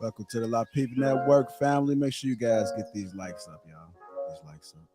Welcome to the Lapeef Network family. Make sure you guys get these likes up, y'all. These likes up.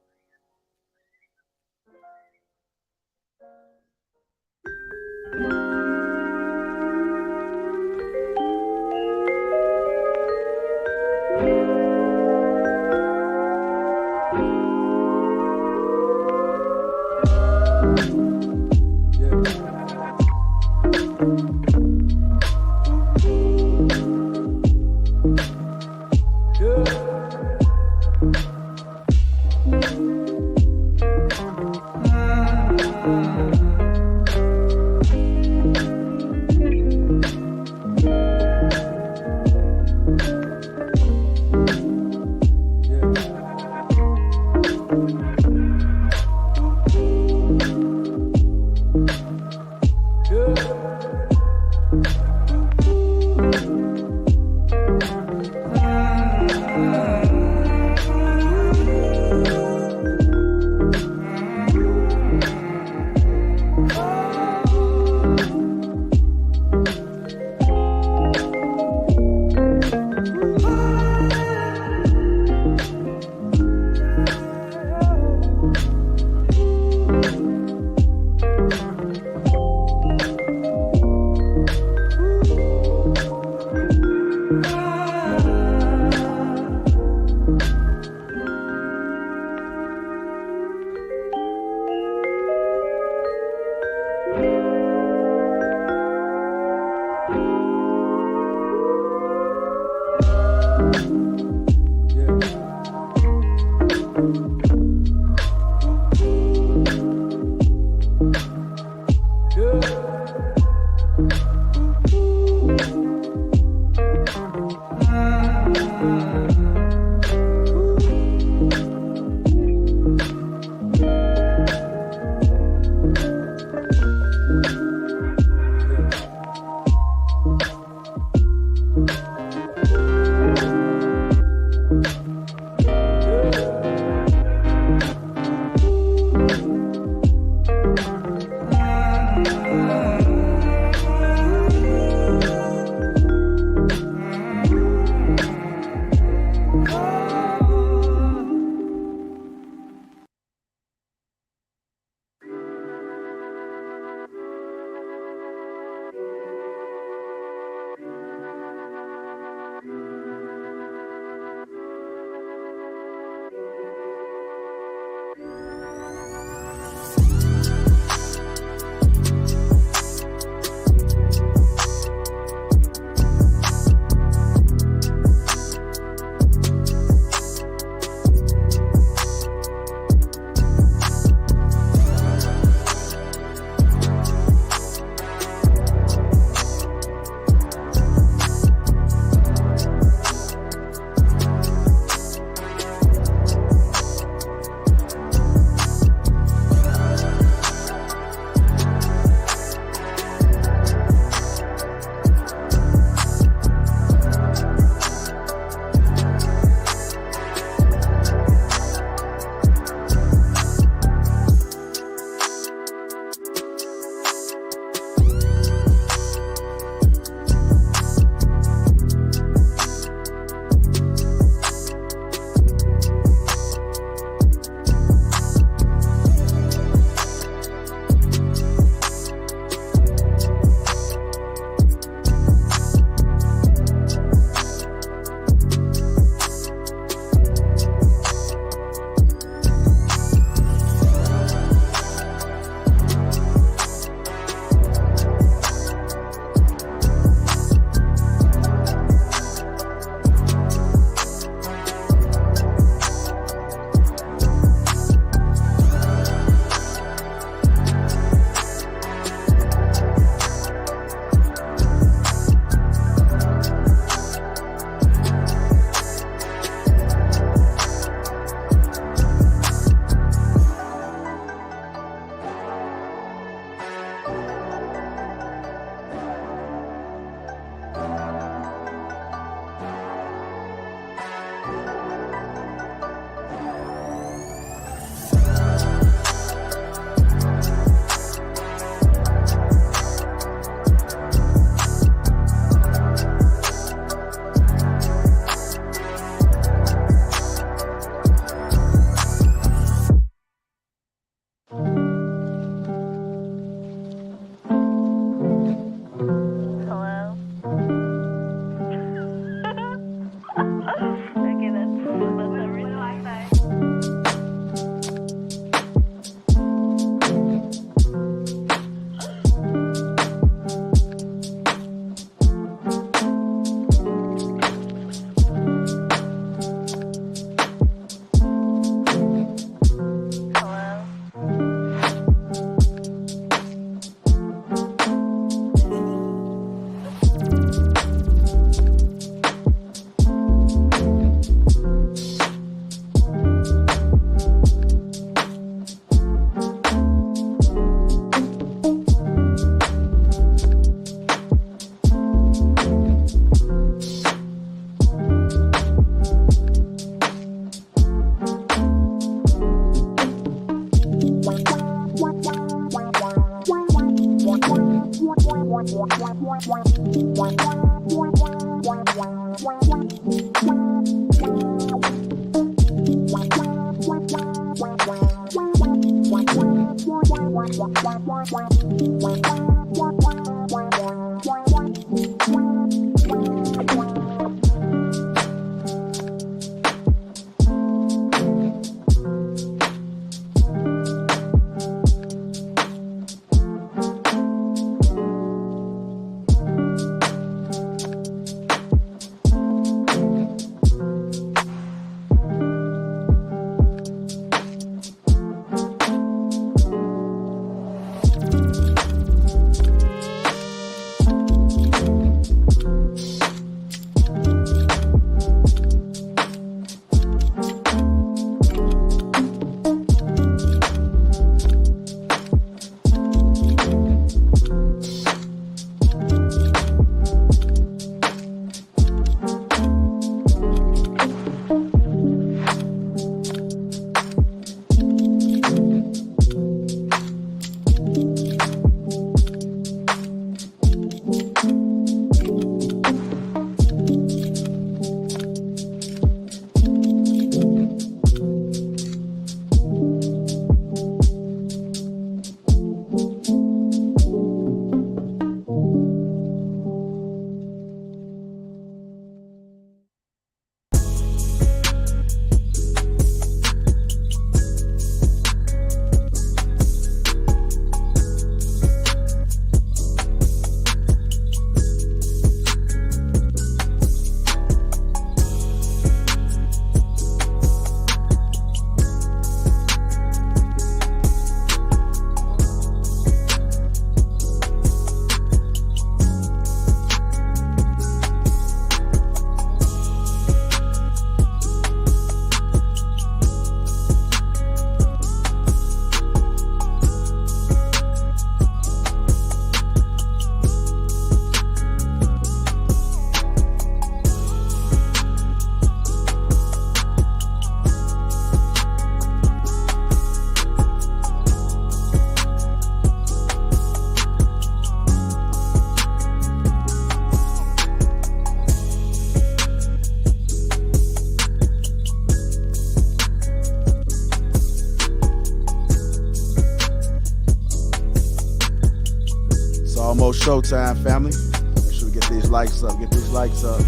Almost showtime, family. Make sure we get these likes up. Get these likes up.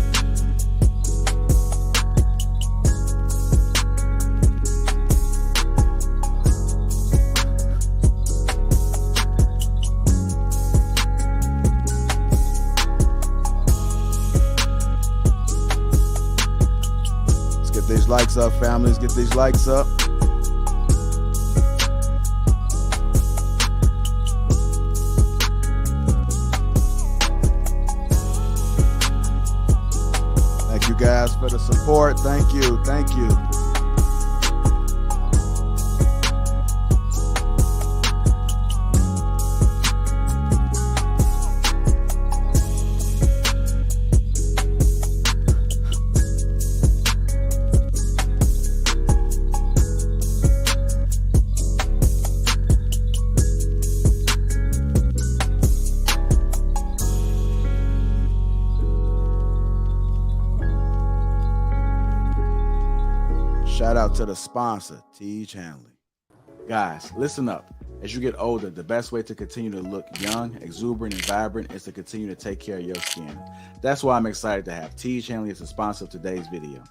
Let's get these likes up, family. Let's get these likes up. Guys, for the support. Thank you. Thank you. Shout out to the sponsor, Teej Hanley. Guys, listen up. As you get older, the best way to continue to look young, exuberant, and vibrant is to continue to take care of your skin. That's why I'm excited to have Teej Hanley as a sponsor of today's video.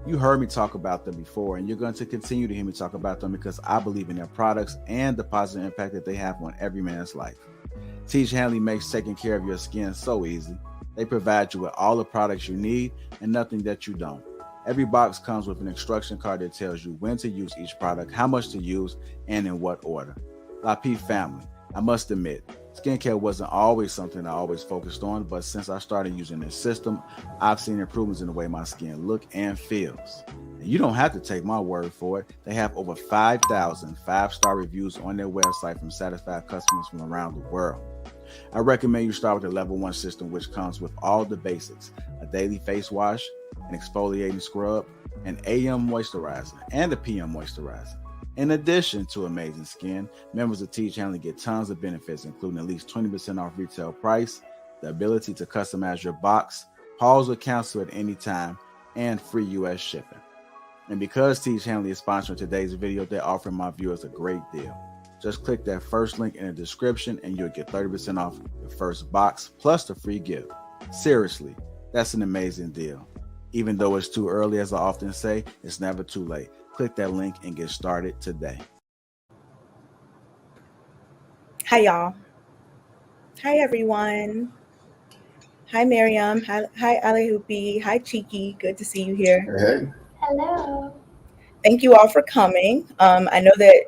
You heard me talk about them before, and you're going to continue to hear me talk about them because I believe in their products and the positive impact that they have on every man's life. Teej Hanley makes taking care of your skin so easy. They provide you with all the products you need and nothing that you don't. Every box comes with an instruction card that tells you when to use each product, how much to use, and in what order. Lapeef family, I must admit, skincare wasn't always something I always focused on, but since I started using this system, I've seen improvements in the way my skin looks and feels. And you don't have to take my word for it. They have over 5,000 five-star reviews on their website from satisfied customers from around the world. I recommend you start with the level 1 system, which comes with all the basics: a daily face wash, an exfoliating scrub, an AM moisturizer, and a PM moisturizer. In addition to amazing skin, members of Teej Hanley get tons of benefits, including at least 20% off retail price, the ability to customize your box, pause with cancel at any time, and free US shipping. And because Teach Handley is sponsoring today's video, they're offering my viewers a great deal. Just click that first link in the description and you'll get 30% off your first box plus the free gift. Seriously, that's an amazing deal. Even though it's too early, as I often say, it's never too late. Click that link and get started today. Hi, y'all. Hi, everyone. Hi, Miriam. Hi, Alihupi. Hi, Cheeky. Good to see you here. Hey. Hello. Thank you all for coming. I know that,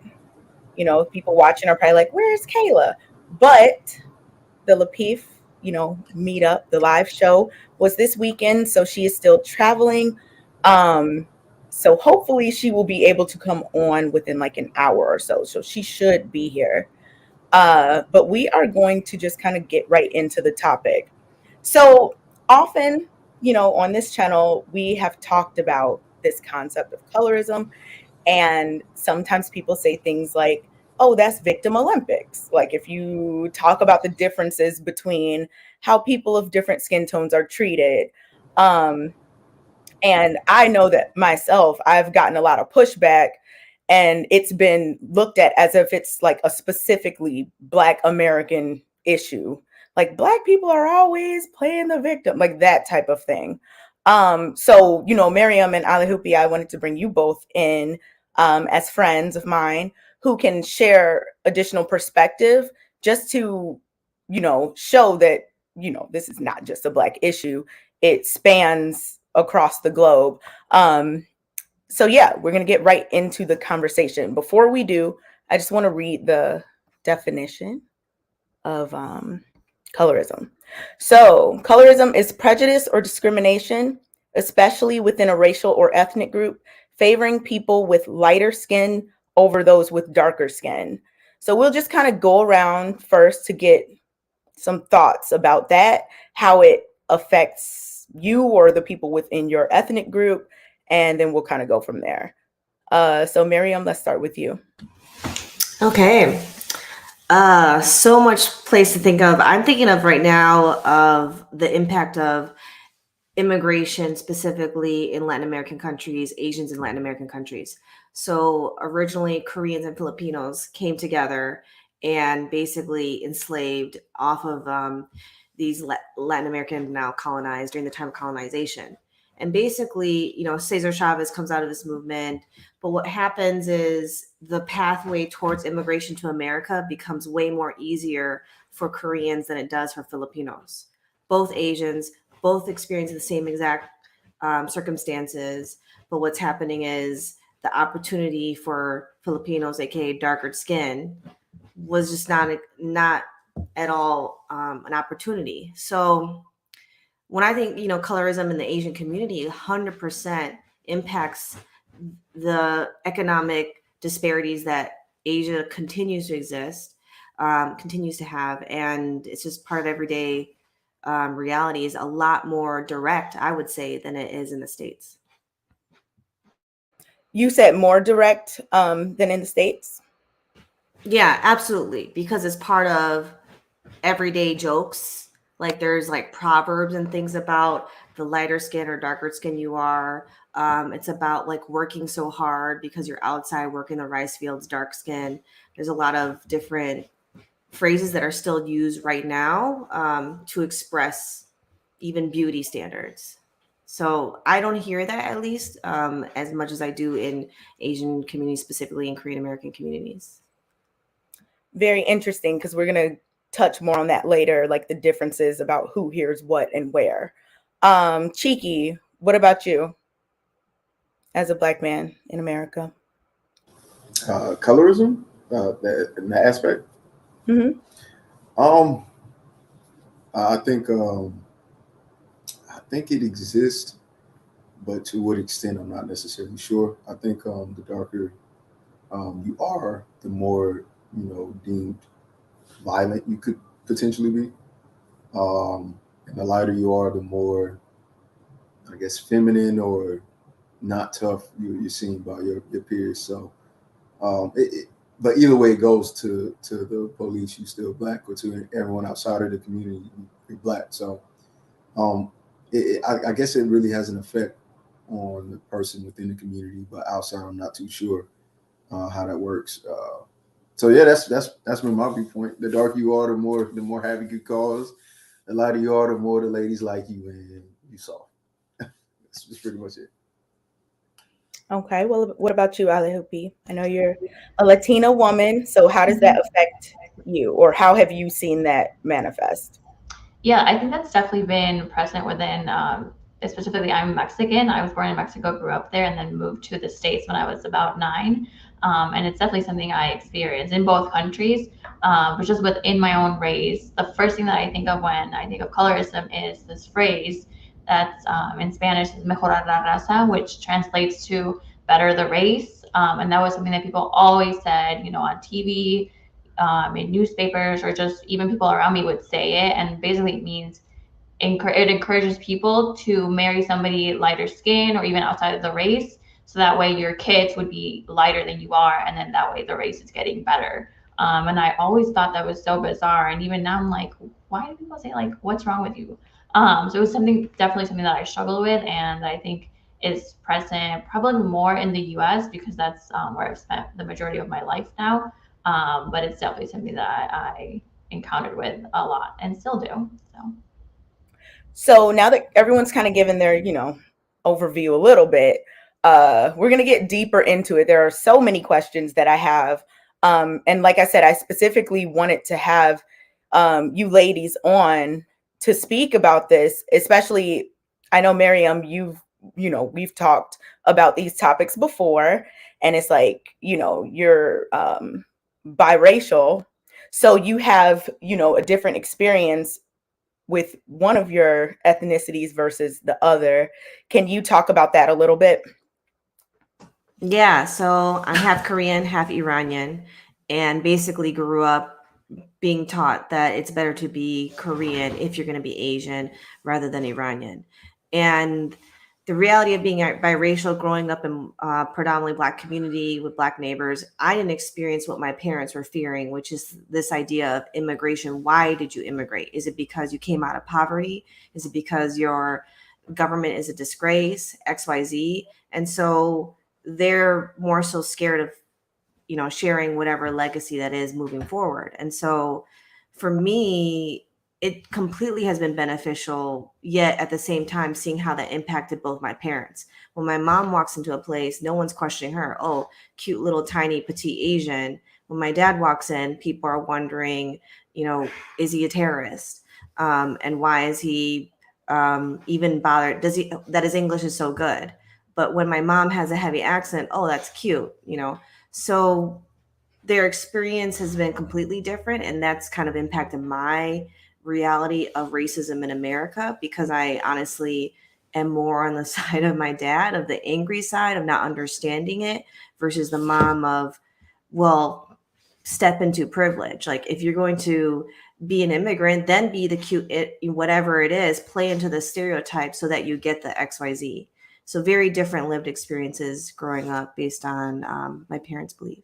people watching are probably like, where's Kayla? But the Lapeef, meetup, the live show was this weekend. So she is still traveling. So hopefully she will be able to come on within like an hour or so. So she should be here. But we are going to just kind of get right into the topic. So often, on this channel, we have talked about this concept of colorism. And sometimes people say things like, oh, that's victim Olympics. Like if you talk about the differences between how people of different skin tones are treated. And I know that myself, I've gotten a lot of pushback and it's been looked at as if it's like a specifically Black American issue. Like Black people are always playing the victim, like that type of thing. So, Miriam and Alihupi, I wanted to bring you both in as friends of mine who can share additional perspective just to, show that, this is not just a Black issue. It spans across the globe. So yeah, we're going to get right into the conversation. Before we do, I just want to read the definition of colorism. So colorism is prejudice or discrimination, especially within a racial or ethnic group, favoring people with lighter skin over those with darker skin. So we'll just kind of go around first to get some thoughts about that, how it affects you or the people within your ethnic group, and then we'll kind of go from there. So Miriam, let's start with you. Okay. So much place to think of. I'm thinking of right now of the impact of immigration, specifically in Latin American countries, Asians in Latin American countries. So originally Koreans and Filipinos came together and basically enslaved off of these Latin American, now colonized during the time of colonization. And basically, Cesar Chavez comes out of this movement. But what happens is the pathway towards immigration to America becomes way more easier for Koreans than it does for Filipinos. Both Asians, both experience the same exact circumstances. But what's happening is the opportunity for Filipinos, aka darker skin, was just not at all an opportunity. So when I think, colorism in the Asian community 100% impacts the economic disparities that Asia continues to exist, continues to have, and it's just part of everyday reality is a lot more direct, I would say, than it is in the States. You said more direct than in the States? Yeah, absolutely. Because it's part of everyday jokes. Like there's like proverbs and things about the lighter skin or darker skin you are. It's about like working so hard because you're outside working the rice fields, dark skin. There's a lot of different phrases that are still used right now to express even beauty standards. So I don't hear that, at least as much as I do in Asian communities, specifically in Korean American communities. Very interesting, because we're going to touch more on that later, like the differences about who hears what and where. Cheeky, what about you as a Black man in America? Colorism, in that aspect. Mm-hmm. I think it exists, but to what extent I'm not necessarily sure. I think the darker you are, the more deemed violent you could potentially be, and the lighter you are, the more, I guess, feminine or not tough you're seen by your peers. So but either way it goes to the police, you still black, or to everyone outside of the community, you're black. So I guess it really has an effect on the person within the community, but outside, I'm not too sure how that works. So yeah, that's been my viewpoint. The darker you are, the more havoc you cause. The lighter you are, the more the ladies like you, and you soft. That's pretty much it. Okay. Well, what about you, Alihupi? I know you're a Latina woman, so how does that affect you, or how have you seen that manifest? Yeah, I think that's definitely been present within, specifically, I'm Mexican. I was born in Mexico, grew up there, and then moved to the States when I was about 9. And it's definitely something I experienced in both countries, but just within my own race. The first thing that I think of when I think of colorism is this phrase that's in Spanish is mejorar la raza, which translates to better the race. And that was something that people always said, on TV, in newspapers, or just even people around me would say it. And basically it means it encourages people to marry somebody lighter skin or even outside of the race. So that way your kids would be lighter than you are. And then that way the race is getting better. And I always thought that was so bizarre. And even now I'm like, why do people say, like, what's wrong with you? So it was definitely something that I struggled with. And I think is present probably more in the US because that's where I've spent the majority of my life now. But it's definitely something that I encountered with a lot and still do. So now that everyone's kind of given their, overview a little bit, we're going to get deeper into it. There are so many questions that I have. And like I said, I specifically wanted to have you ladies on to speak about this, especially, I know, Miriam, we've talked about these topics before, and it's like, you're biracial. So you have, a different experience with one of your ethnicities versus the other. Can you talk about that a little bit? Yeah, so I'm half Korean, half Iranian, and basically grew up being taught that it's better to be Korean if you're going to be Asian rather than Iranian. And the reality of being biracial, growing up in a predominantly Black community with Black neighbors, I didn't experience what my parents were fearing, which is this idea of immigration. Why did you immigrate? Is it because you came out of poverty? Is it because your government is a disgrace, XYZ? And so they're more so scared of, sharing whatever legacy that is moving forward. And so for me, it completely has been beneficial, yet at the same time, seeing how that impacted both my parents. When my mom walks into a place, no one's questioning her. Oh, cute little tiny petite Asian. When my dad walks in, people are wondering, is he a terrorist? And why is he even bothered? That his English is so good? But when my mom has a heavy accent, oh, that's cute, So their experience has been completely different. And that's kind of impacted my reality of racism in America, because I honestly am more on the side of my dad, of the angry side of not understanding it, versus the mom of, well, step into privilege. Like, if you're going to be an immigrant, then be the cute, whatever it is, play into the stereotype so that you get the XYZ. So very different lived experiences growing up based on my parents' belief.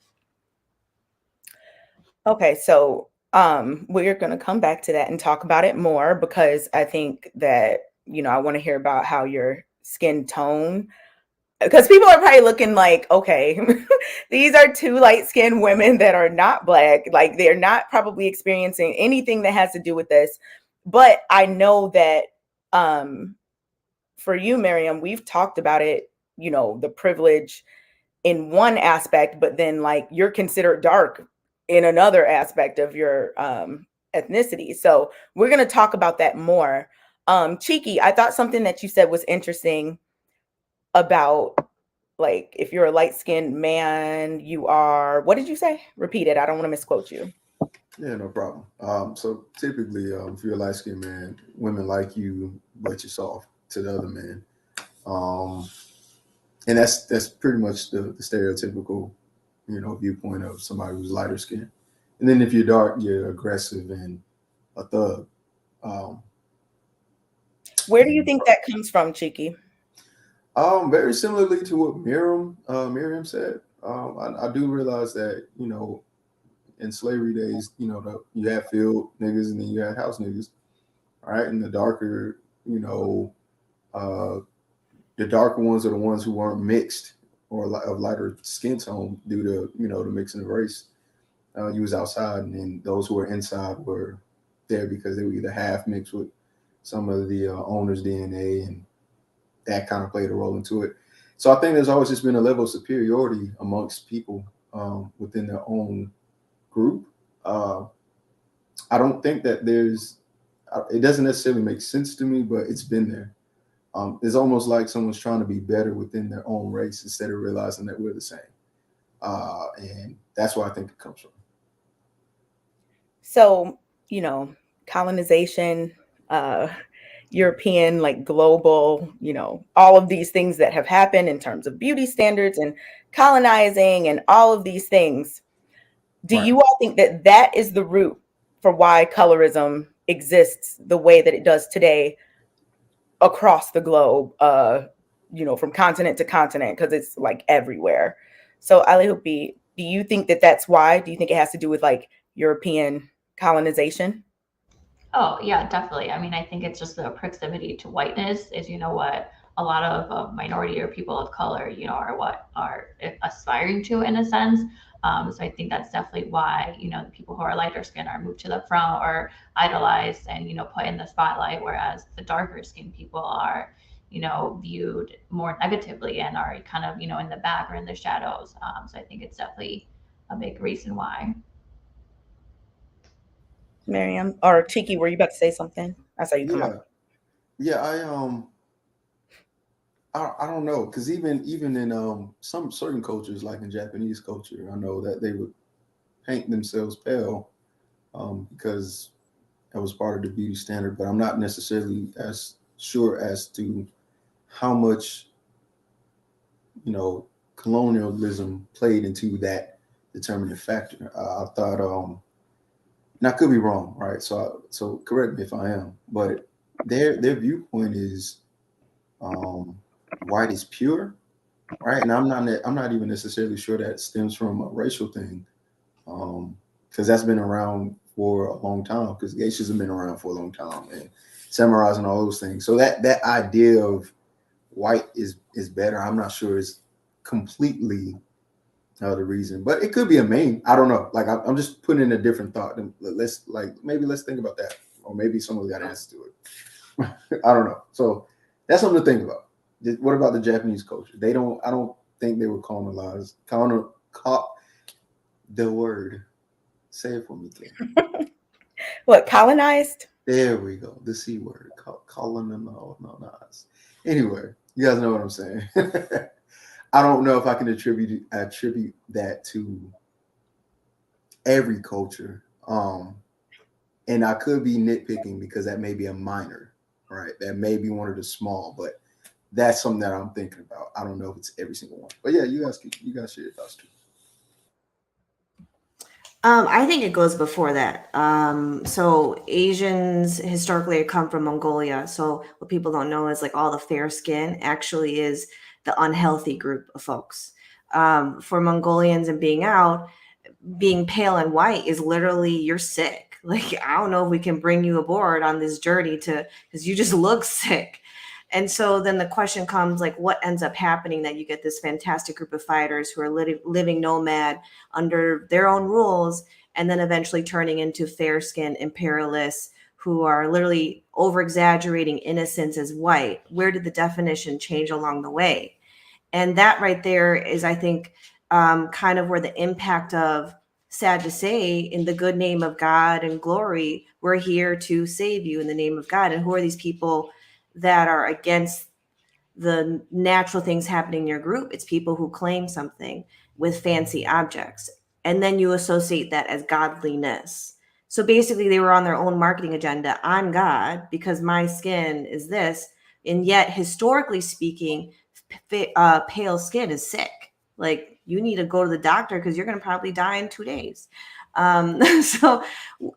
Okay, so we're going to come back to that and talk about it more, because I think that, I want to hear about how your skin tone, because people are probably looking like, okay, these are two light-skinned women that are not Black. Like, they're not probably experiencing anything that has to do with this. But I know that for you, Miriam, we've talked about it, the privilege in one aspect, but then, like, you're considered dark in another aspect of your ethnicity. So we're going to talk about that more. Cheeky, I thought something that you said was interesting about, like, if you're a light-skinned man, you are, what did you say? Repeat it. I don't want to misquote you. Yeah, no problem. So typically, if you're a light skinned man, women like you, but you're soft to the other man. And that's pretty much the stereotypical, viewpoint of somebody who's lighter skinned. And then if you're dark, you're aggressive and a thug. Where do you think that comes from, Cheeky? Very similarly to what Miriam said. I do realize that, in slavery days, you had field niggas and then you had house niggas, right? And the darker, uh, the darker ones are the ones who weren't mixed or of lighter skin tone due to, the mixing of race. You was outside, and then those who were inside were there because they were either half mixed with some of the owner's DNA, and that kind of played a role into it. So I think there's always just been a level of superiority amongst people within their own group. I don't think that it doesn't necessarily make sense to me, but it's been there. It's almost like someone's trying to be better within their own race instead of realizing that we're the same. And that's where I think it comes from. So, colonization, European, like global, all of these things that have happened in terms of beauty standards and colonizing and all of these things. Do you all think that that is the root for why colorism exists the way that it does today across the globe, from continent to continent, because it's like everywhere? So Alihupi, do you think that that's why? Do you think it has to do with like European colonization? Oh, yeah, definitely. I mean, I think it's just the proximity to whiteness is, what a lot of minority or people of color, are what are aspiring to in a sense. So I think that's definitely why, the people who are lighter skin are moved to the front or idolized and, put in the spotlight, whereas the darker skinned people are, viewed more negatively and are kind of, in the back or in the shadows. So I think it's definitely a big reason why. Miriam or Tiki, were you about to say something? I saw you come up. Yeah, I don't know, because even in some certain cultures, like in Japanese culture, I know that they would paint themselves pale because that was part of the beauty standard. But I'm not necessarily as sure as to how much colonialism played into that determining factor. I thought, and I could be wrong, right? So correct me if I am, but their viewpoint is white is pure, right? And I'm not even necessarily sure that stems from a racial thing, because that's been around for a long time. Because geishas have been around for a long time, and samurais and all those things. So that idea of white is better, I'm not sure is completely the reason, but it could be a main. I don't know. Like I'm just putting in a different thought. Let's think about that, or maybe someone got an answer to it. I don't know. So that's something to think about. What about the Japanese culture? I don't think they were colonized. The word. Say it for me, Kayla. What, colonized? There we go. The C word. Colonized. Anyway, you guys know what I'm saying. I don't know if I can attribute that to every culture. And I could be nitpicking because that may be a minor, right? That may be one of the small, but that's something that I'm thinking about. I don't know if it's every single one. But yeah, you guys share your thoughts too. I think it goes before that. So Asians historically come from Mongolia. So what people don't know is like all the fair skin actually is the unhealthy group of folks. For Mongolians and being pale and white is literally you're sick. Like, I don't know if we can bring you aboard on this journey because you just look sick. And so then the question comes, like, what ends up happening that you get this fantastic group of fighters who are living nomad under their own rules, and then eventually turning into fair-skinned imperialists who are literally over-exaggerating innocence as white? Where did the definition change along the way? And that right there is, I think, kind of where the impact of, sad to say, in the good name of God and glory, we're here to save you in the name of God. And who are these people that are against the natural things happening in your group? It's people who claim something with fancy objects, and then you associate that as godliness. So basically they were on their own marketing agenda. I'm God because my skin is this. And yet, historically speaking, pale skin is sick. Like, you need to go to the doctor because you're going to probably die in 2 days. So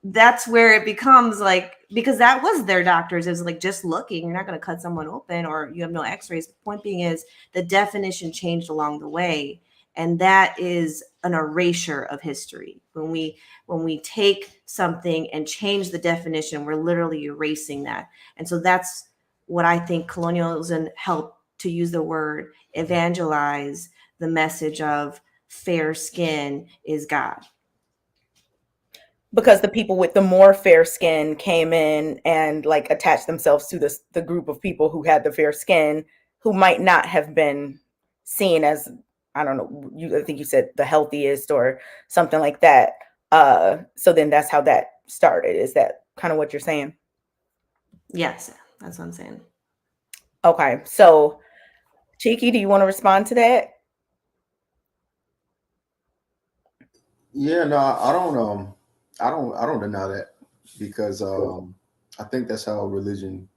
that's where it becomes like, because that was their doctors. It was like, just looking, you're not going to cut someone open, or you have no x-rays. The point being is the definition changed along the way. And that is an erasure of history. When we take something and change the definition, we're literally erasing that. And so that's what I think colonialism helped, to use the word, evangelize the message of fair skin is God. Because the people with the more fair skin came in and like attached themselves to the group of people who had the fair skin, who might not have been seen as, I don't know, I think you said the healthiest or something like that. So then that's how that started. Is that kind of what you're saying? Yes, that's what I'm saying. Okay, so Cheeky, do you want to respond to that? Yeah, no, I don't deny that, because I think that's how religion.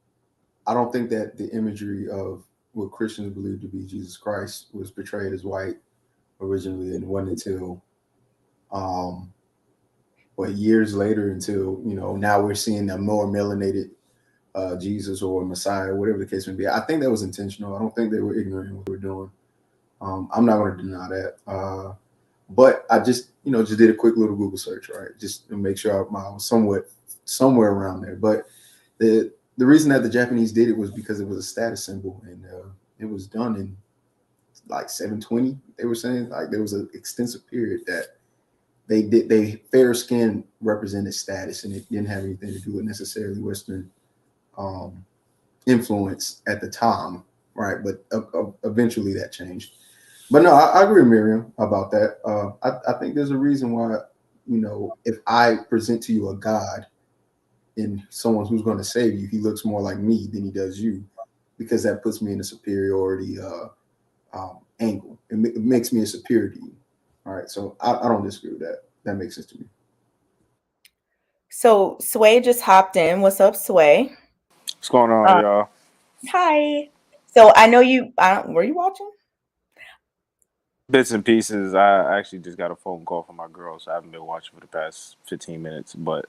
I don't think that the imagery of what Christians believe to be Jesus Christ was portrayed as white originally, and it wasn't until um, years later, until now we're seeing a more melanated Jesus or Messiah, whatever the case may be. I think that was intentional. I don't think they were ignorant of what they were doing. I'm not going to deny that. But I just did a quick little Google search, right? Just to make sure I was somewhere around there. But the reason that the Japanese did it was because it was a status symbol, and it was done in like 720. They were saying, like, there was an extensive period that they fair skin represented status, and it didn't have anything to do with necessarily Western influence at the time, right? But eventually that changed. But no, I agree with Miriam about that. I think there's a reason why, if I present to you a God and someone who's going to save you, he looks more like me than he does you, because that puts me in a superiority angle. It makes me a superior to you. All right. So I don't disagree with that. That makes sense to me. So Sway just hopped in. What's up, Sway? What's going on, y'all? Hi. So I know you, were you watching? Bits and pieces. I actually just got a phone call from my girl, so I haven't been watching for the past 15 minutes. But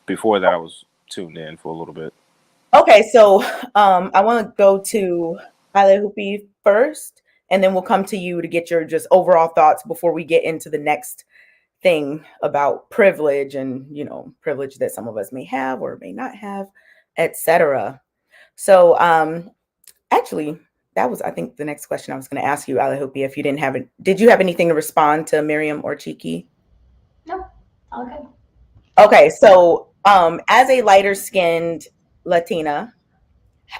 before that, I was tuned in for a little bit. Okay, so I want to go to Lapeef first, and then we'll come to you to get your just overall thoughts before we get into the next thing about privilege and, privilege that some of us may have or may not have, etc. So actually, that was, I think, the next question I was going to ask you, Lapeef, if you didn't have it. Did you have anything to respond to Miriam or Cheeky? No, all good. Okay, so as a lighter skinned Latina,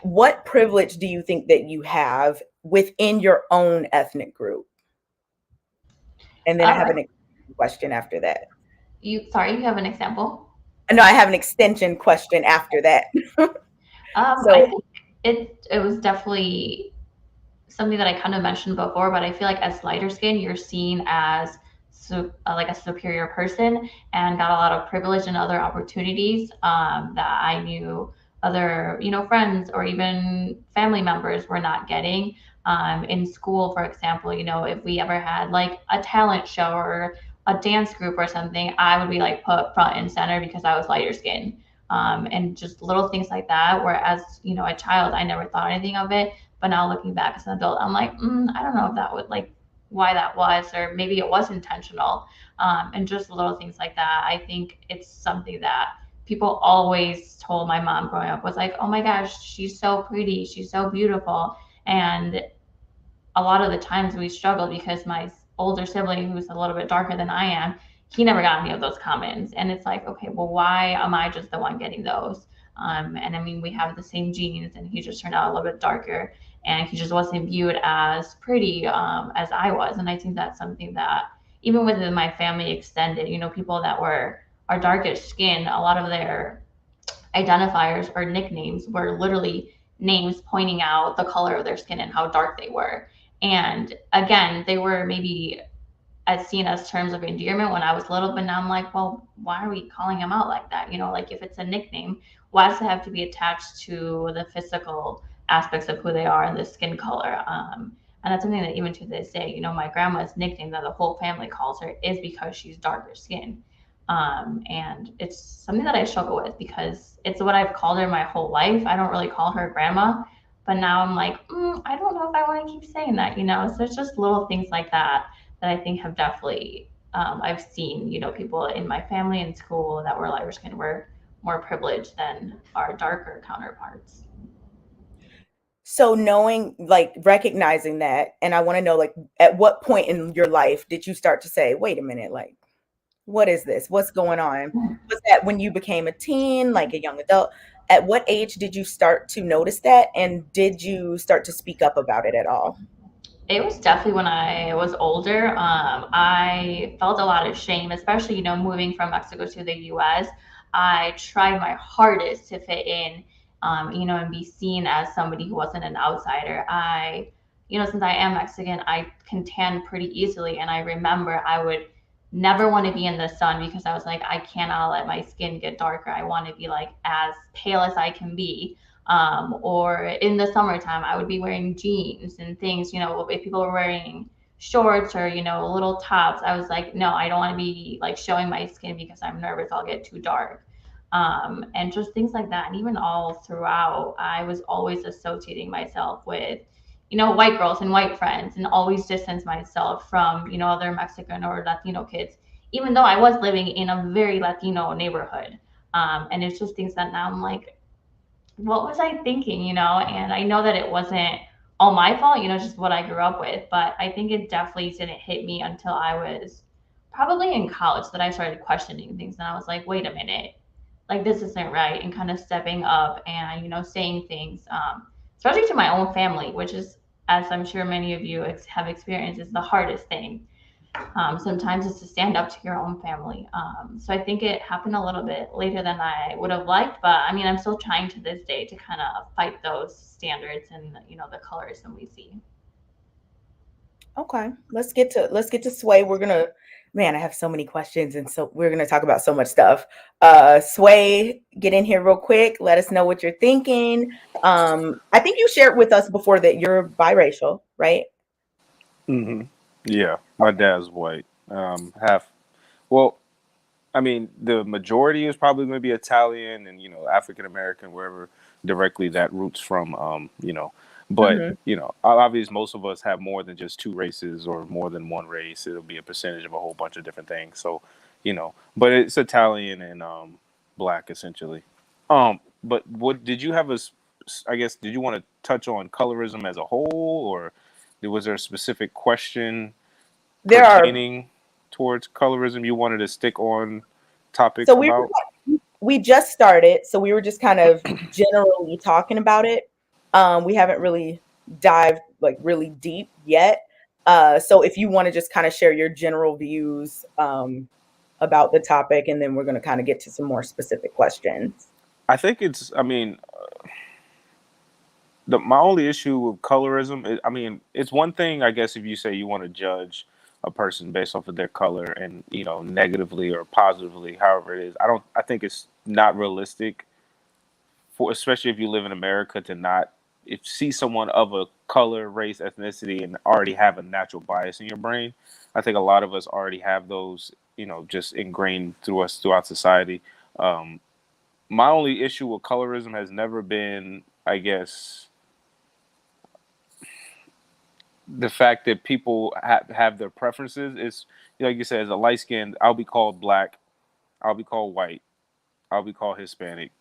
what privilege do you think that you have within your own ethnic group? And then I have an question after that. You have an example? No, I have an extension question after that. I think it was definitely something that I kind of mentioned before, but I feel like as lighter skin, you're seen as like a superior person and got a lot of privilege and other opportunities that I knew other, friends or even family members were not getting. In school, for example, if we ever had like a talent show or a dance group or something, I would be like put front and center because I was lighter skin. And just little things like that, whereas, a child, I never thought anything of it. But now looking back as an adult, I'm like, I don't know if that would like why that was, or maybe it was intentional. And just little things like that. I think it's something that people always told my mom growing up was like, oh my gosh, she's so pretty, she's so beautiful. And a lot of the times we struggled because my older sibling, who's a little bit darker than I am, he never got any of those comments. And it's like, okay, well, why am I just the one getting those? And I mean, we have the same genes, and he just turned out a little bit darker, and he just wasn't viewed as pretty as I was. And I think that's something that even within my family extended, people that are darkish skin, a lot of their identifiers or nicknames were literally names pointing out the color of their skin and how dark they were. And again, they were maybe as seen as terms of endearment when I was little, but now I'm like, well, why are we calling him out like that? Like if it's a nickname, why does it have to be attached to the physical aspects of who they are and the skin color? And that's something that even to this day, my grandma's nickname that the whole family calls her is because she's darker skin. And it's something that I struggle with because it's what I've called her my whole life. I don't really call her grandma, but now I'm like, I don't know if I want to keep saying that, So it's just little things like that that I think have definitely, I've seen, people in my family and school that were lighter skinned were more privileged than our darker counterparts. So knowing, like, recognizing that, and I want to know, like, at what point in your life did you start to say, wait a minute, like, what is this? What's going on? Was that when you became a teen, like a young adult? At what age did you start to notice that? And did you start to speak up about it at all? It was definitely when I was older. I felt a lot of shame, especially, moving from Mexico to the US. I tried my hardest to fit in, and be seen as somebody who wasn't an outsider. Since I am Mexican, I can tan pretty easily. And I remember I would never want to be in the sun because I was like, I cannot let my skin get darker. I want to be like as pale as I can be. Or in the summertime, I would be wearing jeans and things, if people were wearing shorts or, little tops, I was like, no, I don't want to be like showing my skin because I'm nervous I'll get too dark. And just things like that. And even all throughout, I was always associating myself with, white girls and white friends and always distance myself from, other Mexican or Latino kids, even though I was living in a very Latino neighborhood. And it's just things that now I'm like, what was I thinking, And I know that it wasn't all my fault, just what I grew up with. But I think it definitely didn't hit me until I was probably in college that I started questioning things. And I was like, wait a minute, like this isn't right. And kind of stepping up and, saying things, especially to my own family, which is, as I'm sure many of you have experienced, is the hardest thing. Sometimes it's to stand up to your own family. So I think it happened a little bit later than I would have liked, but I mean, I'm still trying to this day to kind of fight those standards and the colorism we see. Okay, let's get to Sway. Man, I have so many questions, and so we're gonna talk about so much stuff. Sway, get in here real quick. Let us know what you're thinking. I think you shared with us before that you're biracial, right? Hmm. Yeah, my dad's white. Half. Well, I mean, the majority is probably going to be Italian and African American, wherever directly that roots from. But Mm-hmm. obviously, most of us have more than just two races or more than one race. It'll be a percentage of a whole bunch of different things. So, but it's Italian and black essentially. But what did you have I guess, did you want to touch on colorism as a whole, or was there a specific question There are. pertaining towards colorism you wanted to stick on topic So about? we just started, so we were just kind of generally talking about it. We haven't really dived like really deep yet. So if you want to just kind of share your general views about the topic, and then we're going to kind of get to some more specific questions. I think it's, I mean, my only issue with colorism is, I mean, it's one thing, I guess, if you say you want to judge a person based off of their color and, negatively or positively, however it is. I think it's not realistic for, especially if you live in America, to not see someone of a color, race, ethnicity, and already have a natural bias in your brain. I think a lot of us already have those, just ingrained through us throughout society. Um, my only issue with colorism has never been, I guess, the fact that people have their preferences. Is, like you said, as a light skinned, I'll be called black, I'll be called white, I'll be called Hispanic.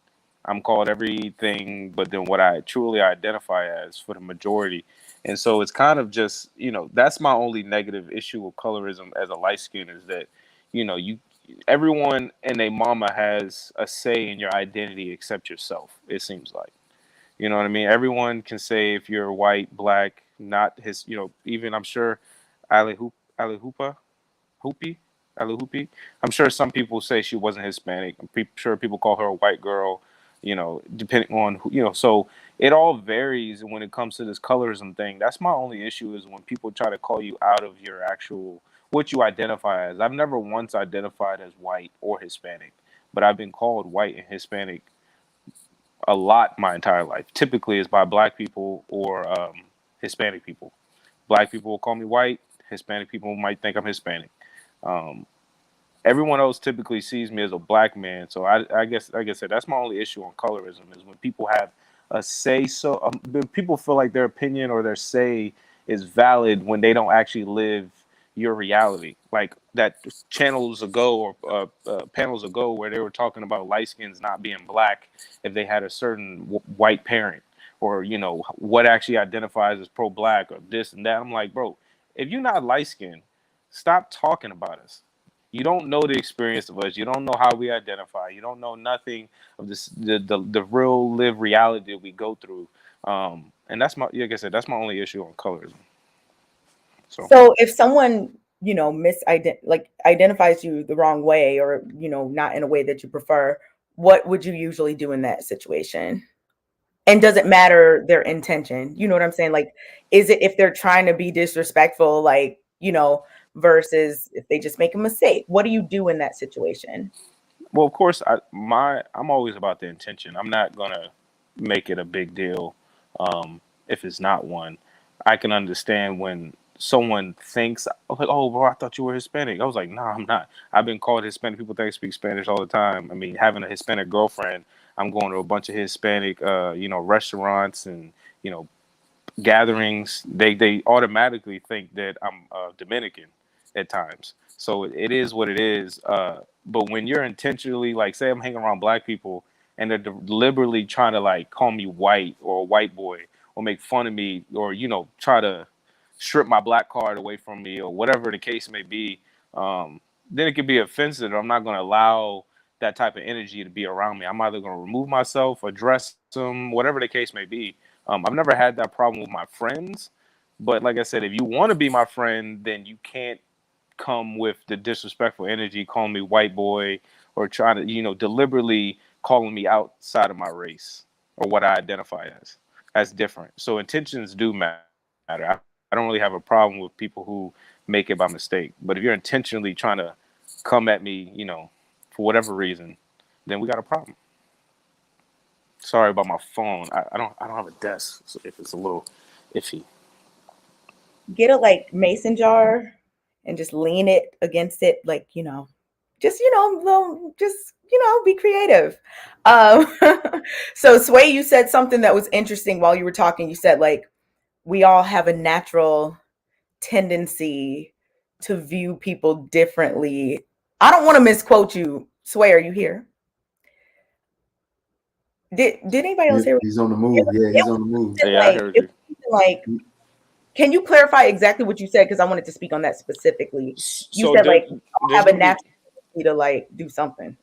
I'm called everything but then what I truly identify as for the majority. And so it's kind of just, that's my only negative issue with colorism as a light skin, is that, you everyone and their mama has a say in your identity except yourself, it seems like. You know what I mean? Everyone can say if you're white, black, not his, even I'm sure Ali Hoopa, Hoopy, Ali Hoopy. I'm sure some people say she wasn't Hispanic. I'm sure people call her a white girl, depending on who, so it all varies when it comes to this colorism thing. That's my only issue, is when people try to call you out of your actual, what you identify as. I've never once identified as white or Hispanic, but I've been called white and Hispanic a lot my entire life. Typically, it's by black people or Hispanic people. Black people will call me white. Hispanic people might think I'm Hispanic. Um, Everyone else typically sees me as a black man. So I guess, like I said, that's my only issue on colorism, is when people have a say. So when people feel like their opinion or their say is valid when they don't actually live, your reality. Like that channels ago or panels ago where they were talking about light skins not being black if they had a certain white parent, or what actually identifies as pro-black or this and that. I'm like, bro, if you're not light skinned, stop talking about us. You don't know the experience of us. You don't know how we identify. You don't know nothing of this, the real live reality that we go through. And that's my, like I said, that's my only issue on colorism. So if someone, identifies you the wrong way, or, not in a way that you prefer, what would you usually do in that situation? And does it matter their intention? You know what I'm saying? Like, is it if they're trying to be disrespectful, versus if they just make a mistake? What do you do in that situation? Well, of course, I'm always about the intention. I'm not gonna make it a big deal if it's not one. I can understand when someone thinks like, "Oh, bro, I thought you were Hispanic." I was like, "Nah, I'm not." I've been called Hispanic. People think I speak Spanish all the time. I mean, having a Hispanic girlfriend, I'm going to a bunch of Hispanic, restaurants and gatherings. They automatically think that I'm Dominican at times. So it is what it is. But when you're intentionally, like, say I'm hanging around black people and they're deliberately trying to like call me white or a white boy or make fun of me or try to strip my black card away from me or whatever the case may be, then it could be offensive. I'm not going to allow that type of energy to be around me. I'm either going to remove myself, address them, whatever the case may be. I've never had that problem with my friends, but like I said, if you want to be my friend, then you can't come with the disrespectful energy, calling me white boy or trying to, deliberately calling me outside of my race or what I identify as. That's different. So intentions do matter. I don't really have a problem with people who make it by mistake. But if you're intentionally trying to come at me, for whatever reason, then we got a problem. Sorry about my phone. I don't have a desk, so if it's a little iffy. Get a mason jar and just lean it against it, be creative. So Sway, you said something that was interesting while you were talking. You said we all have a natural tendency to view people differently. I don't want to misquote you. Sway, are you here? Did anybody else hear? He's on the move. Yeah, he's on the move. Yeah, I heard you. Can you clarify exactly what you said? Because I wanted to speak on that specifically. You said have a natural tendency to do something.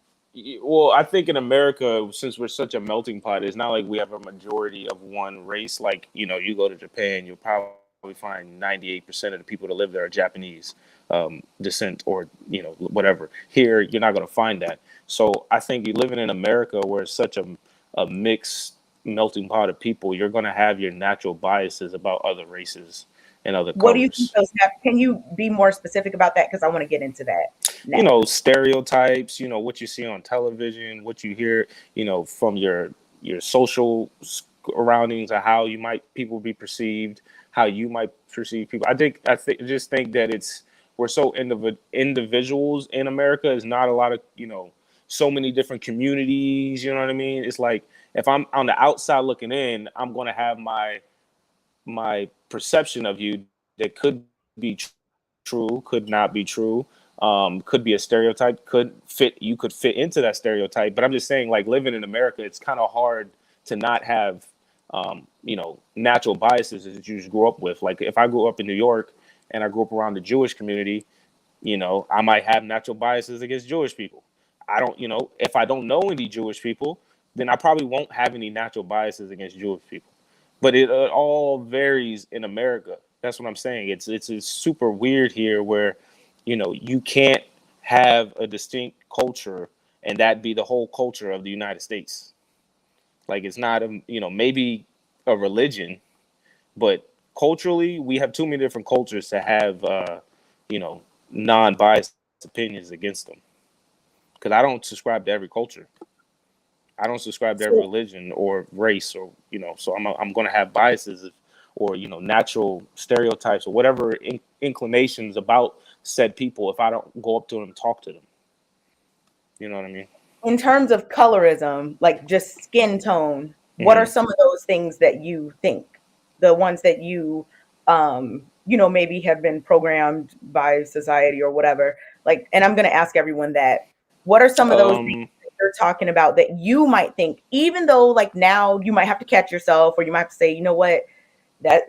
Well, I think in America, since we're such a melting pot, it's not like we have a majority of one race. Like, you go to Japan, you'll probably find 98% of the people that live there are Japanese descent or, whatever. Here, you're not going to find that. So I think you living in America where it's such a mixed melting pot of people, you're going to have your natural biases about other races and other colors. What do you think those have? Can you be more specific about that? Because I want to get into that now. Stereotypes, what you see on television, what you hear, from your social surroundings, or how people be perceived, how you might perceive people. I just think that we're so individuals in America. It's not a lot of, so many different communities, you know what I mean? It's like, if I'm on the outside looking in, I'm going to have my perception of you that could be true, could not be true, could be a stereotype, you could fit into that stereotype. But I'm just saying, living in America, it's kind of hard to not have, natural biases that you just grew up with. Like if I grew up in New York and I grew up around the Jewish community, I might have natural biases against Jewish people. I don't, if I don't know any Jewish people, then I probably won't have any natural biases against Jewish people. But it all varies in America. That's what I'm saying. It's super weird here where, you can't have a distinct culture and that be the whole culture of the United States. Like it's not, maybe a religion, but culturally we have too many different cultures to have, non-biased opinions against them. Because I don't subscribe to every culture. I don't subscribe to every religion or race, or so I'm going to have biases or natural stereotypes or whatever inclinations about said people if I don't go up to them and talk to them. You know what I mean? In terms of colorism, just skin tone, what are some of those things that you think, the ones that you maybe have been programmed by society or whatever. Like, and I'm going to ask everyone that, what are some of those things that you're talking about that you might think, even though like now you might have to catch yourself, or you might have to say, you know what, that,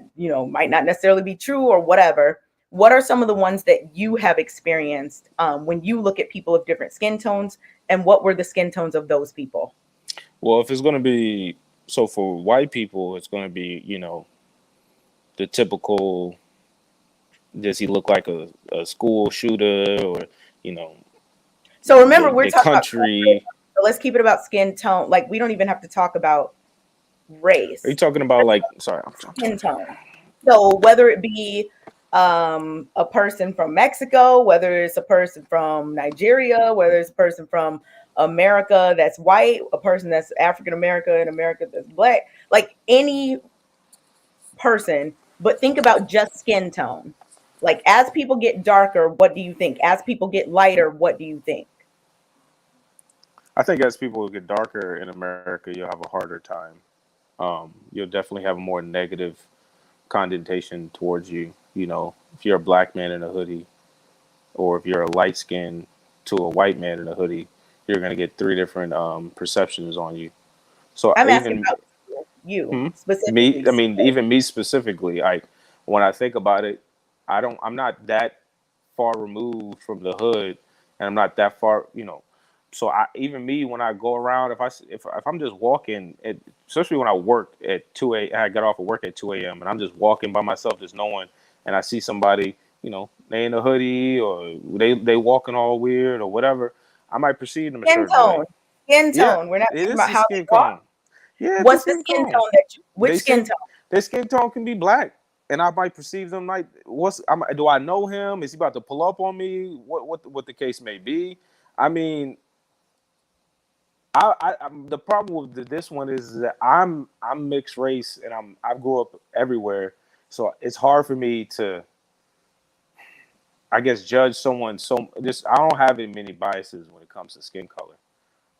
might not necessarily be true or whatever. What are some of the ones that you have experienced when you look at people of different skin tones, and what were the skin tones of those people? Well, if it's going to be, so for white people, it's going to be, the typical, does he look like a school shooter, or, you know, So remember, we're the talking about country. so let's keep it about skin tone. Like, we don't even have to talk about Are you race. talking about like, sorry, I'm Skin tone. So whether it be a person from Mexico, whether it's a person from Nigeria, whether it's a person from America that's white, a person that's African American in America that's black, like any person, but think about just skin tone. Like, as people get darker, what do you think? As people get lighter, what do you think? I think as people get darker in America, you'll have a harder time. You'll definitely have a more negative connotation towards you. If you're a black man in a hoodie, or if you're a light skin to a white man in a hoodie, you're going to get three different perceptions on you. So I'm asking even about you me, specifically. I mean, even me specifically, like when I think about it, I'm not that far removed from the hood, and I'm not that far, So even me, when I go around, if I'm just walking, especially when I work at 2 a.m., I got off of work at 2 a.m. and I'm just walking by myself, just knowing, and I see somebody, they in a hoodie, or they walking all weird or whatever, I might perceive them a Skin certain way. tone. Skin Yeah, tone. We're not it talking is about the how they skin walk. tone. Yeah, it's a What's the skin skin tone. tone that which They skin say tone? their skin tone can be black, and I might perceive them like, do I know him? Is he about to pull up on me? What the case may be? I mean, the problem with this one is that I'm mixed race, and I grew up everywhere, so it's hard for me to, I guess, judge someone. So just I don't have many biases when it comes to skin color.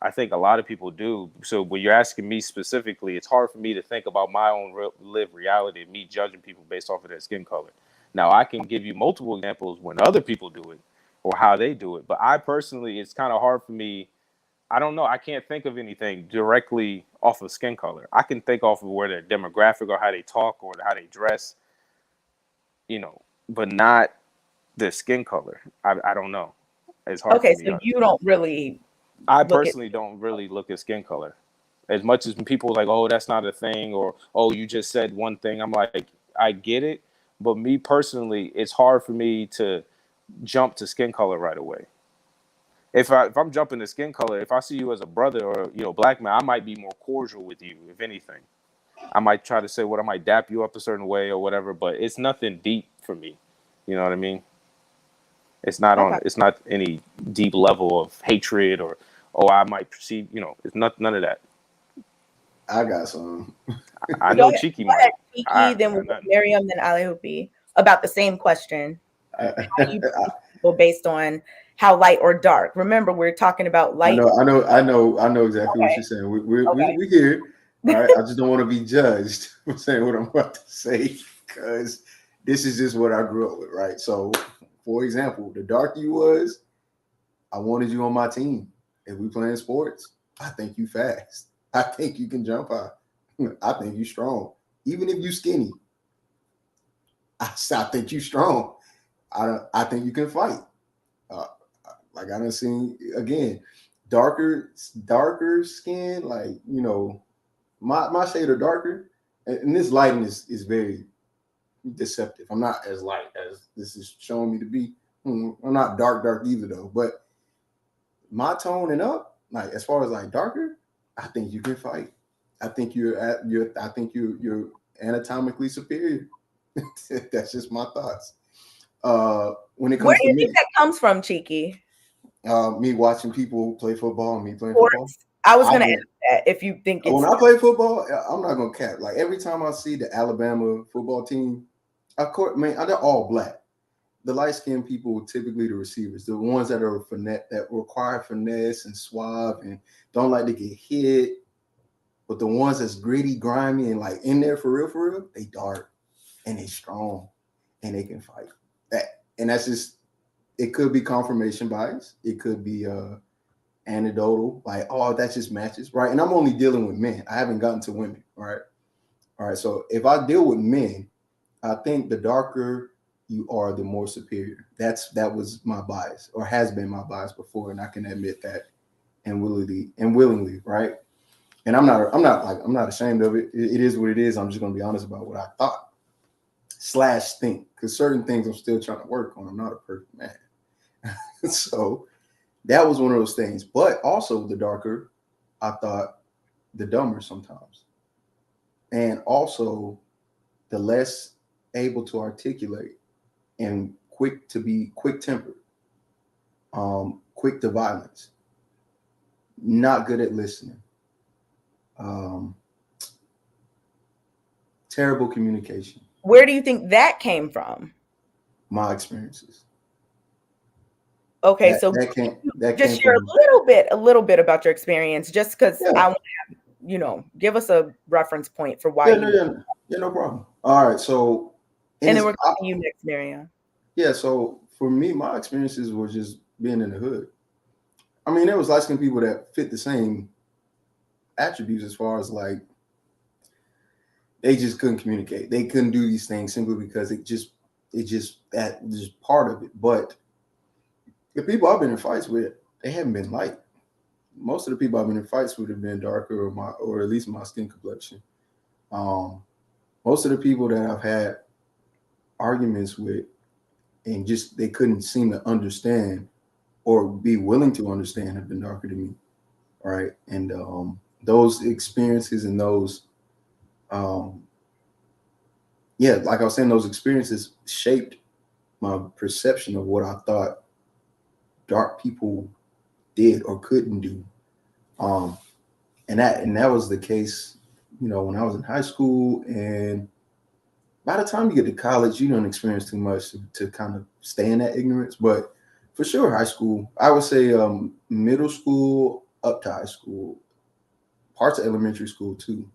I think a lot of people do. So when you're asking me specifically, it's hard for me to think about my own lived reality and me judging people based off of their skin color. Now, I can give you multiple examples when other people do it or how they do it. But I personally, it's kind of hard for me. I don't know. I can't think of anything directly off of skin color. I can think off of where their demographic or how they talk or how they dress, but not their skin color. I don't know. It's hard for Okay, me. so you don't really I look at personally don't really look at skin color. As much as people are like, oh, that's not a thing, or oh, you just said one thing. I'm like, I get it, but me personally, it's hard for me to jump to skin color right away. If I'm jumping to skin color, if I see you as a brother or black man, I might be more cordial with you. If anything, I might try to say what I might dap you up a certain way or whatever, but it's nothing deep for me. You know what I mean? okay. It's not any deep level of hatred or I might perceive, it's none of that. I got some. I Go know ahead, Cheeky go ahead, might. Kiki, I then ain't we'll got go to nothing. Miriam, then Alihupi, about the same question. I, How do you perceive people based on how light or dark? Remember, we're talking about I light. know, I know, I know, I know exactly what Okay, you're saying. We okay. here. All right. I just don't want to be judged for saying what I'm about to say because this is just what I grew up with, right? So, for example, the dark you was, I wanted you on my team. If we playing sports, I think you fast. I think you can jump high. I think you strong. Even if you skinny, I think you strong. I think you can fight. Uh, like I done seen again, darker skin, like my shade of darker, and this lighting is very deceptive. I'm not as light as this is showing me to be. I'm not dark either though, but my tone and up, like as far as like darker, I think you can fight. I think you're anatomically superior. That's just my thoughts. When it Where comes do to you think me, that comes from, Cheeky? me watching people play football, me playing football. Sports. I was I going to do. ask that if you think When it's I play football, I'm not gonna cap. Like every time I see the Alabama football team, of course, man, they're all black. The light skinned people, typically the receivers, the ones that are that require finesse and suave and don't like to get hit. But the ones that's gritty, grimy, and like in there for real, they dark and they strong. and they can fight. And that's just, it could be confirmation bias. It could be anecdotal, like, oh, that just matches, right? And I'm only dealing with men. I haven't gotten to women, all right? So if I deal with men, I think the darker you are, the more superior. That was my bias, or has been my bias before, and I can admit that and willingly, right? And I'm not ashamed of it. It is what it is. I'm just gonna be honest about what I thought / think, because certain things I'm still trying to work on. I'm not a perfect man. So that was one of those things. But also the darker I thought, the dumber sometimes. And also the less able to articulate and quick tempered, quick to violence, not good at listening, terrible communication. Where do you think that came from? My experiences. Okay, that, so that just came share from, a little bit about your experience, just because yeah. I want to, give us a reference point for why no problem. All right, so and then we're going to you next, Miriam. Yeah, so for me, my experiences were just being in the hood. I mean, there was light-skinned people that fit the same attributes as far as like they just couldn't communicate. They couldn't do these things simply because it just that was part of it. But the people I've been in fights with, they haven't been light. Most of the people I've been in fights with have been darker, or at least my skin complexion. Most of the people that I've had arguments with, and just they couldn't seem to understand or be willing to understand, have been darker than me, right? And those experiences and those, like I was saying, those experiences shaped my perception of what I thought dark people did or couldn't do. And that was the case, when I was in high school, and by the time you get to college, you don't experience too much to kind of stay in that ignorance. But for sure, high school, I would say middle school up to high school, parts of elementary school too.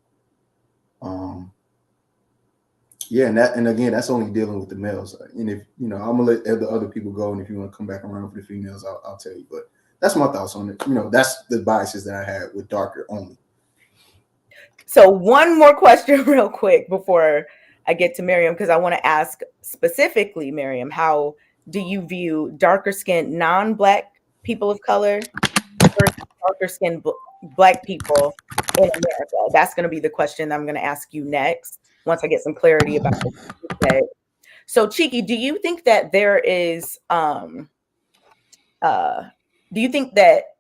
And again, that's only dealing with the males. And if I'm gonna let the other people go, and if you want to come back around for the females, I'll tell you. But that's my thoughts on it. That's the biases that I had with darker only. So one more question real quick before I get to Miriam, because I want to ask specifically, Miriam, how do you view darker skinned non-Black people of color versus darker skinned Black people in America? That's going to be the question I'm going to ask you next, once I get some clarity about what you said. So Cheeky, do you think that there is, do you think that,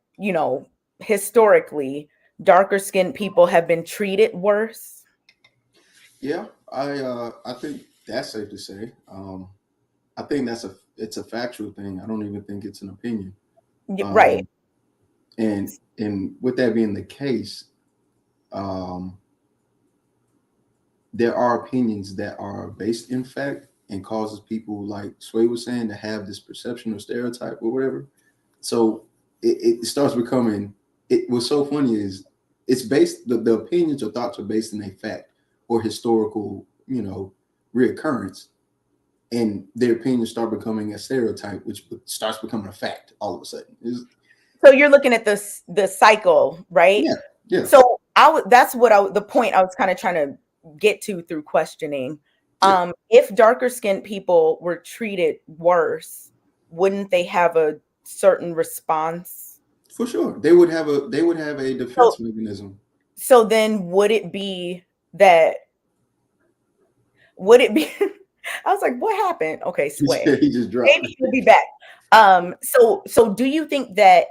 historically, darker skinned people have been treated worse? Yeah, I think that's safe to say. I think it's a factual thing. I don't even think it's an opinion. Right. And with that being the case, there are opinions that are based in fact and causes people, like Sway was saying, to have this perception or stereotype or whatever. So it starts becoming, what's so funny is it's based, the opinions or thoughts are based in a fact or historical, reoccurrence. And their opinions start becoming a stereotype, which starts becoming a fact all of a sudden. So you're looking at the cycle, right? Yeah. So the point I was kind of trying to get to through questioning. Yeah. If darker skinned people were treated worse, wouldn't they have a certain response? For sure, they would have a defense mechanism. So then, would it be? I was like, what happened? Okay, Sway. He just dropped. Maybe he'll be back. So do you think that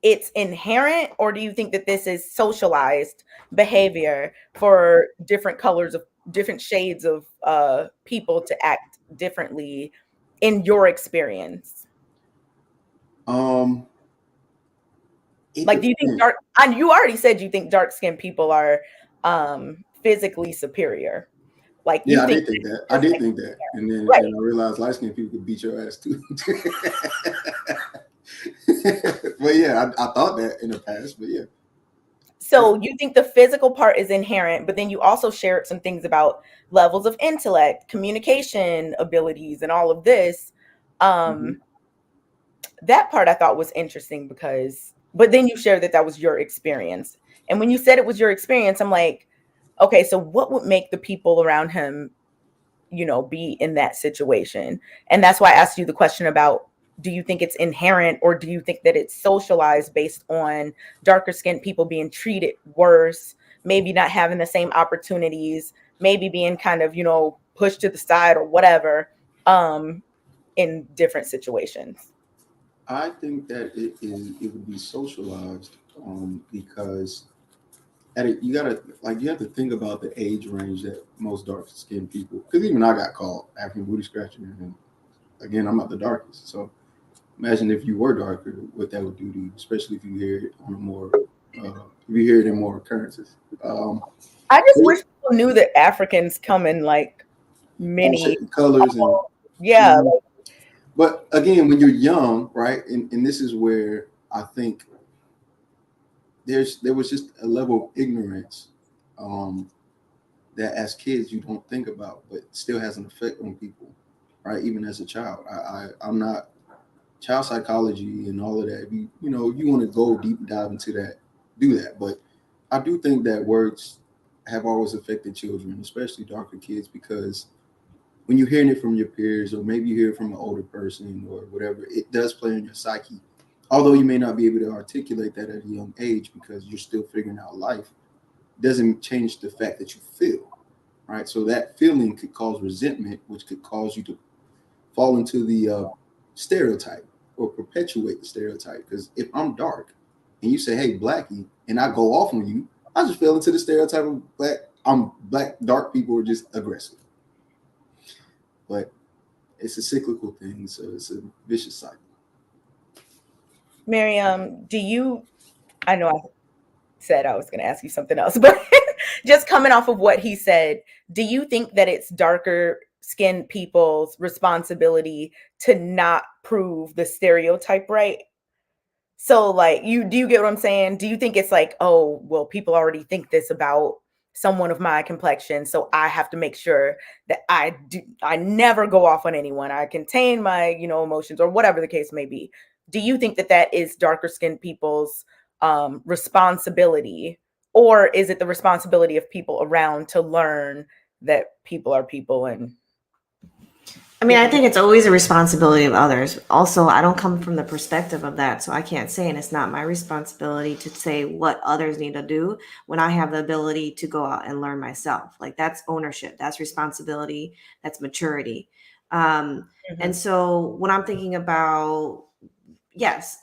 it's inherent, or do you think that this is socialized behavior for different shades of people to act differently in your experience? Do you think you already said you think dark-skinned people are physically superior? I did think that. And then right. And I realized light-skinned people could beat your ass too. But yeah, I thought that in the past, but yeah. So you think the physical part is inherent, but then you also shared some things about levels of intellect, communication abilities, and all of this. Mhm. That part I thought was interesting because, but then you shared that that was your experience. And when you said it was your experience, I'm like, okay, so what would make the people around him, be in that situation? And that's why I asked you the question about, do you think it's inherent, or do you think that it's socialized based on darker skinned people being treated worse, maybe not having the same opportunities, maybe being kind of, pushed to the side or whatever, in different situations? I think that it would be socialized because you have to think about the age range that most dark skinned people, because even I got called African booty scratching, and again, I'm not the darkest. So imagine if you were darker, what that would do to you, especially if you hear it on a more if you hear it in more occurrences. I just wish people knew that Africans come in like many, Colors and yeah, mhm. But again, when you're young, right, and this is where I think there was just a level of ignorance um, that as kids you don't think about, but still has an effect on people, right? Even as a child, I'm not child psychology and all of that. If you want to go deep dive into that, do that. But I do think that words have always affected children, especially darker kids, because when you're hearing it from your peers, or maybe you hear it from an older person or whatever, it does play on your psyche. Although you may not be able to articulate that at a young age because you're still figuring out life, doesn't change the fact that you feel, right? So that feeling could cause resentment, which could cause you to fall into the stereotype or perpetuate the stereotype. Because if I'm dark and you say, "Hey, Blackie," and I go off on you, I just fell into the stereotype of black. Black dark people are just aggressive, but it's a cyclical thing, so it's a vicious cycle. Miriam, I know I said I was going to ask you something else, but just coming off of what he said, do you think that it's darker skinned people's responsibility to not prove the stereotype right? So like do you get what I'm saying? Do you think it's like, oh, well, people already think this about someone of my complexion, so I have to make sure that I never go off on anyone. I contain my, emotions, or whatever the case may be. Do you think that that is darker skinned people's responsibility, or is it the responsibility of people around to learn that people are people? And I mean, I think it's always a responsibility of others. Also, I don't come from the perspective of that, so I can't say, and it's not my responsibility to say what others need to do when I have the ability to go out and learn myself. Like, that's ownership, that's responsibility, that's maturity. And so when I'm thinking about, yes,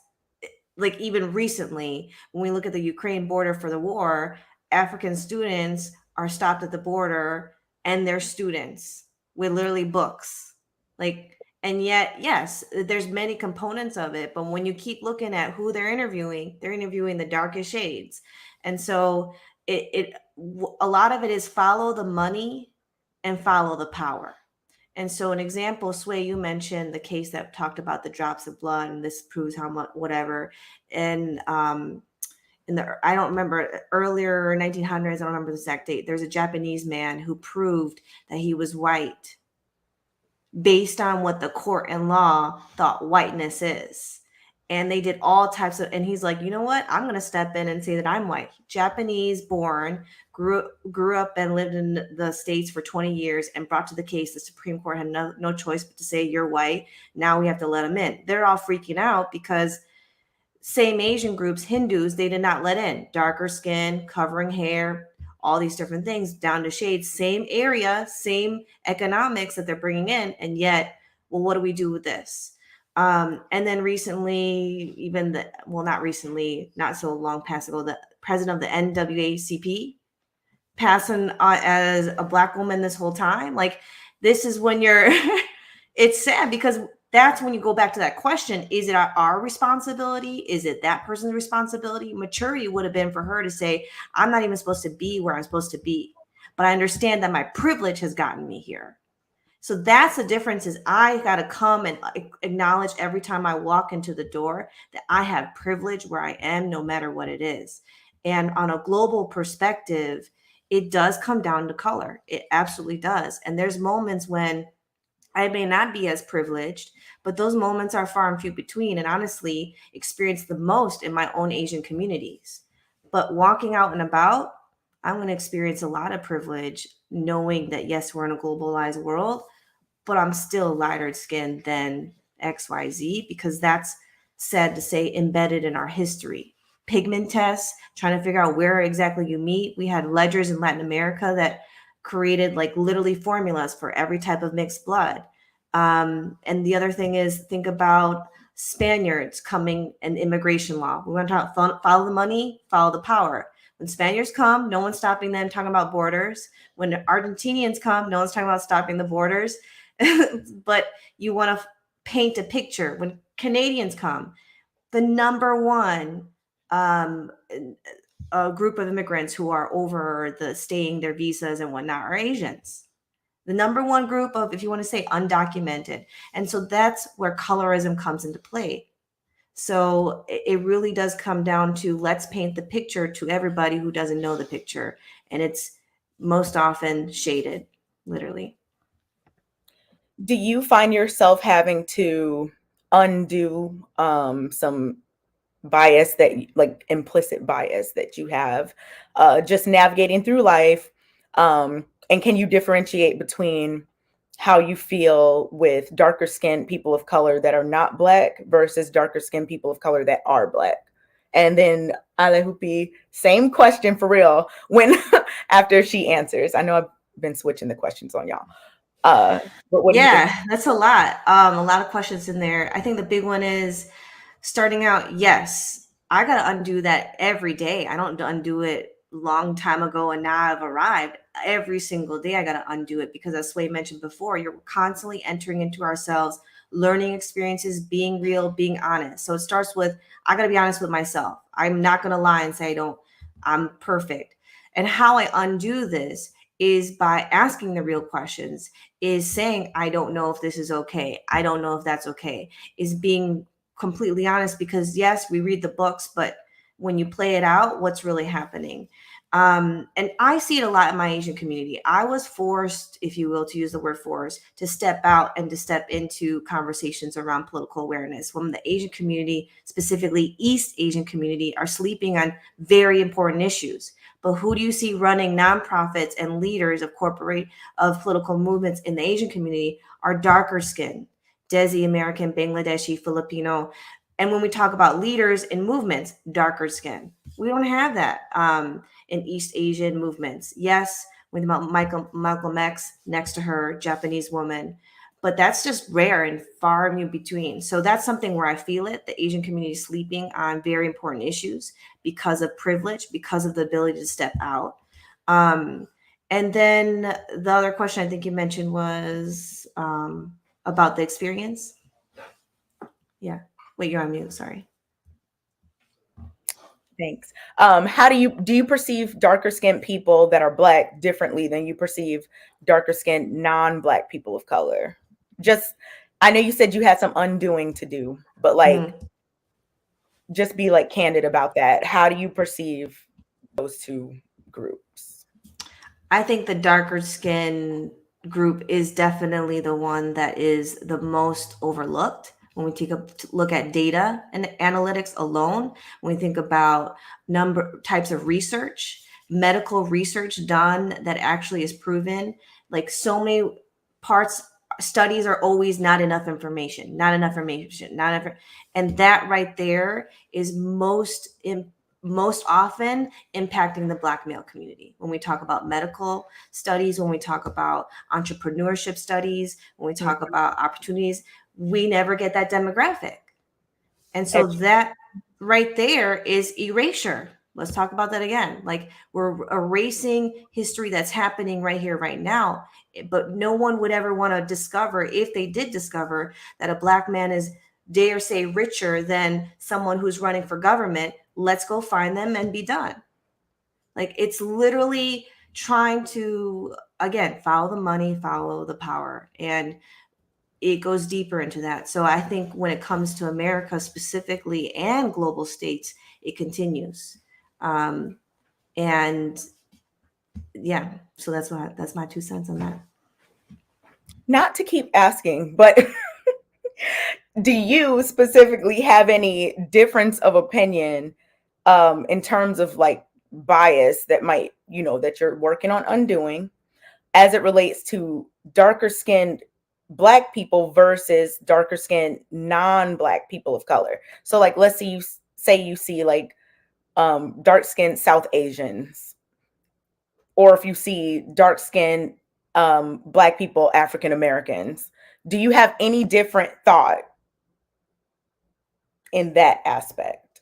like even recently, when we look at the Ukraine border for the war, African students are stopped at the border and they're students with literally books. Like, and yet, yes, there's many components of it, but when you keep looking at who they're interviewing the darkest shades. And so a lot of it is follow the money and follow the power. And so, an example, Sway, you mentioned the case that talked about the drops of blood, and this proves how much, whatever. And in the, I don't remember, earlier 1900s, I don't remember the exact date. There's a Japanese man who proved that he was white based on what the court and law thought whiteness is. And they did all types of, and he's like, you know what? I'm going to step in and say that I'm white, Japanese born, grew up and lived in the States for 20 years, and brought to the case. The Supreme Court had no choice but to say, you're white. Now we have to let him in. They're all freaking out because same Asian groups, Hindus, they did not let in. Darker skin, covering hair, all these different things, down to shades, same area, same economics that they're bringing in. And yet, well, what do we do with this? And then recently, not recently, not so long past ago, the president of the NAACP passing as a Black woman this whole time. Like, this is when you're, it's sad because that's when you go back to that question. Is it our responsibility? Is it that person's responsibility? Maturity would have been for her to say, I'm not even supposed to be where I'm supposed to be, but I understand that my privilege has gotten me here. So that's the difference, is I got to come and acknowledge every time I walk into the door that I have privilege where I am, no matter what it is. And on a global perspective, it does come down to color. It absolutely does. And there's moments when I may not be as privileged, but those moments are far and few between, and honestly experience the most in my own Asian communities. But walking out and about, I'm going to experience a lot of privilege knowing that, yes, we're in a globalized world, but I'm still lighter skinned than XYZ, because that's, sad to say, embedded in our history. Pigment tests, trying to figure out where exactly you meet. We had ledgers in Latin America that created like literally formulas for every type of mixed blood. And the other thing is, think about Spaniards coming and immigration law. We want to talk, follow the money, follow the power. When Spaniards come, no one's stopping them talking about borders. When Argentinians come, no one's talking about stopping the borders. But you want to paint a picture. When Canadians come, the number one group of immigrants who are over the staying their visas and whatnot are Asians. The number one group of, if you want to say, undocumented. And so that's where colorism comes into play. So it really does come down to, let's paint the picture to everybody who doesn't know the picture. And it's most often shaded, literally. Do you find yourself having to undo some bias, that like implicit bias that you have just navigating through life? And can you differentiate between how you feel with darker skinned people of color that are not Black versus darker skinned people of color that are Black? And then Alehupi, same question for real, when after she answers. I know I've been switching the questions on y'all. But what do you think? That's a lot of questions in there. I think the big one is, starting out, yes, I got to undo that every day. I don't undo it long time ago and now I've arrived. Every single day I got to undo it, because as Sway mentioned before, you're constantly entering into ourselves, learning experiences, being real, being honest. So it starts with, I got to be honest with myself. I'm not going to lie and say I'm perfect. And how I undo this is by asking the real questions, is saying, I don't know if this is okay. I don't know if that's okay. Is being completely honest, because yes, we read the books, but when you play it out, what's really happening? And I see it a lot in my Asian community. I was forced, if you will, to use the word forced, to step out and to step into conversations around political awareness. When the Asian community, specifically East Asian community, are sleeping on very important issues. But who do you see running nonprofits and leaders of political movements in the Asian community are darker skinned, Desi American, Bangladeshi, Filipino. And when we talk about leaders in movements, darker skin. We don't have that in East Asian movements. Yes, with Malcolm X next to her, Japanese woman, but that's just rare and far and in between. So that's something where I feel it. The Asian community is sleeping on very important issues because of privilege, because of the ability to step out. And then the other question I think you mentioned was about the experience. Yeah. Wait, you're on mute. Sorry. Thanks. How do you perceive darker skinned people that are Black differently than you perceive darker skinned non-Black people of color? Just, I know you said you had some undoing to do, but like, just be like candid about that. How do you perceive those two groups? I think the darker skin group is definitely the one that is the most overlooked. When we take a look at data and analytics alone, when we think about types of research, medical research done that actually is proven, like so many studies are always not enough information. And that right there is most often impacting the Black male community. When we talk about medical studies, when we talk about entrepreneurship studies, when we talk about opportunities, we never get that demographic. And so that right there is erasure. Let's talk about that again. Like, we're erasing history that's happening right here, right now. But no one would ever want to discover, if they did discover, that a Black man is, dare say, richer than someone who's running for government. Let's go find them and be done. Like, it's literally trying to, again, follow the money, follow the power. And it goes deeper into that. So I think when it comes to America specifically and global states, it continues. And yeah, so that's my 2 cents on that. Not to keep asking, but do you specifically have any difference of opinion in terms of like bias that might, that you're working on undoing as it relates to darker skinned Black people versus darker skinned non-Black people of color? So like, let's say you see like dark skinned South Asians, or if you see dark skinned Black people, African Americans, do you have any different thought in that aspect?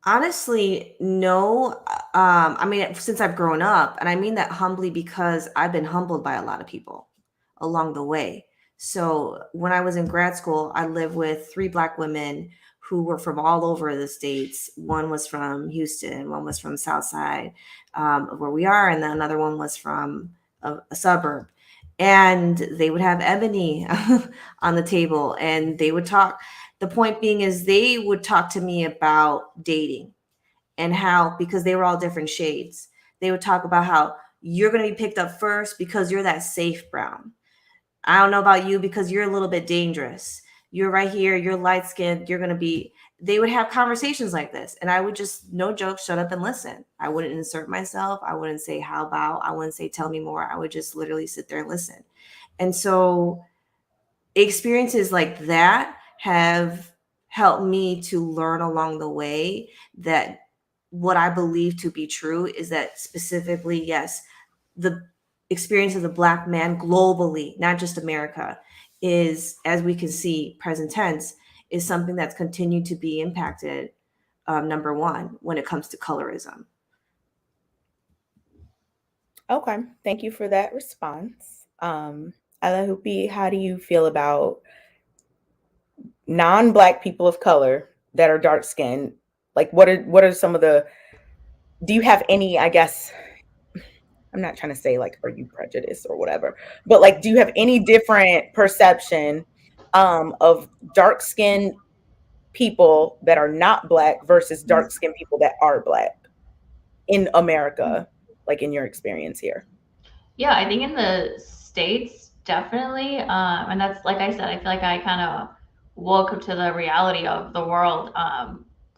Honestly, no. I mean, since I've grown up, and I mean that humbly because I've been humbled by a lot of people along the way. So when I was in grad school, I lived with 3 Black women who were from all over the states. One was from Houston, one was from Southside, of where we are, and then another one was from a suburb. And they would have ebony on the table, and they would talk. The point being is they would talk to me about dating and how, because they were all different shades, they would talk about how you're going to be picked up first because you're that safe brown. I don't know about you because you're a little bit dangerous. You're right here, you're light skinned, you're going to be, they would have conversations like this. And I would just, no joke, shut up and listen. I wouldn't insert myself. I wouldn't say, how about, I wouldn't say, tell me more. I would just literally sit there and listen. And so experiences like that have helped me to learn along the way that what I believe to be true is that specifically, yes, the experience of the Black man globally, not just America, is, as we can see, present tense, is something that's continued to be impacted, number one, when it comes to colorism. Okay, thank you for that response. Alahupi, how do you feel about non-Black people of color that are dark skinned? Like, what are some of the, do you have any, I guess, I'm not trying to say like, are you prejudiced or whatever, but like, do you have any different perception of dark skinned people that are not Black versus dark skinned people that are Black in America, like in your experience here? Yeah, I think in the States, definitely. And that's, like I said, I feel like I kind of woke up to the reality of the world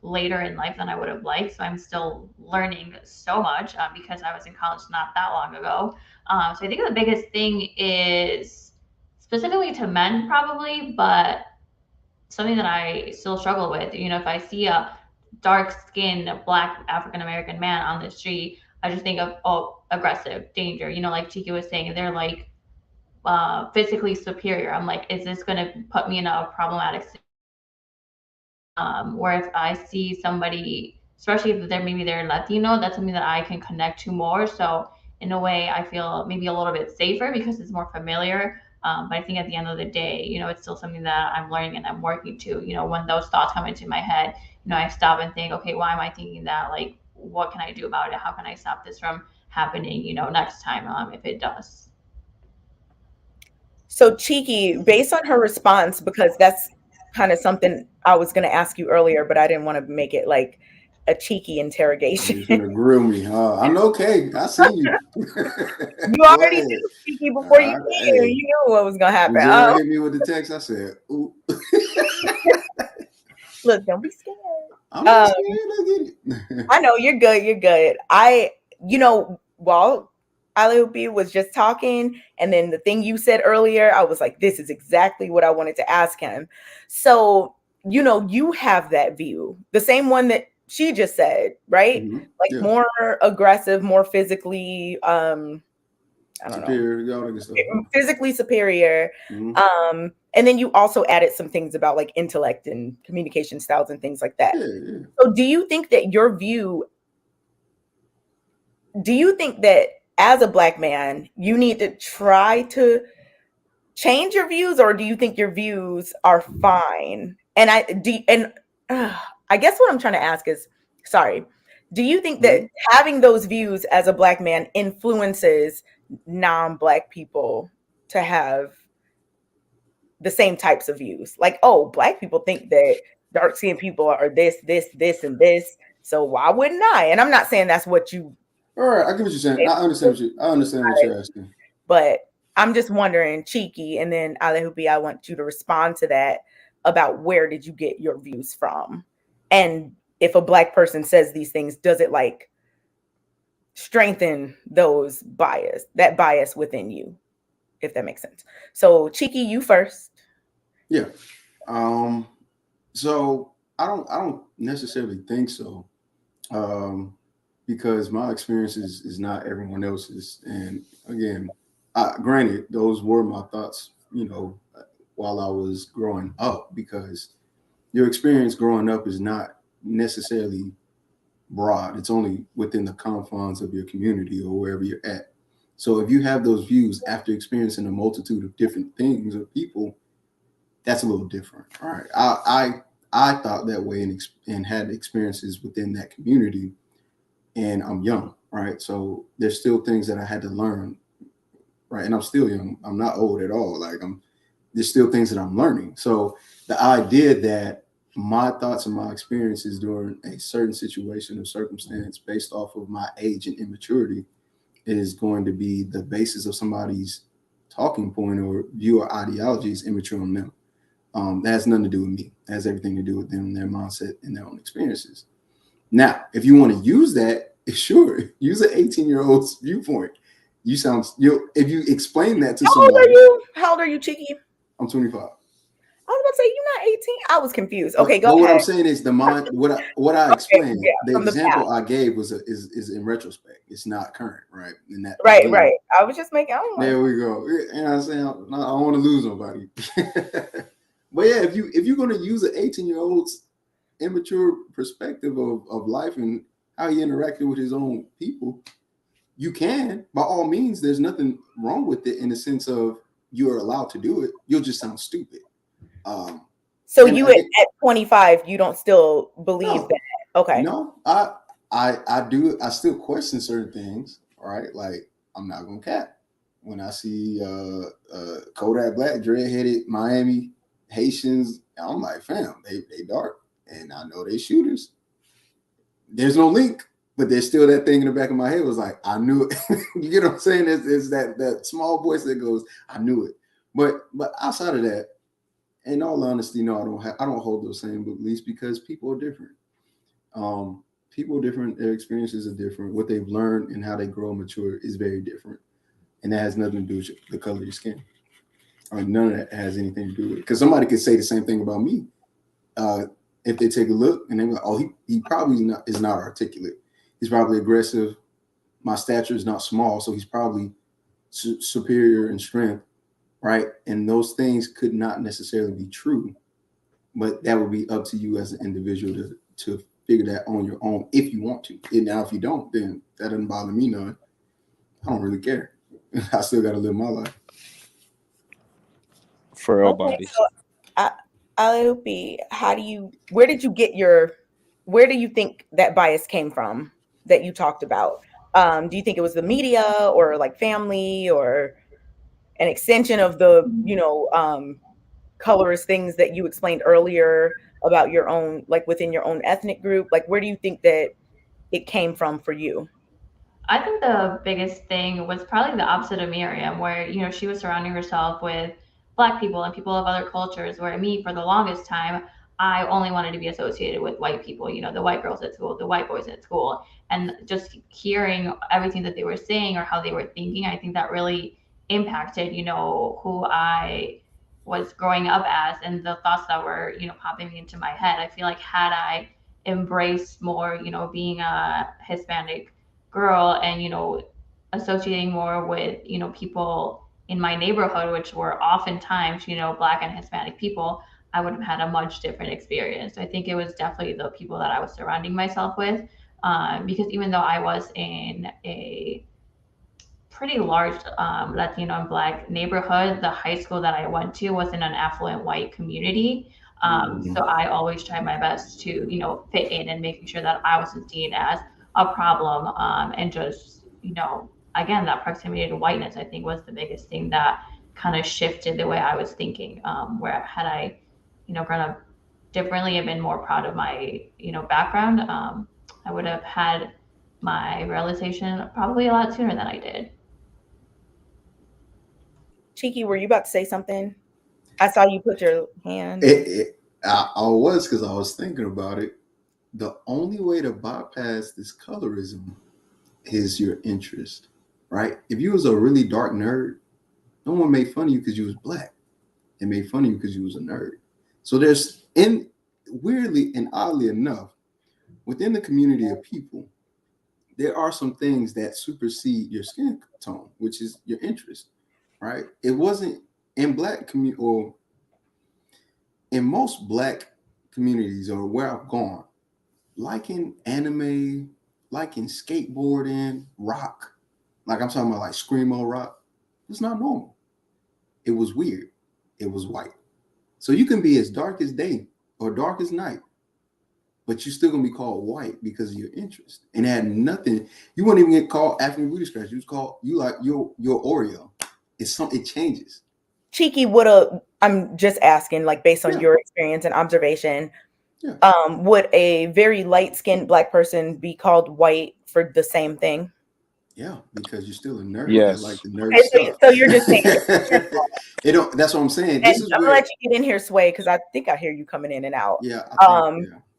later in life than I would have liked. So I'm still learning so much because I was in college not that long ago. So I think the biggest thing is specifically to men, probably, but something that I still struggle with. If I see a dark skinned Black African American man on the street, I just think of, oh, aggressive, danger. Like Chiki was saying, they're like physically superior. I'm like, is this going to put me in a problematic situation? Where if I see somebody, especially if they're Latino, that's something that I can connect to more. So in a way, I feel maybe a little bit safer because it's more familiar. But I think at the end of the day, it's still something that I'm learning and I'm working to. When those thoughts come into my head, I stop and think, okay, why am I thinking that? Like, what can I do about it? How can I stop this from happening, next time, if it does? So Cheeky, based on her response, because that's kind of something I was going to ask you earlier, but I didn't want to make it like a cheeky interrogation. You're gonna grill me, huh? I'm okay. I see you. You already knew, Cheeky, before you came. Hey, You knew what was going to happen. Jared hit me with the text. I said, "Ooh." Look, don't be scared. I'm not scared. I get it. I know you're good. You're good. While Aliupi was just talking, and then the thing you said earlier, I was like, this is exactly what I wanted to ask him. So, you have that view, the same one that she just said, right? Mm-hmm. Like, Yeah. more aggressive, more physically, I don't superior, know, physically superior. Mm-hmm. And then you also added some things about like intellect and communication styles and things like that. Yeah. So do you think that as a Black man, you need to try to change your views, or do you think your views are fine? And I guess what I'm trying to ask is, do you think that having those views as a Black man influences non-Black people to have the same types of views? Like, oh, Black people think that dark-skinned people are this, and this. So why wouldn't I? And I'm not saying that's what you. All right, I get what you're saying. I understand what you're asking. But I'm just wondering, Cheeky, and then Alehupi, I want you to respond to that about where did you get your views from? And if a Black person says these things, does it like strengthen that bias within you, if that makes sense? So Cheeky, you first. Yeah. So I don't necessarily think so. Because my experience is not everyone else's. And again, granted, those were my thoughts, while I was growing up, because your experience growing up is not necessarily broad. It's only within the confines of your community or wherever you're at. So if you have those views after experiencing a multitude of different things or people, that's a little different. All right. I thought that way and had experiences within that community, and I'm young, right? So there's still things that I had to learn, right? And I'm still young. I'm not old at all. There's still things that I'm learning. So the idea that my thoughts and my experiences during a certain situation or circumstance based off of my age and immaturity is going to be the basis of somebody's talking point or view or ideology is immature on them. That has nothing to do with me. It has everything to do with them, their mindset, and their own experiences. Now, if you want to use that, sure, use an 18-year-old's viewpoint. If you explain that to somebody. How old are you, Cheeky? I'm 25. I was about to say you're not 18. I was confused. Okay, go ahead. What I'm saying is what I explained. Okay, the example I gave is in retrospect. It's not current, right? And that right. I was just making. There we go. And I'm saying I don't want to lose nobody. But yeah, if you're going to use an 18-year-old's immature perspective of life and how he interacted with his own people, you can, by all means. There's nothing wrong with it in the sense of you are allowed to do it. You'll just sound stupid. So you at 25, you don't still believe that? Okay. No, I do. I still question certain things. All right, like I'm not gonna cap. When I see Kodak Black, dreadheaded Miami Haitians, I'm like, fam, they dark, and I know they shooters. There's no link, but there's still that thing in the back of my head was like, I knew it. You get what I'm saying? It's that small voice that goes, I knew it. But outside of that, in all honesty, no, I don't hold those same beliefs because people are different. People are different. Their experiences are different. What they've learned and how they grow and mature is very different, and that has nothing to do with the color of your skin. None of that has anything to do with it. Because somebody could say the same thing about me if they take a look and they're like, "Oh, he probably is not articulate. He's probably aggressive. My stature is not small, so he's probably superior in strength." Right. And those things could not necessarily be true, but that would be up to you as an individual to figure that on your own if you want to. And now, if you don't, then that doesn't bother me none. I don't really care. I still got to live my life. For everybody. So, Alehupi, where do you think that bias came from that you talked about? Do you think it was the media or like family or an extension of the, colorist things that you explained earlier about your own, like within your own ethnic group? Like, where do you think that it came from for you? I think the biggest thing was probably the opposite of Miriam, where, she was surrounding herself with Black people and people of other cultures, where me, for the longest time, I only wanted to be associated with white people, the white girls at school, the white boys at school. And just hearing everything that they were saying or how they were thinking, I think that really impacted, who I was growing up as and the thoughts that were, popping into my head. I feel like had I embraced more, being a Hispanic girl and, associating more with, people in my neighborhood, which were oftentimes, Black and Hispanic people, I would have had a much different experience. I think it was definitely the people that I was surrounding myself with, because even though I was in a pretty large Latino and Black neighborhood, the high school that I went to was in an affluent white community. So I always tried my best to, fit in and making sure that I wasn't seen as a problem. And just, again, that proximity to whiteness, I think, was the biggest thing that kind of shifted the way I was thinking, where had I, grown up differently and been more proud of my, background, I would have had my realization probably a lot sooner than I did. Cheeky, were you about to say something? I saw you put your hand. I was, because I was thinking about it. The only way to bypass this colorism is your interest, right? If you was a really dark nerd, no one made fun of you because you was black. They made fun of you because you was a nerd. So there's, weirdly and oddly enough, within the community of people, there are some things that supersede your skin tone, which is your interest, right? It wasn't in black community, or in most black communities, or where I've gone, liking anime, liking skateboarding, rock, like I'm talking about like screamo rock, it's not normal. It was weird. It was white. So you can be as dark as day or dark as night, but you're still gonna be called white because of your interest. And it had nothing. You wouldn't even get called African booty scratch. You was called, you like your Oreo. It changes. Cheeky, I'm just asking, like based on your experience and observation, would a very light-skinned black person be called white for the same thing? Yeah, because you're still a nerd. Yes. That like the nerd stuff. So you're just saying it don't. That's what I'm saying. I'm gonna let you get in here, Sway, because I think I hear you coming in and out. Yeah.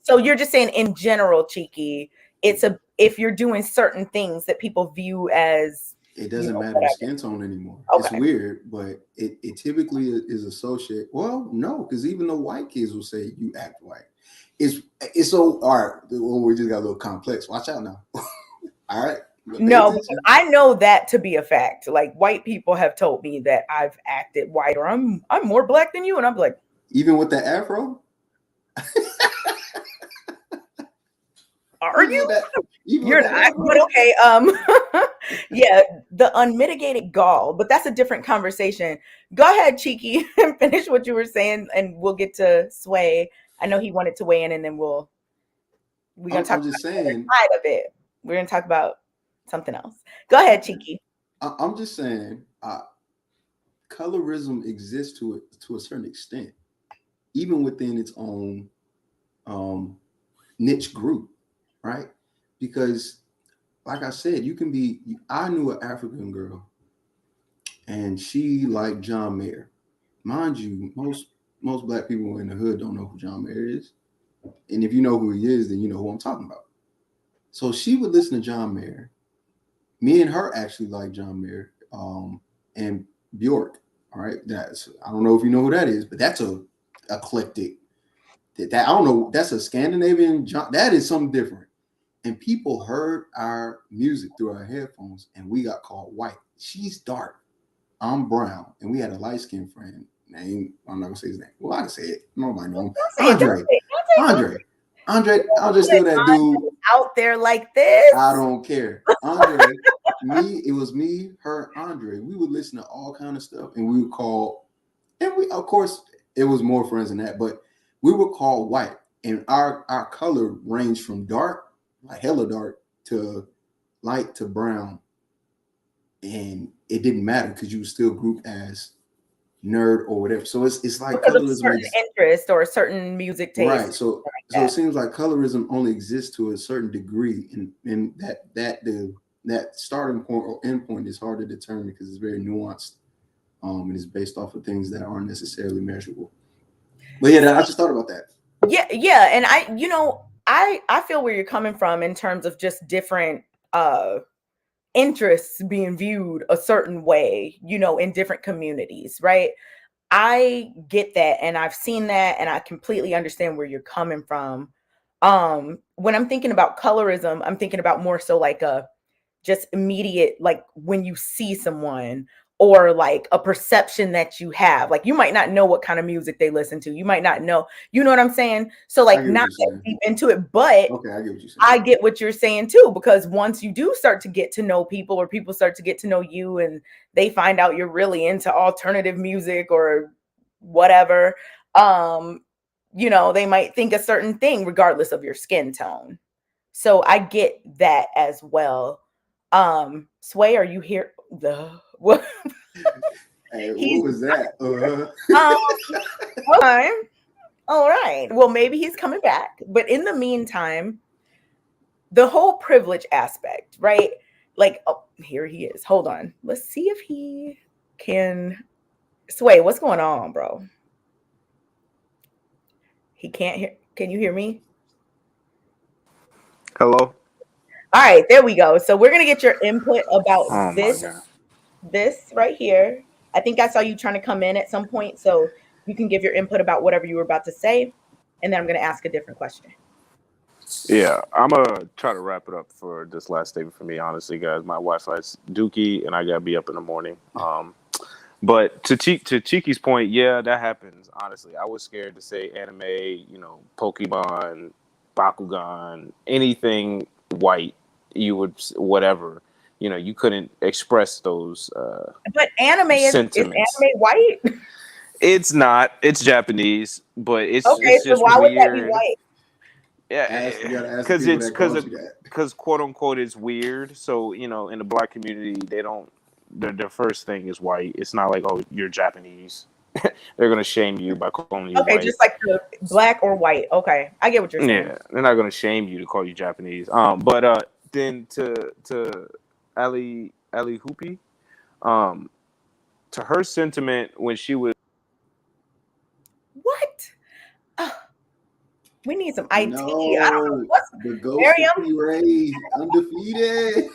So you're just saying in general, Cheeky, if you're doing certain things that people view as, it doesn't matter the skin tone anymore. Okay. It's weird, but it typically is associated. Well, no, because even the white kids will say you act white. It's so all right. Well, we just got a little complex. Watch out now. All right. No, because I know that to be a fact. Like white people have told me that I've acted white, or I'm more black than you, and I'm like, even with the afro. Are you? You're not. But okay. Yeah, the unmitigated gall, but that's a different conversation. Go ahead, Cheeky, and finish what you were saying, and we'll get to Sway. I know he wanted to weigh in, and then we're gonna talk about the other side of it. We're gonna talk about something else. Go ahead, Cheeky. I'm just saying, colorism exists to a certain extent, even within its own niche group, right? Because, like I said, I knew an African girl, and she liked John Mayer. Mind you, most black people in the hood don't know who John Mayer is, and if you know who he is, then you know who I'm talking about. So she would listen to John Mayer. Me and her actually like John Mayer and Bjork. All right, I don't know if you know who that is, but that's a eclectic. That I don't know. That's a Scandinavian. That is something different. And people heard our music through our headphones, and we got called white. She's dark, I'm brown, and we had a light skinned friend named, I'm not gonna say his name. Well, I can say it. Nobody knows him. Andre, I'll just steal that dude out there like this. I don't care. Andre, it was me, her, Andre. We would listen to all kind of stuff, and we would call, and we, of course, it was more friends than that, but we were called white, and our color ranged from dark, like hella dark, to light to brown, and it didn't matter because you were still grouped as nerd or whatever. So it's like because colorism of a certain interest or a certain music taste, right? So it seems like colorism only exists to a certain degree, and that starting point or end point is hard to determine because it's very nuanced, and it's based off of things that aren't necessarily measurable. But yeah, I just thought about that. Yeah, and I feel where you're coming from in terms of just different interests being viewed a certain way, in different communities, right? I get that, and I've seen that, and I completely understand where you're coming from. When I'm thinking about colorism, I'm thinking about more so like a just immediate, like when you see someone, or like a perception that you have. Like you might not know what kind of music they listen to. You might not know, you know what I'm saying? So like not that deep into it, but okay, I get what you're saying. I get what you're saying too, because once you do start to get to know people, or people start to get to know you, and they find out you're really into alternative music or whatever, they might think a certain thing regardless of your skin tone. So I get that as well. Sway, are you here? What? Hey, what was that? All right. Well, maybe he's coming back. But in the meantime, the whole privilege aspect, right? Like, oh, here he is. Hold on. Let's see if he can. Sway, what's going on, bro? He can't hear. Can you hear me? Hello. All right, there we go. So we're gonna get your input about Oh my this god. this right here. I think I saw you trying to come in at some point, so you can give your input about whatever you were about to say, and then I'm gonna ask a different question. Yeah, I'm gonna try to wrap it up for this last statement for me. Honestly, guys, my Wi-Fi's dookie, and I gotta be up in the morning. But to Chiki's point, yeah, that happens. Honestly, I was scared to say anime, Pokemon, Bakugan, anything white. You would whatever. You couldn't express those But anime is sentiments. anime white? It's not. It's Japanese, but it's Okay, so just why would that be weird. white? Yeah, You gotta ask because the people that called you that. because quote unquote it's weird. So in the black community, they don't. Their first thing is white. It's not like, oh, you're Japanese. They're gonna shame you by calling you Okay, white. just like the black or white. Okay, I get what you're saying. Yeah, they're not gonna shame you to call you Japanese. But then to Ali Hoopy, to her sentiment when she was. What? We need some IT. No, I don't know what's the ghost Miriam? of P-Ray, undefeated.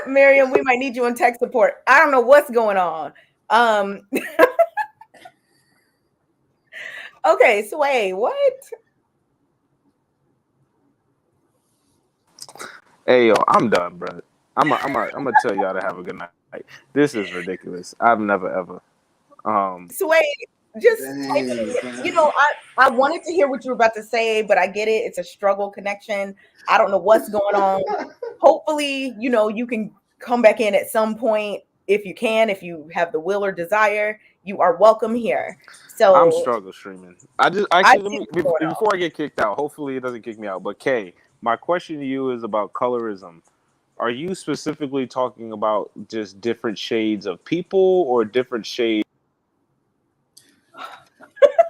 Miriam, we might need you on tech support. I don't know what's going on. Okay, Sway, what? Hey yo, I'm done, bro. I'm gonna tell y'all to have a good night. This is ridiculous. I've never ever. Sway, just Dang, I wanted to hear what you were about to say, but I get it. It's a struggle connection. I don't know what's going on. Hopefully, you can come back in at some point if you can, if you have the will or desire. You are welcome here. So I'm struggle streaming. I see actually what's going on. before I get kicked out. Hopefully, it doesn't kick me out. But Kay, my question to you is about colorism. Are you specifically talking about just different shades of people or different shades?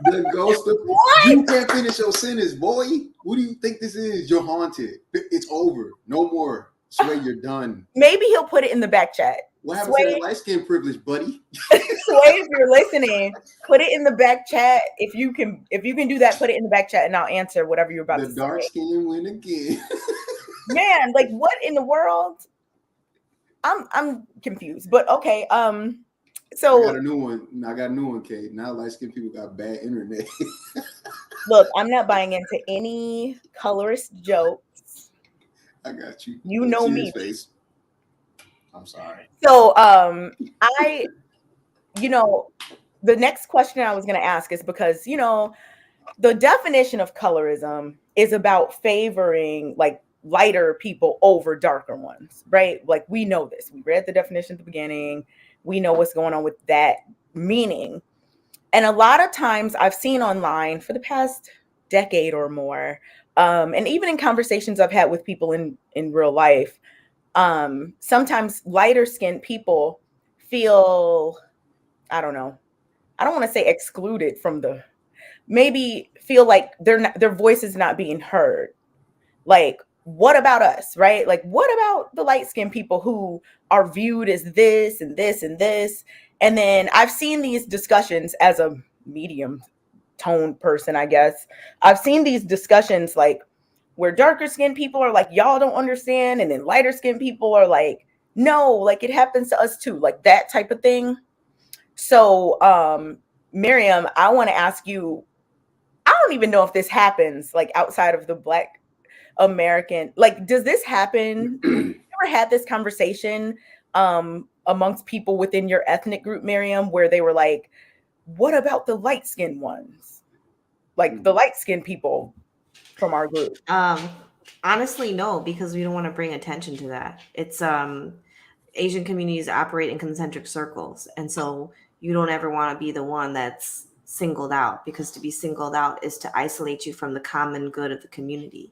the ghost of What? You can't finish your sentence, boy. What do you think this is? You're haunted. It's over. No more. Swear you're done. Maybe he'll put it in the back chat. What happened to that light skin privilege, buddy? Sway, if you're listening, put it in the back chat. If you can do that, put it in the back chat and I'll answer whatever you're about to say. The dark skin win again. Man, like what in the world? I'm confused, but okay. So I got a new one, Kate. Now light skinned people got bad internet. look, I'm not buying into any colorist jokes. I got you. You know See me. his face. I'm sorry. So the next question I was gonna ask is because the definition of colorism is about favoring like lighter people over darker ones, right? Like we know this. We read the definition at the beginning. We know what's going on with that meaning. And a lot of times I've seen online for the past decade or more, and even in conversations I've had with people in real life, sometimes lighter skinned people feel, I don't know, I don't want to say excluded from maybe feel like their voice is not being heard. Like, what about us, right? Like, what about the light-skinned people who are viewed as this and this and this? And then I've seen these discussions as a medium tone person, I guess. I've seen these discussions like where darker skinned people are like, y'all don't understand. And then lighter skinned people are like, no, like it happens to us too, like that type of thing. So, Miriam, I want to ask you, I don't even know if this happens like outside of the Black American, like, does this happen? Have you ever had this conversation amongst people within your ethnic group, Miriam, where they were like, what about the light-skinned ones? Like the light-skinned people from our group? Honestly, no, because we don't want to bring attention to that. It's Asian communities operate in concentric circles. And so you don't ever want to be the one that's singled out, because to be singled out is to isolate you from the common good of the community.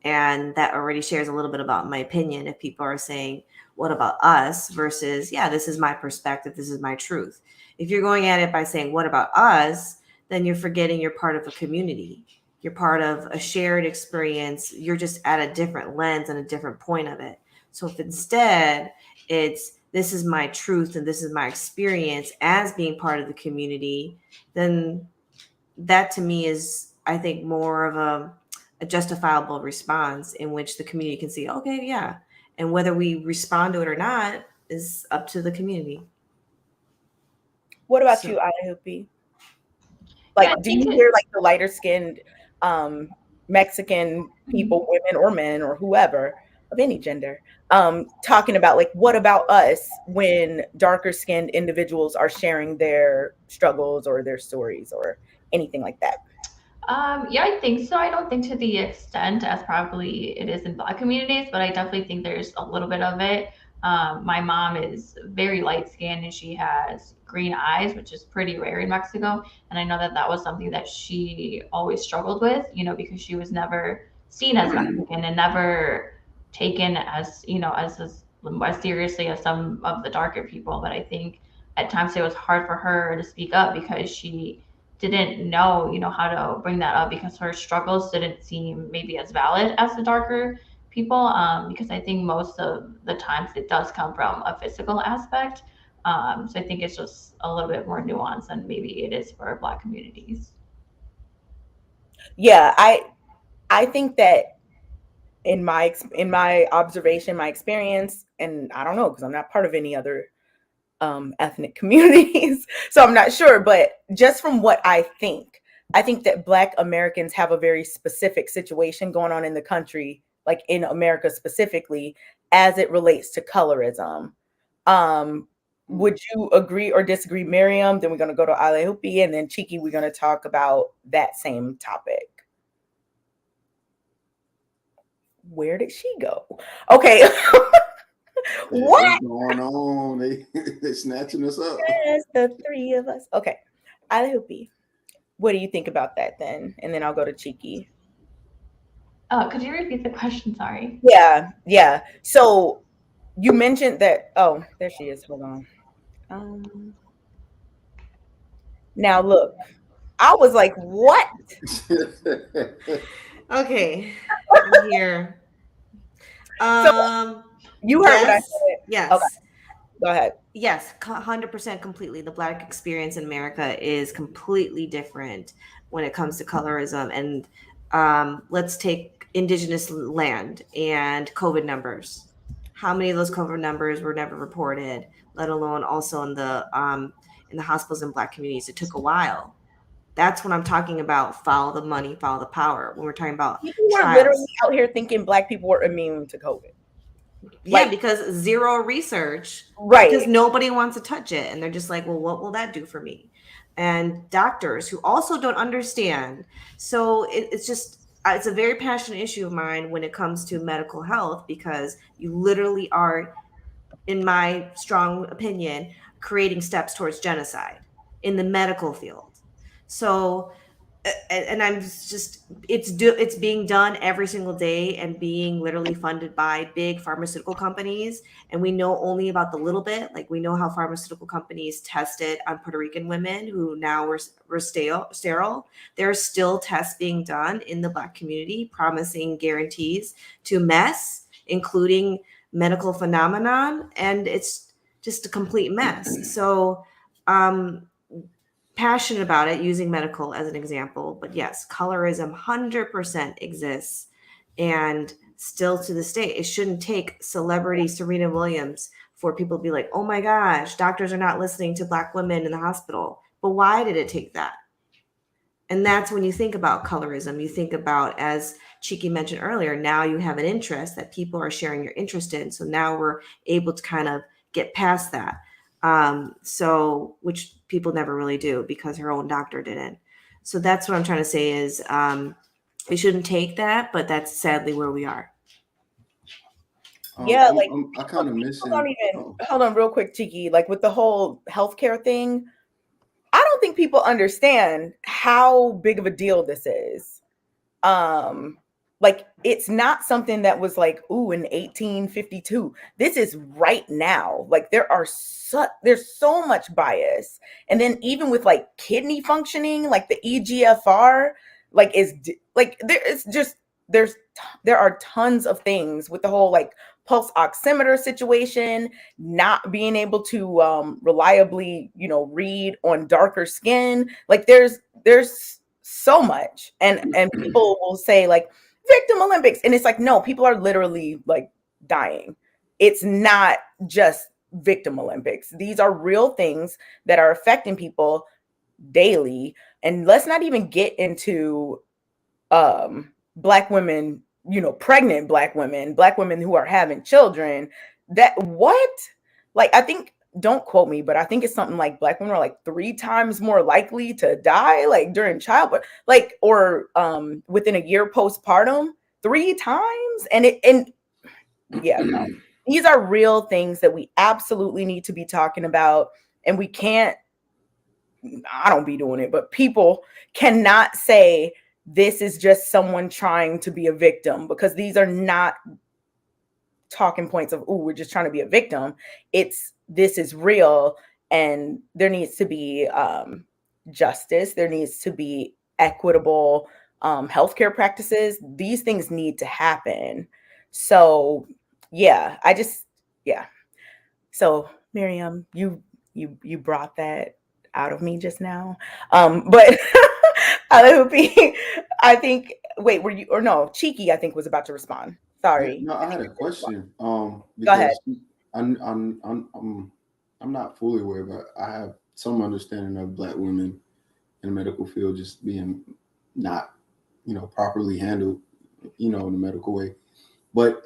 And that already shares a little bit about my opinion. If people are saying, what about us versus, yeah, this is my perspective, this is my truth. If you're going at it by saying, what about us, then you're forgetting you're part of a community. You're part of a shared experience. You're just at a different lens and a different point of it. So if instead it's this is my truth and this is my experience as being part of the community, then that to me is, I think, more of a justifiable response in which the community can see, okay, yeah. And whether we respond to it or not is up to the community. What about So- you, Ayahupi? Like, Yeah, I do think you hear like the lighter skinned Mexican people, women or men or whoever of any gender, talking about like, what about us when darker skinned individuals are sharing their struggles or their stories or anything like that? Yeah, I think so. I don't think to the extent as probably it is in Black communities, but I definitely think there's a little bit of it. My mom is very light skinned and she has green eyes, which is pretty rare in Mexico. And I know that that was something that she always struggled with, you know, because she was never seen as Mexican and never taken as, you know, as seriously as some of the darker people. But I think at times it was hard for her to speak up because she didn't know, you know, how to bring that up because her struggles didn't seem maybe as valid as the darker people. Because I think most of the times it does come from a physical aspect. So I think it's just a little bit more nuanced than maybe it is for Black communities. Yeah, I think that in my observation, my experience, and I don't know because I'm not part of any other ethnic communities, so I'm not sure, but just from what I think that Black Americans have a very specific situation going on in the country, like in America specifically, as it relates to colorism. Would you agree or disagree, Miriam? Then we're going to go to Alehupi, and then Cheeky, we're going to talk about that same topic. Where did she go? Okay. What? What's going on? They snatching us up. Yes, the three of us. Okay. Alehupi, what do you think about that then? And then I'll go to Cheeky. Could you repeat the question? Sorry. Yeah. So you mentioned that. Oh, there she is. Hold on. Now look, I was like, what? Okay. I'm here. You heard what I said. Yes. Okay. Go ahead. Yes, 100% completely. The Black experience in America is completely different when it comes to colorism. And let's take Indigenous land and COVID numbers. How many of those COVID numbers were never reported, let alone also in the hospitals in Black communities? It took a while. That's when I'm talking about follow the money, follow the power. When we're talking about people were trials. literally out here thinking Black people were immune to COVID. Yeah, because zero research, right? Because nobody wants to touch it, and they're just like, well, what will that do for me? And doctors who also don't understand. So it's just it's a very passionate issue of mine when it comes to medical health, because you literally are, in my strong opinion, creating steps towards genocide in the medical field. So, and I'm just, it's being done every single day and being literally funded by big pharmaceutical companies. And we know only about the little bit. Like, we know how pharmaceutical companies tested on Puerto Rican women who now were sterile. There are still tests being done in the Black community, promising guarantees to mess, including medical phenomenon. And it's just a complete mess. So, passionate about it, using medical as an example. But yes, colorism 100% exists, and still to this day, it shouldn't take celebrity Serena Williams for people to be like, oh my gosh, doctors are not listening to Black women in the hospital. But why did it take that? And that's when you think about colorism, you think about, as Cheeky mentioned earlier, now you have an interest that people are sharing your interest in. So now we're able to kind of get past that. So, which people never really do because her own doctor didn't. So that's what I'm trying to say is, we shouldn't take that, but that's sadly where we are. Yeah, I kind of miss it. Hold on real quick, Cheeky. Like, with the whole healthcare thing, I don't think people understand how big of a deal this is. Like, it's not something that was like, ooh, in 1852. This is right now. Like, there's so much bias. And then even with like kidney functioning, like the EGFR, like there are tons of things with the whole like pulse oximeter situation, not being able to reliably, read on darker skin. Like there's so much, and people will say like victim Olympics, and it's like, no, people are literally like dying. It's not just victim Olympics. These are real things that are affecting people daily. And let's not even get into Black women, pregnant Black women who are having children. That what? Like, I think, don't quote me, but I think it's something like Black women are like 3 times more likely to die like during childbirth, like, or within a year postpartum, 3 times. And yeah, no. These are real things that we absolutely need to be talking about, and we can't, I don't be doing it, but people cannot say this is just someone trying to be a victim, because these are not talking points of, oh, we're just trying to be a victim. This is real, and there needs to be justice. There needs to be equitable healthcare practices. These things need to happen. So yeah, So Miriam, you brought that out of me just now. But I think, wait, were you, or no, Cheeky, I think, was about to respond. Sorry. Yeah, no, I had a question. Go ahead. Because I'm not fully aware, but I have some understanding of Black women in the medical field just being not, properly handled, in the medical way. But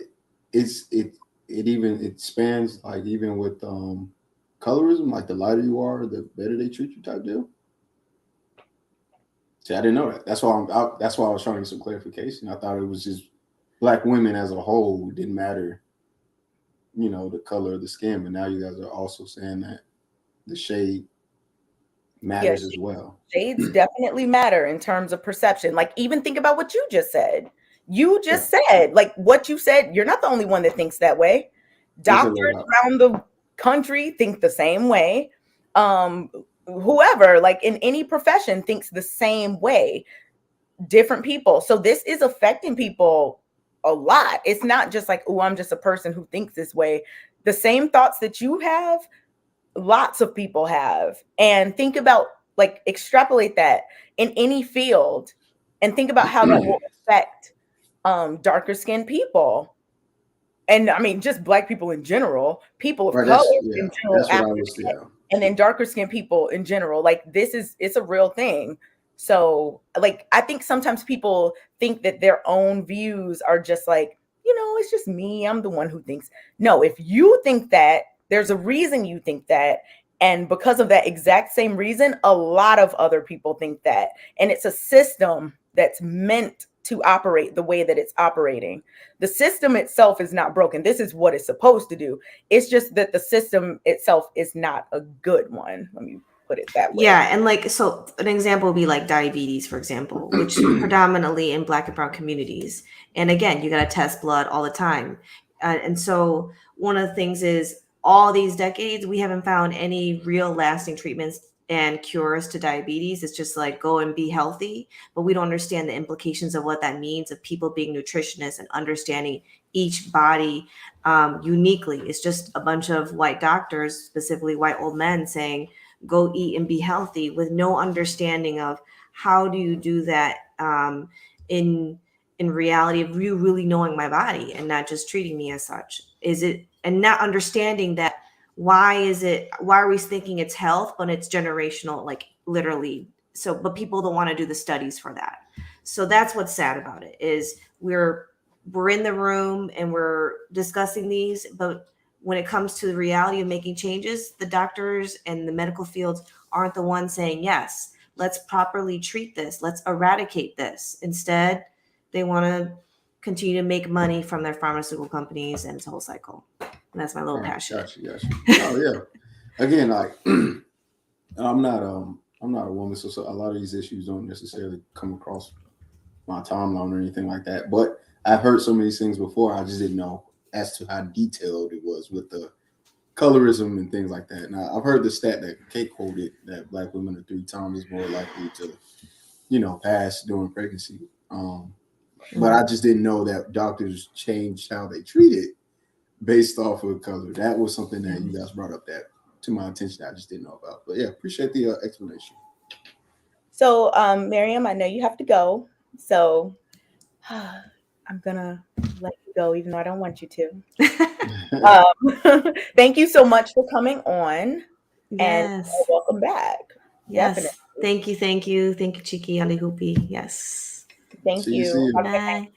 it spans like even with colorism, like the lighter you are, the better they treat you type deal. See, I didn't know that. That's why I was trying to get some clarification. I thought it was just Black women as a whole. It didn't matter, the color of the skin. But now you guys are also saying that the shade matters as well. Shades definitely matter in terms of perception. Like, even think about what you just said. You just said, like, what you said, you're not the only one that thinks that way. Doctors around the country think the same way. Whoever, like, in any profession, thinks the same way. Different people. So this is affecting people a lot. It's not just like, oh, I'm just a person who thinks this way. The same thoughts that you have, lots of people have. And think about, like, extrapolate that in any field, and think about how that will affect darker skinned people. And I mean, just Black people in general, people of color in general, and then darker skinned people in general. Like, it's a real thing. So, like, I think sometimes people think that their own views are just like, it's just me. I'm the one who thinks. No, if you think that, there's a reason you think that. And because of that exact same reason, a lot of other people think that. And it's a system that's meant to operate the way that it's operating. The system itself is not broken. This is what it's supposed to do. It's just that the system itself is not a good one. Let me put it that way. Yeah, and like, so an example would be like diabetes, for example, which predominantly in Black and brown communities. And again, you got to test blood all the time. And so one of the things is, all these decades, we haven't found any real lasting treatments and cures to diabetes. It's just like, go and be healthy, but we don't understand the implications of what that means, of people being nutritionists and understanding each body uniquely. It's just a bunch of white doctors, specifically white old men, saying, go eat and be healthy, with no understanding of how do you do that in reality of you really knowing my body and not just treating me as such. And not understanding that why are we thinking it's health, but it's generational, like literally. So, but people don't want to do the studies for that. So that's what's sad about it, is we're in the room and we're discussing these, but when it comes to the reality of making changes, the doctors and the medical fields aren't the ones saying, yes, let's properly treat this, let's eradicate this. Instead, they want to continue to make money from their pharmaceutical companies, and it's a whole cycle. And that's my little passion. Gotcha. Oh yeah. Again, like I'm not a woman, so a lot of these issues don't necessarily come across my timeline or anything like that. But I've heard some of these things before. I just didn't know as to how detailed it was with the colorism and things like that. Now, I've heard the stat that Kate quoted, that Black women are 3 times more likely to passed during pregnancy. But I just didn't know that doctors changed how they treat it based off of color. That was something that you guys brought up that to my attention I just didn't know about. But yeah, appreciate the explanation. So, Miriam, I know you have to go. So I'm gonna let you go, even though I don't want you to. Thank you so much for coming on, and Yes. welcome back. Yes. Definitely. Thank you. Thank you. Thank you, Chiki Alihupi. Yes. Thank See you. you. Have a good night.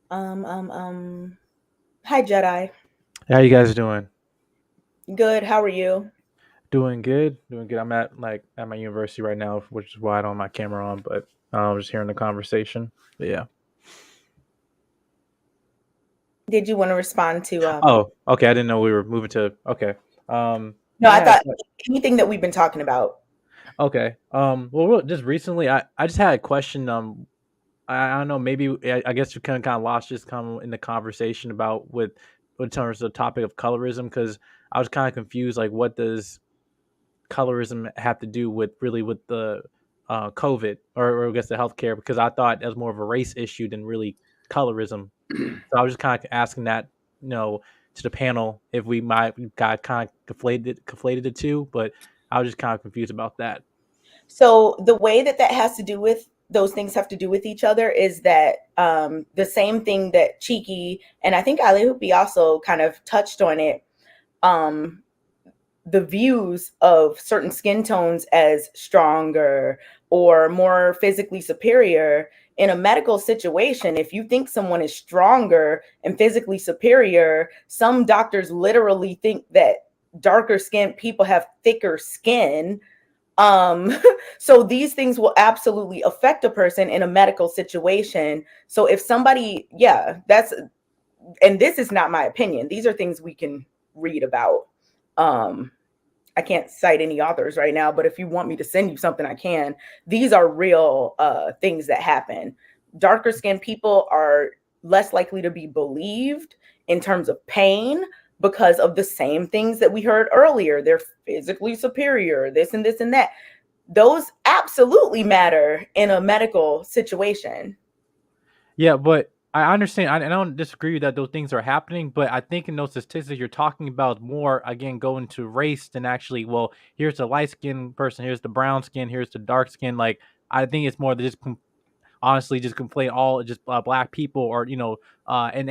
Bye. Hi, Jedi. How you guys doing? Good. How are you? Doing good. Doing good. I'm at my university right now, which is why I don't have my camera on, but I'm just hearing the conversation. But yeah. Did you want to respond to? Oh, okay. I didn't know we were moving to. Okay. No, yeah, I thought anything that we've been talking about. Okay. Well, just recently, I just had a question. I don't know. Maybe I guess you kind of lost just kind of in the conversation about with in terms of the topic of colorism, because I was kind of confused. Like, what does colorism have to do with the COVID or I guess the healthcare? Because I thought that was more of a race issue than really colorism. So I was just kind of asking that, to the panel if we might got kind of conflated the two, but I was just kind of confused about that. So the way that has to do with those things have to do with each other is that the same thing that Cheeky and I think Ali Hoopy also kind of touched on it. The views of certain skin tones as stronger or more physically superior in a medical situation. If you think someone is stronger and physically superior, some doctors literally think that darker skinned people have thicker skin. So these things will absolutely affect a person in a medical situation. So if somebody, and this is not my opinion, these are things we can read about. I can't cite any authors right now, but if you want me to send you something, I can. These are real things that happen. Darker skinned people are less likely to be believed in terms of pain because of the same things that we heard earlier. They're physically superior, this and this and that. Those absolutely matter in a medical situation. Yeah, but I understand. I don't disagree that those things are happening, but I think in those statistics you're talking about more again going to race than actually. Well, here's the light skinned person, here's the brown skin, here's the dark skin. Like I think it's more than just honestly just conflate all just black people or and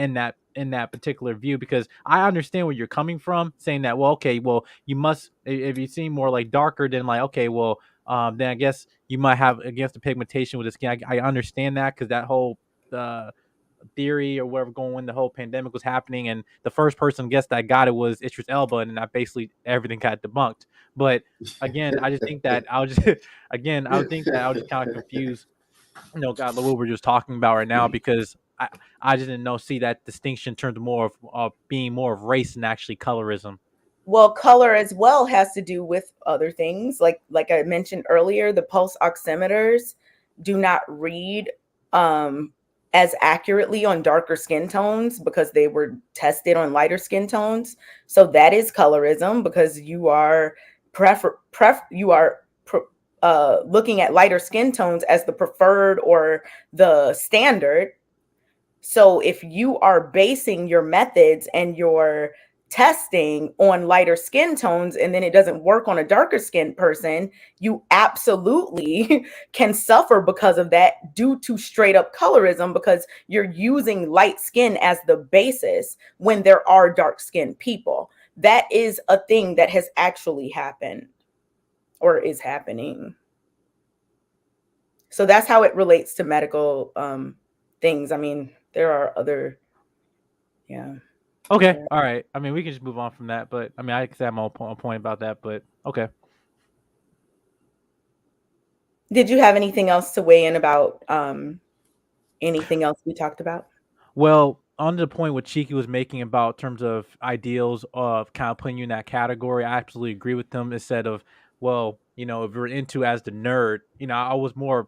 in that particular view, because I understand where you're coming from saying that, well, okay, well, you must, if you seem more like darker, then like, okay, well, then I guess you might have against the pigmentation with the skin. I understand that, because that whole uh theory or whatever going when the whole pandemic was happening, and the first person guess that got it was Idris Elba, and that basically everything got debunked. But again, I just think that I was just again I would think that I was just kind of confused, God, what we're just talking about right now, because I just didn't see that distinction in terms of more of being more of race and actually colorism. Well, color as well has to do with other things. Like I mentioned earlier, the pulse oximeters do not read as accurately on darker skin tones because they were tested on lighter skin tones. So that is colorism, because you are looking at lighter skin tones as the preferred or the standard. So if you are basing your methods and your testing on lighter skin tones and then it doesn't work on a darker skinned person, you absolutely can suffer because of that due to straight up colorism, because you're using light skin as the basis when there are dark skinned people. That is a thing that has actually happened or is happening. So that's how it relates to medical things. I mean, there are other, yeah. Okay, Yeah. all right. I mean, we can just move on from that, but I mean, I could have my own point about that, but okay. Did you have anything else to weigh in about anything else we talked about? Well, on the point what Cheeky was making about terms of ideals of kind of putting you in that category, I absolutely agree with them. Instead of, well, if you're into as the nerd, I was more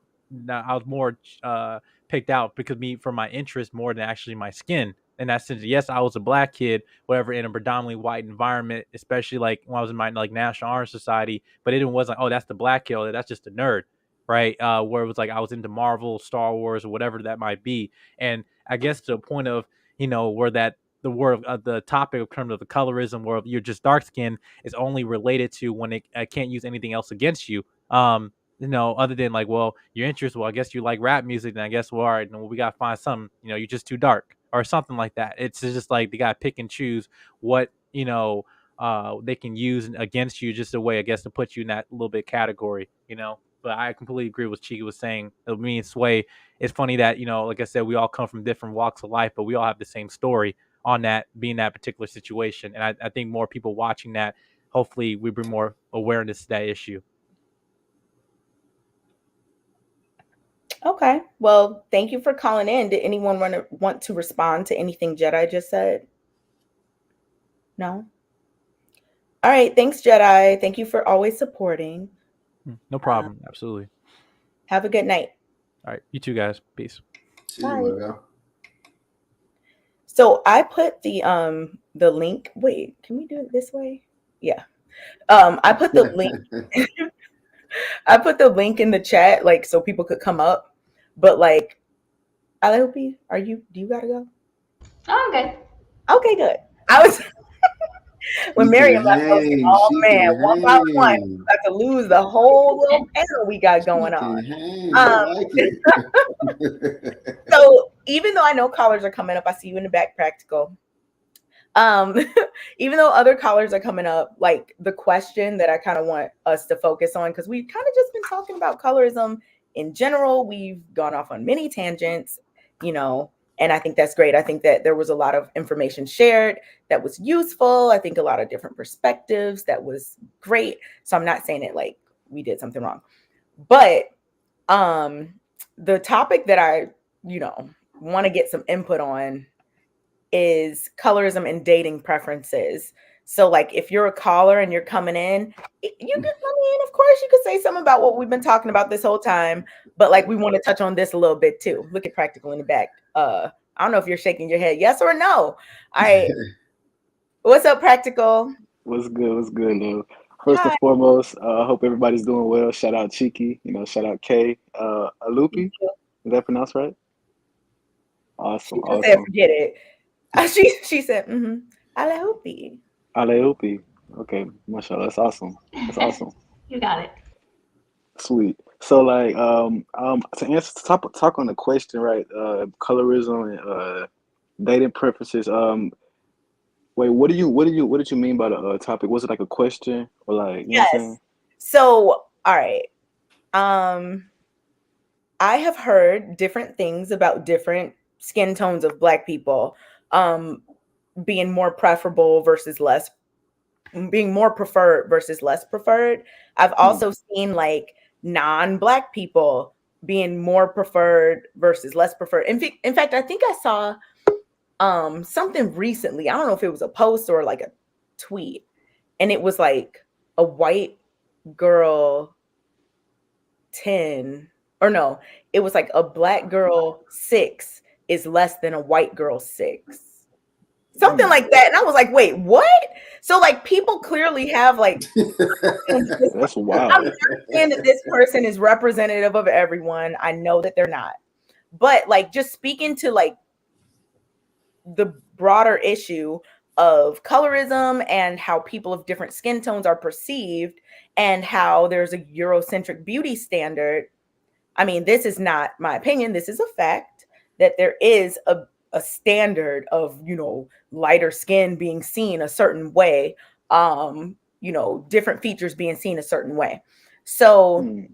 picked out because me for my interest more than actually my skin. in that sense. Yes, I was a black kid, whatever, in a predominantly white environment, especially like when I was in my like National Honor Society. But it wasn't like, oh, that's the black kid, or that's just a nerd, right? Where it was like I was into Marvel, Star Wars, or whatever that might be. And I guess to the point of, where that the word the topic of terms of the colorism, where you're just dark skinned, is only related to when it can't use anything else against you. Other than like, well, your interest, well, I guess you like rap music, and I guess, well, all right, we gotta find something, you're just too dark or something like that. It's just like they gotta pick and choose what they can use against you, just a way, I guess, to put you in that little bit category. But I completely agree with what Chika was saying. Me and Sway, it's funny that, like I said, we all come from different walks of life, but we all have the same story on that, being that particular situation. And I think more people watching that, hopefully we bring more awareness to that issue. Okay. Well, thank you for calling in. Did anyone want to respond to anything Jedi just said? No? All right. Thanks, Jedi. Thank you for always supporting. No problem. Absolutely. Have a good night. All right. You too, guys. Peace. See you, my guy. So I put the link. Wait, can we do it this way? Yeah. I put the link. I put the link in the chat, like, so people could come up. But like, Lapeef, do you gotta go? Oh, okay. Okay, good. I was when Miriam left, I was like, oh man, one by one, about to lose the whole little panel we got going on. So even though I know callers are coming up, I see you in the back, Practical. Even though other callers are coming up, like the question that I kind of want us to focus on, because we've kind of just been talking about colorism in general. We've gone off on many tangents, and I think that's great. I think that there was a lot of information shared that was useful. I think a lot of different perspectives that was great. So I'm not saying it like we did something wrong, but the topic that I, want to get some input on is colorism and dating preferences. So like if you're a caller and you're coming in, of course you could say something about what we've been talking about this whole time, but like we want to touch on this a little bit too. Look at Practical in the back. I don't know if you're shaking your head, yes or no. All right. What's up, Practical? What's good, Lou? First and foremost, I hope everybody's doing well. Shout out Cheeky, shout out Kay. Alupi, is that pronounced right? Awesome. Said, forget it. She said, Alehopi. Alehopi. Okay, mashallah. That's awesome. You got it. Sweet. So like to answer talk on the question, right? Colorism and dating preferences. Wait, what did you mean by the topic? Was it like a question or like yes? What I'm saying? So all right. I have heard different things about different skin tones of Black people being more preferable versus less, being more preferred versus less preferred. I've also seen like non-Black people being more preferred versus less preferred. In fact, I think I saw something recently. I don't know if it was a post or like a tweet, and it was like a white girl 10, or no, it was like a Black girl 6 is less than a white girl 6. Something like that. And I was like, wait, what? So like people clearly have like that's wild. I understand that this person is representative of everyone. I know that they're not. But like just speaking to like the broader issue of colorism and how people of different skin tones are perceived and how there's a Eurocentric beauty standard. I mean, this is not my opinion. This is a fact that there is a standard of, lighter skin being seen a certain way, different features being seen a certain way. So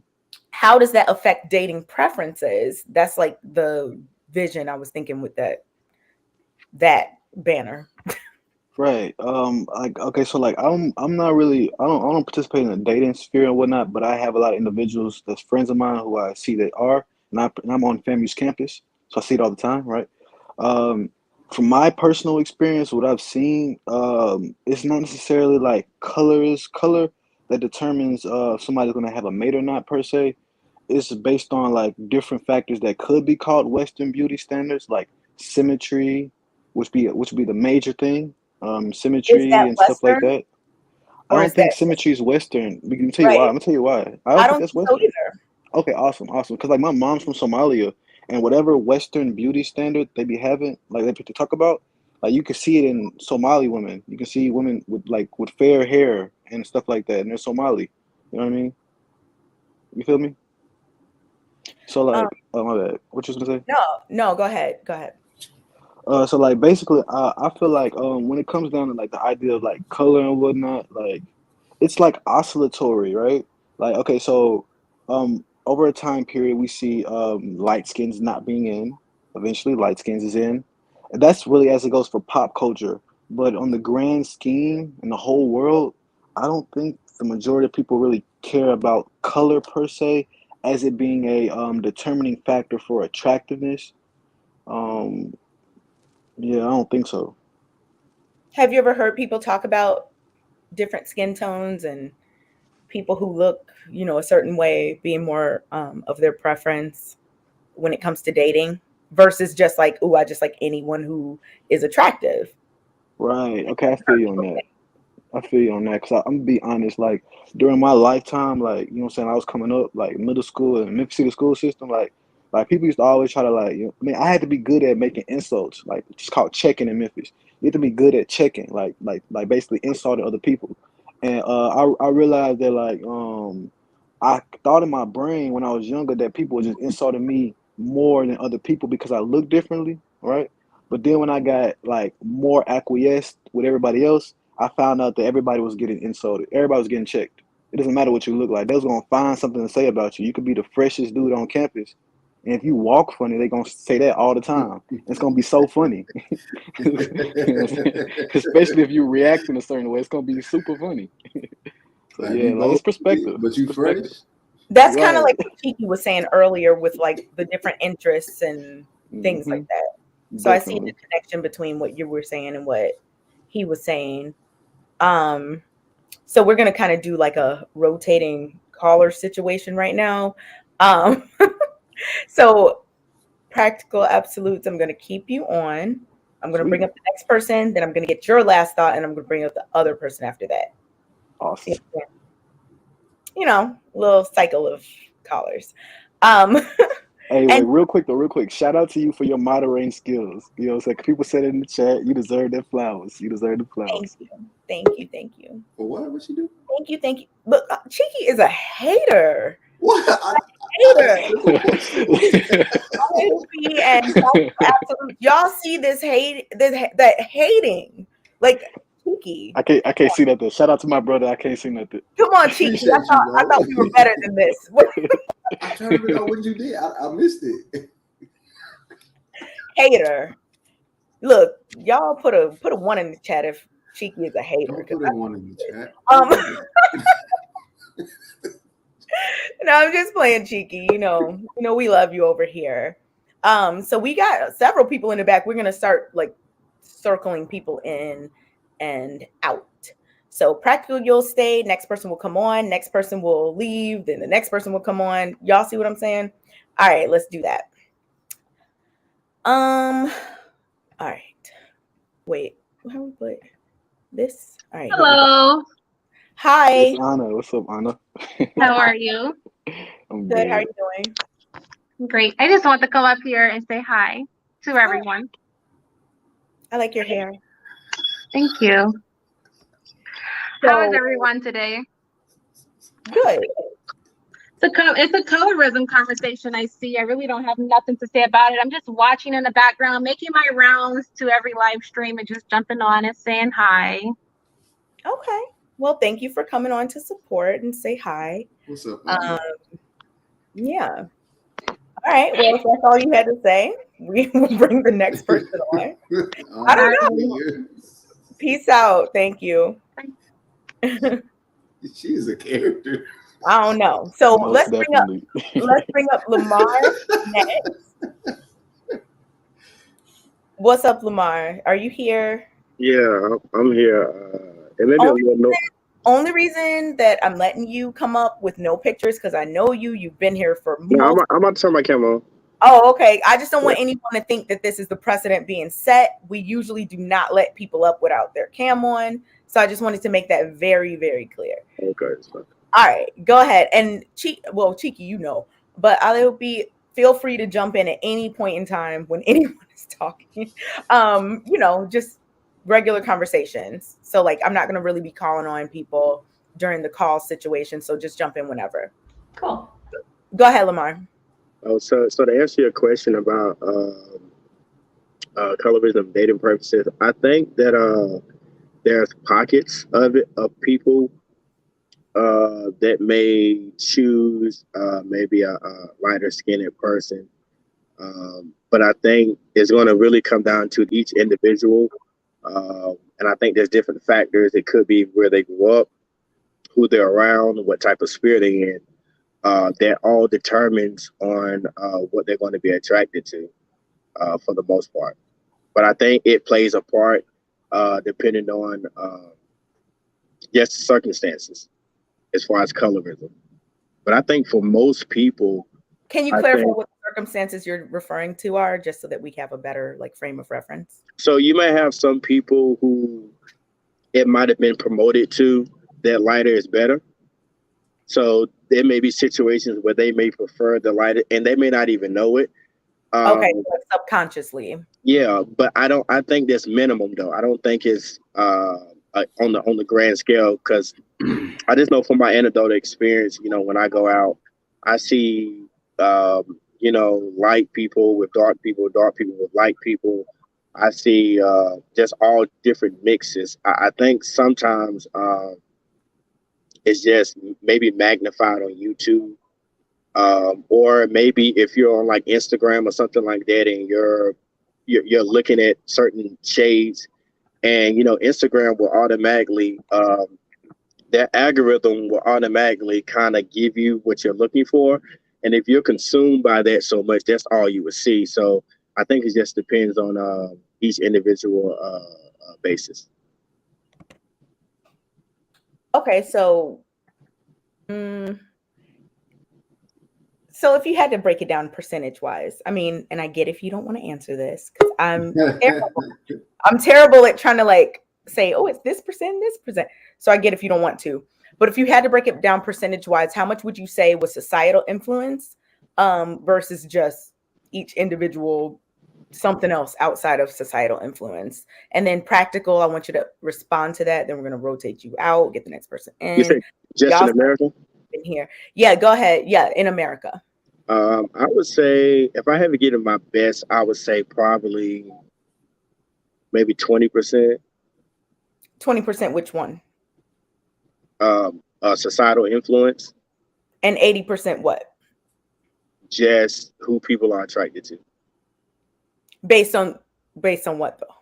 how does that affect dating preferences? That's like the vision I was thinking with that banner. Right. Okay. So like, I'm not really. I don't participate in the dating sphere and whatnot. But I have a lot of individuals that's friends of mine who I see they are, and I'm on FAMU's campus, so I see it all the time. Right. From my personal experience, what I've seen, it's not necessarily like color that determines if somebody's going to have a mate or not per se. It's based on like different factors that could be called Western beauty standards, like symmetry, which would be the major thing. Is Symmetry that and stuff like Western that. I or don't is think that symmetry is Western. Let me tell you why. right? I'm gonna tell you why. I I don't think don't that's think so Western. either. Okay, awesome, awesome. Because like my mom's from Somalia, and whatever Western beauty standard they be having, like they talk about, like you can see it in Somali women. You can see women with fair hair and stuff like that, and they're Somali. You know what I mean? You feel me? So Um, like, oh my bad. What you was gonna say? no, go ahead. Go ahead. So like basically, I feel like when it comes down to like the idea of like color and whatnot, like it's like oscillatory, right? Like okay, so over a time period we see light skins not being in. Eventually, light skins is in, and that's really as it goes for pop culture. But on the grand scheme in the whole world, I don't think the majority of people really care about color per se as it being a determining factor for attractiveness. Um, yeah, I don't think so. Have you ever heard people talk about different skin tones and people who look, a certain way being more of their preference when it comes to dating versus just like, oh, I just like anyone who is attractive? Right. Okay, I I've feel heard you on people that. say, I feel you on that because I'm gonna be honest. Like during my lifetime, like you know, what I'm saying I was coming up like middle school and Memphis City school system. Like people used to always try to like. I mean, I had to be good at making insults. Like it's called checking in Memphis. You have to be good at checking, like basically insulting other people. And I realized that like I thought in my brain when I was younger that people were just insulting me more than other people because I look differently, right? But then when I got like more acquiesced with everybody else, I found out that everybody was getting insulted. Everybody was getting checked. It doesn't matter what you look like. They was gonna find something to say about you. You could be the freshest dude on campus, and if you walk funny, they're gonna say that all the time. It's gonna be so funny. You know what I'm saying? Especially if you react in a certain way, it's gonna be super funny. So Like yeah, you like low, it's perspective. but It's you fresh. perspective. that's kind of Right. like what Cheeky was saying earlier with like the different interests and things Hmm. like that. So I see the Definitely. connection between what you were saying and what he was saying. Um, so we're gonna kind of do like a rotating caller situation right now. Um, so practical absolutes, I'm gonna keep you on. I'm gonna bring Sweet. up the next person, then I'm gonna get your last thought, and I'm gonna bring up the other person after that. Awesome. Little cycle of callers. Um, Hey, wait, and real quick though, real quick. Shout out to you for your moderating skills. You know, it's like people said in the chat, you deserve their flowers. You deserve the thank flowers. you, thank you, thank you, For what? What she do? thank you, thank you. Look, Cheeky is a hater. What? I Hater. asked her a question. Hoopy and absolute. Y'all see this hate, that hating, like Cheeky. I can't see nothing. Shout out to my brother. I can't see nothing. Come on, Cheeky. Appreciate you, I bro. thought we were better than this. I'm trying to figure out what you did. I missed it. Hater. Look, y'all put a one in the chat if Cheeky is a hater. Don't put a one in the chat. No, I'm just playing Cheeky. We love you over here. So we got several people in the back. We're gonna start like circling people in and out. So practical, you'll stay. Next person will come on. Next person will leave. Then the next person will come on. Y'all see what I'm saying? All right, let's do that. All right. Wait, how do we put this? All right. Hello. Hi. It's Anna. What's up, Anna? How are you? I'm Good. How are good. you doing? Great. I just want to come up here and say hi to everyone. I like your hair. Thank you. How is everyone today? Good. It's a colorism conversation I see. I really don't have nothing to say about it. I'm just watching in the background, making my rounds to every live stream and just jumping on and saying hi. Okay. Well, thank you for coming on to support and say hi. What's up? Yeah. All right. Well, if that's all you had to say, we will bring the next person on. I don't know. Peace out. Thank you. She's a character. I don't know. So Most let's definitely. bring up Lamar next. What's up, Lamar? Are you here? Yeah, I'm here. And maybe only reason that I'm letting you come up with no pictures because I know you've been here for I'm about to turn my camera on. Oh, okay. I just don't want anyone to think that this is the precedent being set. We usually do not let people up without their cam on. So I just wanted to make that very, very clear. Okay. So, All right, go ahead. And Cheeky, you know, but I'll be feel free to jump in at any point in time when anyone is talking. Just regular conversations. So like I'm not gonna really be calling on people during the call situation. So just jump in whenever. Cool. Go ahead, Lamar. so to answer your question about colorism dating purposes, I think that there's pockets of it of people that may choose maybe a lighter skinned person. But I think it's going to really come down to each individual. And I think there's different factors. It could be where they grew up, who they're around, what type of spirit they're in. That all determines on what they're going to be attracted to for the most part. But I think it plays a part depending on just the circumstances as far as colorism. But I think for most people, can you clarify what the circumstances you're referring to are, just so that we have a better like frame of reference? So you may have some people who it might have been promoted to that lighter is better. So there may be situations where they may prefer the lighter, and they may not even know it. Okay, so subconsciously. Yeah, but I think that's minimum though. I don't think it's on the grand scale, because I just know from my anecdotal experience, when I go out, I see light people with dark people with light people. I see just all different mixes. I think sometimes it's just maybe magnified on YouTube, or maybe if you're on like Instagram or something like that, and you're looking at certain shades, and Instagram will automatically their algorithm will automatically kind of give you what you're looking for, and if you're consumed by that so much, that's all you would see. So I think it just depends on each individual basis. Okay, so if you had to break it down percentage wise, I mean, and I get if you don't want to answer this, because I'm terrible at trying to like say, oh, it's this percent. So I get if you don't want to, but if you had to break it down percentage wise, how much would you say was societal influence versus just each individual something else outside of societal influence? And then practical, I want you to respond to that. Then we're going to rotate you out, get the next person in. You say just in America? In here. Yeah, go ahead. Yeah, in America. I would say, if I had to get in my best, I would say probably maybe 20%. 20%, which one? Societal influence. And 80% what? Just who people are attracted to. Based on what though?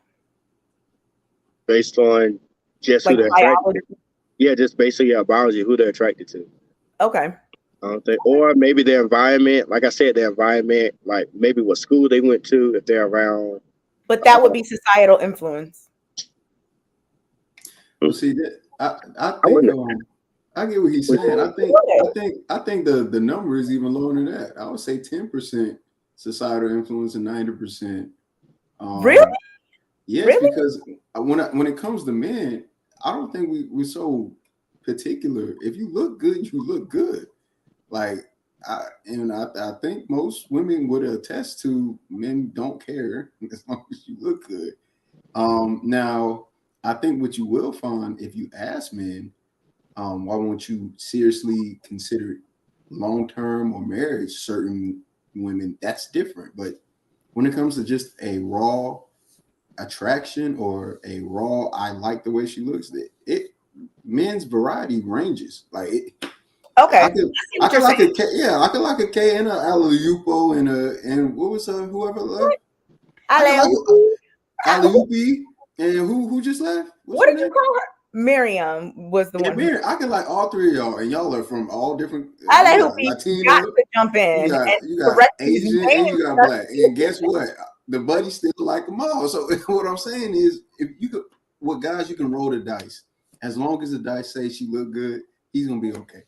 Based on just like who they're attracted to. Yeah, just based on biology, who they're attracted to. Okay. Or maybe their environment, like I said, their environment, like maybe what school they went to, if they're around. But that would be societal influence. Well, see, I get what he's saying. I think the number is even lower than that. I would say 10% societal influence and 90%. Really? Yes, really? Because when it comes to men, I don't think we're so particular. If you look good, you look good. Like, I think most women would attest to men don't care as long as you look good. Now, I think what you will find if you ask men, why won't you seriously consider long-term or marriage, certain women, that's different. But when it comes to just a raw attraction or a raw, I like the way she looks, men's variety ranges. Like, okay, I could like a K and a Alley-Upo and what was whoever left? Alley-Upi, and who just left? What did you call her? Miriam was the one. Miriam, I can like all three of y'all, and y'all are from all different. Latina, got to jump in. You got Asian and you got Black, and guess what? The buddies still like them all. So what I'm saying is, if you could, guys, you can roll the dice. As long as the dice say she look good, he's gonna be okay.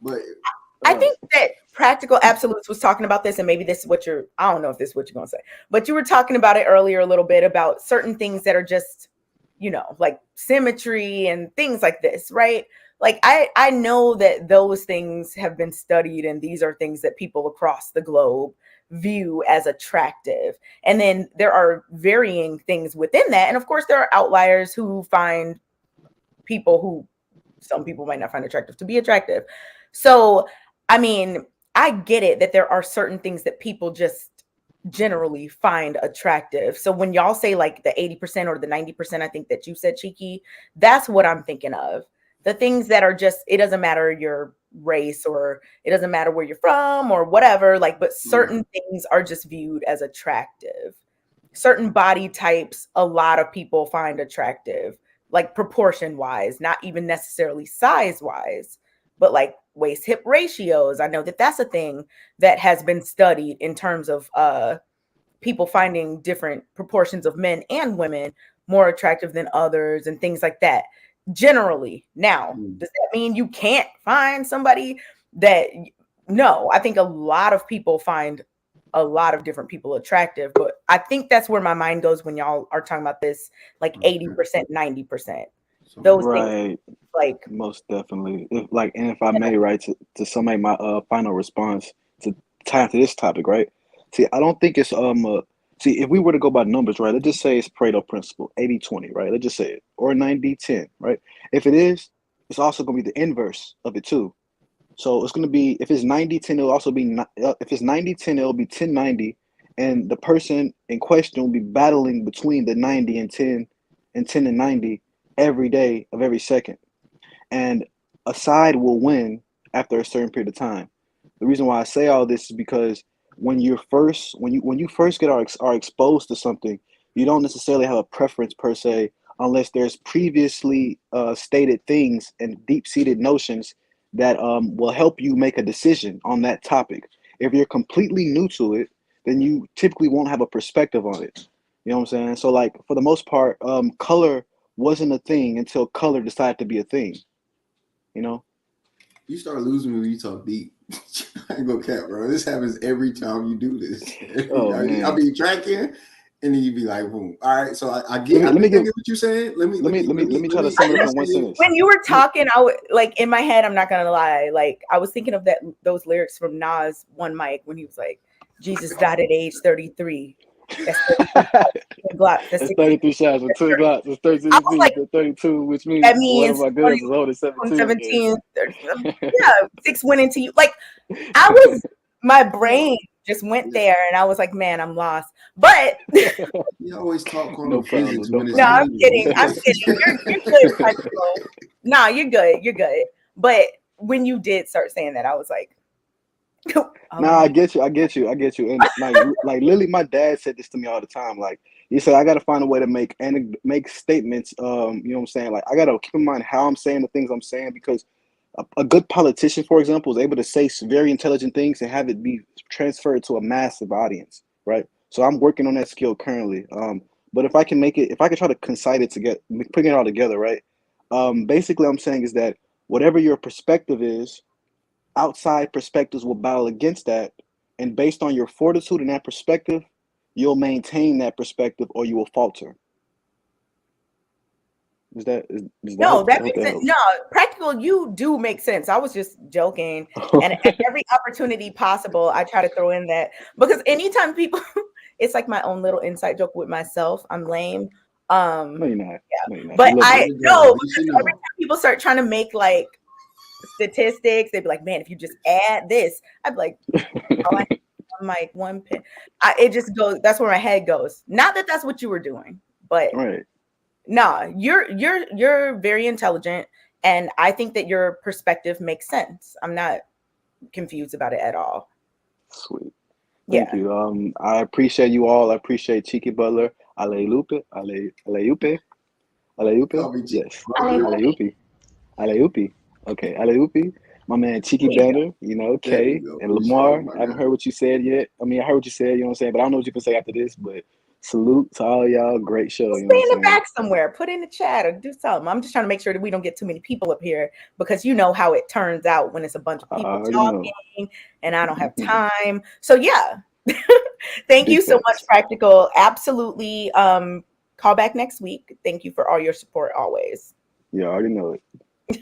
But I think that Practical Absolutes was talking about this, and maybe this is what I don't know if this is what you're going to say, but you were talking about it earlier a little bit about certain things that are just, like symmetry and things like this, right? Like I know that those things have been studied, and these are things that people across the globe view as attractive. And then there are varying things within that. And of course, there are outliers who find people who some people might not find attractive to be attractive. So, I mean, I get it that there are certain things that people just generally find attractive. So when y'all say like the 80% or the 90%, I think that you said, Cheeky, that's what I'm thinking of. The things that are just, it doesn't matter your race or it doesn't matter where you're from or whatever, like, but certain things are just viewed as attractive. Certain body types, a lot of people find attractive, like proportion wise, not even necessarily size wise, but like waist hip ratios. I know that that's a thing that has been studied in terms of people finding different proportions of men and women more attractive than others and things like that. Generally, now, does that mean you can't find somebody that? No, I think a lot of people find a lot of different people attractive, but I think that's where my mind goes when y'all are talking about this, like 80%, 90%. Those things, like most definitely. If I may, right, to summate my final response to tie into this topic, right? See, I don't think it's see, if we were to go by numbers, right, let's just say it's Pareto principle, 80-20, right? Let's just say it, or 90-10, right? If it is, it's also going to be the inverse of it too. So it's going to be, if it's 90-10, it'll also be, if it's 90-10, it'll be 10-90, and the person in question will be battling between the 90 and 10 and 10 and 90 every day of every second. And a side will win after a certain period of time. The reason why I say all this is because when you first get are exposed to something, you don't necessarily have a preference per se, unless there's previously stated things and deep-seated notions that will help you make a decision on that topic. If you're completely new to it, then you typically won't have a perspective on it. You know what I'm saying? So like for the most part, color wasn't a thing until color decided to be a thing. You know? You start losing me when you talk deep. I ain't gonna cap, bro. This happens every time you do this. I'll be tracking, and then you be like, boom. All right, so I get what you're saying. Let me try to sum it up in one sentence. When you were talking, I would like in my head, I'm not gonna lie, like I was thinking of those lyrics from Nas One Mic when he was like, Jesus died at age 33. That's 33 shots with 2 Glocks. It's 13 like, 32, which means that means one of my girls is older, 17. 17 yeah, 6 went into you. Like my brain just went there, and I was like, man, I'm lost. But you always talk on physics. No, I'm kidding. I'm kidding. You're good. No, you're good. You're good. But when you did start saying that, I was like, Nah, I get you. And like literally, my dad said this to me all the time. Like he said, I got to find a way to make statements. You know what I'm saying? Like I got to keep in mind how I'm saying the things I'm saying, because a good politician, for example, is able to say very intelligent things and have it be transferred to a massive audience, right? So I'm working on that skill currently. But if I can try to concise it together, putting it all together, right? Basically, I'm saying is that whatever your perspective is, outside perspectives will battle against that, and based on your fortitude in that perspective, you'll maintain that perspective or you will falter. No, that makes sense. No, Practical, you do make sense. I was just joking. And at every opportunity possible, I try to throw in that, because anytime people, it's like my own little inside joke with myself. I'm lame. No, you're not. Yeah. No, you're not. But I know, because every time people start trying to make like statistics, they'd be like, man, if you just add this, I'd be like, oh, I'm like one pin. It just goes, that's where my head goes. Not that that's what you were doing, but right. Nah, you're very intelligent, and I think that your perspective makes sense. I'm not confused about it at all. Sweet. Thank you. I appreciate you all. I appreciate Cheeky Butler. Aleupe. Yes. Aleupe. Okay, Aleupe. My man Cheeky Banner, Kay and Lamar. I haven't heard what you said yet. I mean, I heard what you said, you know what I'm saying, but I don't know what you can say after this, but Salute to all y'all. Great show. Stay You know in what the I'm saying? back somewhere. Put in the chat or do something. I'm just trying to make sure that we don't get too many people up here because you know how it turns out when it's a bunch of I people already know. talking and I don't have time. So yeah. Thank Big you so much, facts. Practical. Absolutely. Call back next week. Thank you for all your support always. You already know it.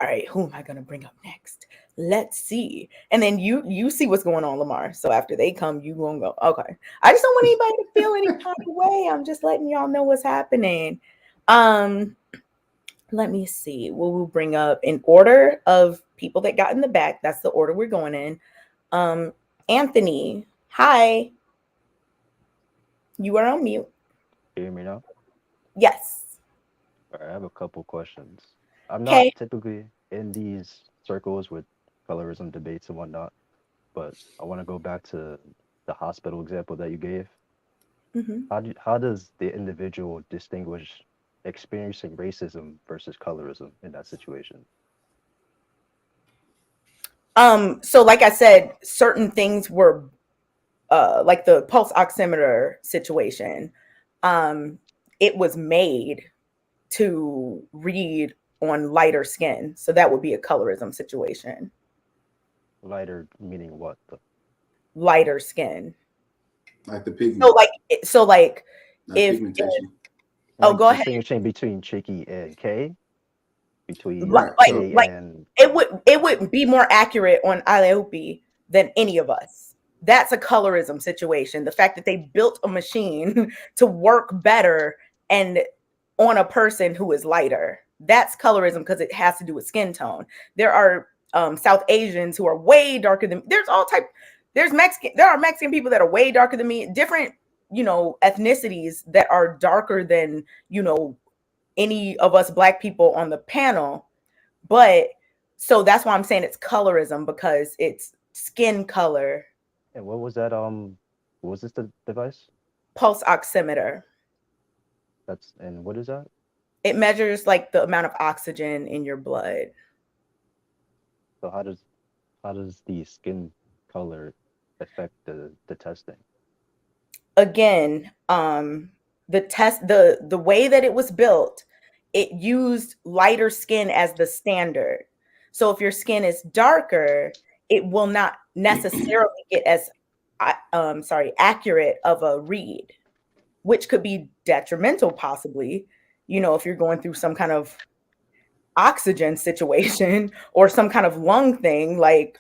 All right, who am I gonna bring up next? Let's see. And then you see what's going on, Lamar. So after they come, you gonna go. Okay. I just don't want anybody to feel any kind of way. I'm just letting y'all know what's happening. Let me see. We'll bring up in order of people that got in the back. That's the order we're going in. Anthony, hi. You are on mute. Hear me now? Yes. All right, I have a couple questions. I'm not Okay. typically in these circles with colorism debates and whatnot, but I want to go back to the hospital example that you gave. How does the individual distinguish experiencing racism versus colorism in that situation? So like I said, certain things were like the pulse oximeter situation. It was made to read on lighter skin. So that would be a colorism situation. Lighter meaning what? Lighter skin. Like the pigment. So like Not if pigmentation. oh, go ahead. Distinguishing between Chicky and K? Between Right. K Like and it would be more accurate on Aleopi than any of us. That's a colorism situation. The fact that they built a machine to work better and on a person who is lighter. That's colorism because it has to do with skin tone. There are South Asians who are way darker than there are Mexican people that are way darker than me, different, ethnicities that are darker than, any of us black people on the panel. But so that's why I'm saying it's colorism because it's skin color. And what was that? What was this the device? Pulse oximeter. And what is that? It measures like the amount of oxygen in your blood. So how does the skin color affect the testing? Again, the way that it was built, it used lighter skin as the standard. So if your skin is darker, it will not necessarily get as accurate of a read, which could be detrimental possibly, if you're going through some kind of oxygen situation or some kind of lung thing. Like,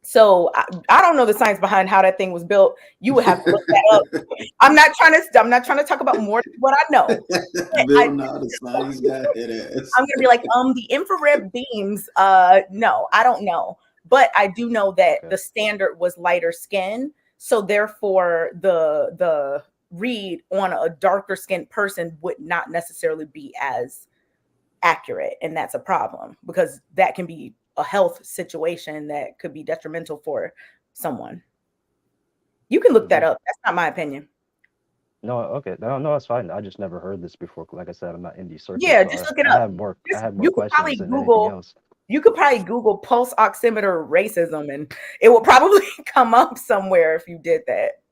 so I don't know the science behind how that thing was built. You would have to look that up. I'm not trying to talk about more than what I know. Bill, now the science guy head ass. I'm gonna be like, the infrared beams. No, I don't know, but I do know that the standard was lighter skin, so therefore the read on a darker skinned person would not necessarily be as accurate, and that's a problem because that can be a health situation that could be detrimental for someone. You can look that up. That's not my opinion. No, okay. No, that's fine. I just never heard this before. Like I said, I'm not in these circles. Yeah, so just look it I up. have more questions than anything else. You could probably Google pulse oximeter racism and it will probably come up somewhere if you did that.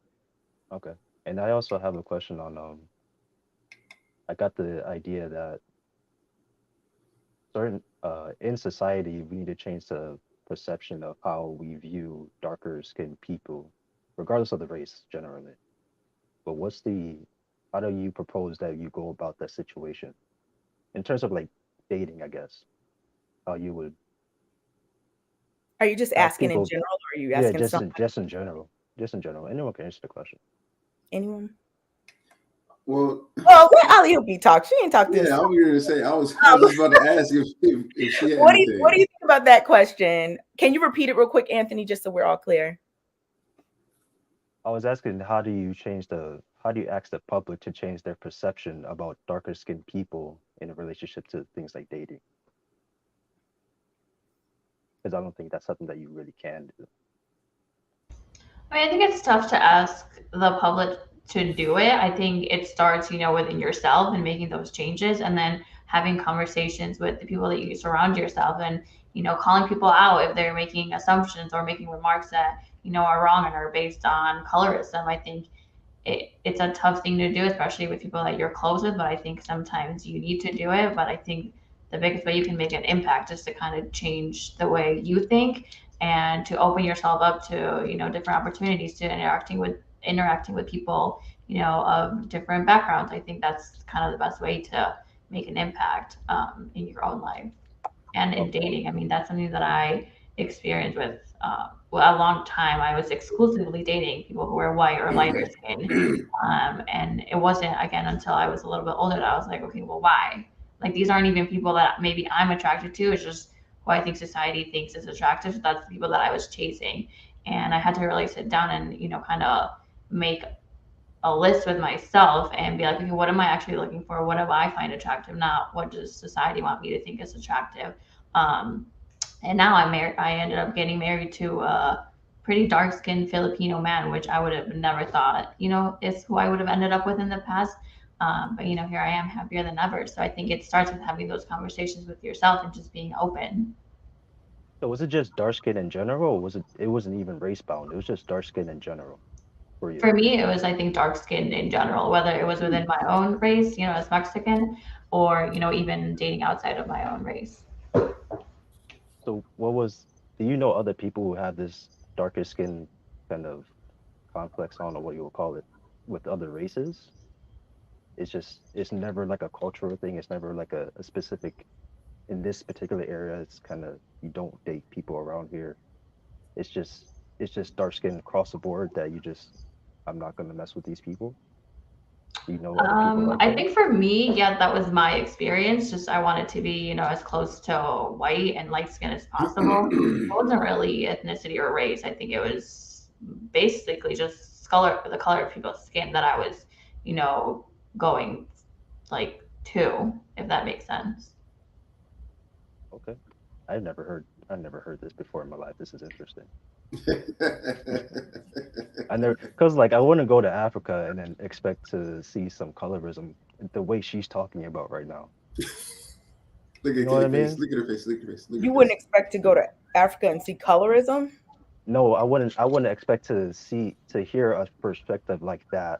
Okay. And I also have a question on I got the idea that certain in society we need to change the perception of how we view darker skinned people, regardless of the race generally. But how do you propose that you go about that situation? In terms of like dating, I guess. How you would Are you just asking in general or are you asking someone? just in general. Just in general. Anyone can answer the question. Anyone? Well, let Ali Hoopy talk. She ain't talked this. Yeah, I was going to say I was just about to ask if she had what do anything. you think about that question? Can you repeat it real quick, Anthony, just so we're all clear? I was asking how do you ask the public to change their perception about darker skinned people in a relationship to things like dating? Because I don't think that's something that you really can do. I think it's tough to ask the public to do it. I think it starts, within yourself and making those changes and then having conversations with the people that you surround yourself and, calling people out if they're making assumptions or making remarks that, are wrong and are based on colorism. I think it's a tough thing to do, especially with people that you're close with. But I think sometimes you need to do it. But I think the biggest way you can make an impact is to kind of change the way you think and to open yourself up to, you know, different opportunities to interacting with people, you know, of different backgrounds. I think that's kind of the best way to make an impact in your own life and in dating. I mean, that's something that I experienced with well, a long time. I was exclusively dating people who were white or lighter skin. And it wasn't, again, until I was a little bit older that I was like, okay, well, why? Like, these aren't even people that maybe I'm attracted to. It's just who I think society thinks is attractive. So that's the people that I was chasing. And I had to really sit down and, you know, kind of make a list with myself and be like, okay, what am I actually looking for? What do I find attractive? Not what does society want me to think is attractive. And now I'm married. I ended up getting married to a pretty dark-skinned Filipino man, which I would have never thought, you know, is who I would have ended up with in the past. But you know, here I am, happier than ever. So I think it starts with having those conversations with yourself and just being open. So was it just dark skin in general, or was it? It wasn't even race bound. It was just dark skin in general for you. For me, it was, I think, dark skin in general, whether it was within my own race, you know, as Mexican, or, you know, even dating outside of my own race. So what was? Do you know other people who have this darker skin kind of complex? I don't know what you would call it with other races. It's never like a cultural thing. It's never like a specific. In this particular area, it's kind of you don't date people around here. It's just dark skin across the board that you just I'm not gonna mess with these people. You know other people like I that? think for me, yeah, that was my experience. Just I wanted to be, you know, as close to white and light skin as possible. It wasn't really ethnicity or race. I think it was basically just the color of people's skin that I was, you know, going like to, if that makes sense. Okay. I've never heard this before in my life. This is interesting. I never, because like I wouldn't go to Africa and then expect to see some colorism the way she's talking about right now. Look You at know what I Kayla's face. mean? Look at her face. Look at her face. Look at You her wouldn't face. expect to go to Africa and see colorism? No, I wouldn't expect to hear a perspective like that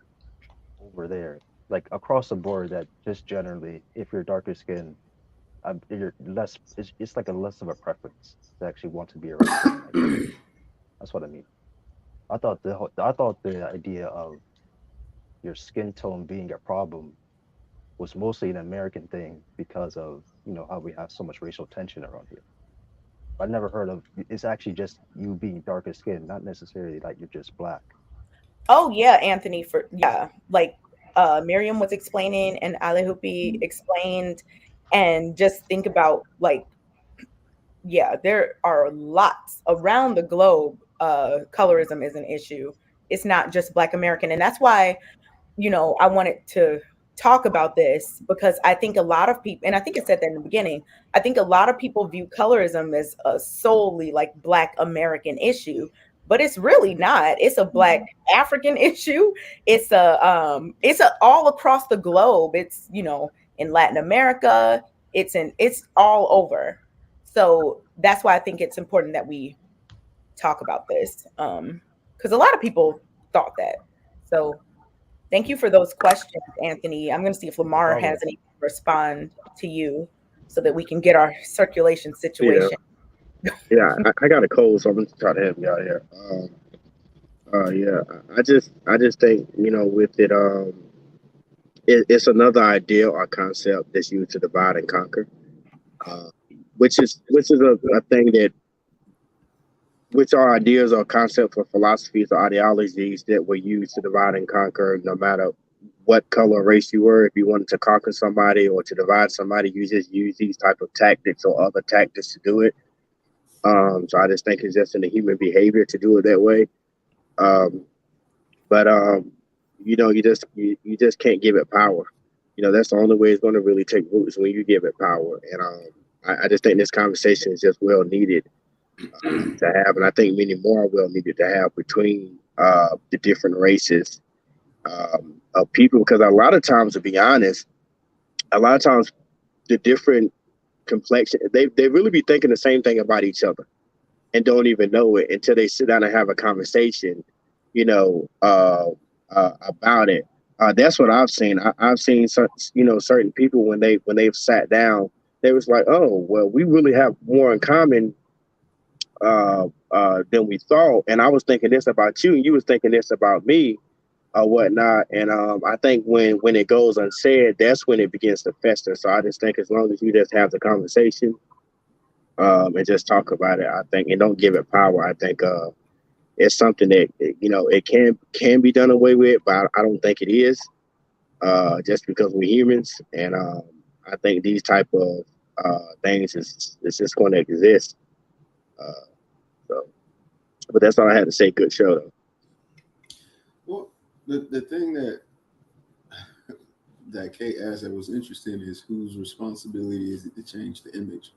over there. Like across the board, that just generally, if you're darker skinned, you're less. It's like a less of a preference to actually want to be around someone like that. That's what I mean. I thought the idea of your skin tone being a problem was mostly an American thing because of, you know, how we have so much racial tension around here. I never heard of it's actually just you being darker skinned, not necessarily like you're just black. Oh yeah, Anthony, for yeah, like Miriam was explaining and Alehupi explained, and just think about like, yeah, there are lots around the globe. Colorism is an issue. It's not just Black American, and that's why, you know, I wanted to talk about this, because I think a lot of people, and I think I said that in the beginning, I think a lot of people view colorism as a solely like Black American issue, but it's really not. It's a Black African issue. It's a all across the globe. It's, you know, in Latin America, it's all over. So that's why I think it's important that we talk about this. Because a lot of people thought that. So thank you for those questions, Anthony. I'm going to see if No Lamar has problem. any to respond to you so that we can get our circulation Yeah, situation. yeah. I got a cold, so I'm gonna try to help you out here. Yeah. I just think with it, it's another idea or concept that's used to divide and conquer, uh, which is a thing that which are ideas or concepts or philosophies or ideologies that were used to divide and conquer no matter what color or race you were. If you wanted to conquer somebody or to divide somebody, you just use these type of tactics or other tactics to do it. So I just think it's just in the human behavior to do it that way. Um, but you just can't give it power. That's the only way it's going to really take root is when you give it power. And I just think this conversation is just well needed to have, and I think many more are well needed to have between the different races of people. Because a lot of times, to be honest, a lot of times the different complexion, they really be thinking the same thing about each other and don't even know it until they sit down and have a conversation. You know, about it. That's what I've seen. I've seen certain people when they've sat down, they was like, oh well, we really have more in common than we thought. And I was thinking this about you, and you was thinking this about me, or whatnot. And I think when it goes unsaid, that's when it begins to fester. So I just think as long as you just have the conversation and just talk about it, I think, and don't give it power. I think it's something that it can be done away with, but I don't think it is. Just because we're humans, and I think these type of things is just going to exist. So, but that's all I had to say. Good show, though. Well, the thing that Kate asked that was interesting is whose responsibility is it to change the image?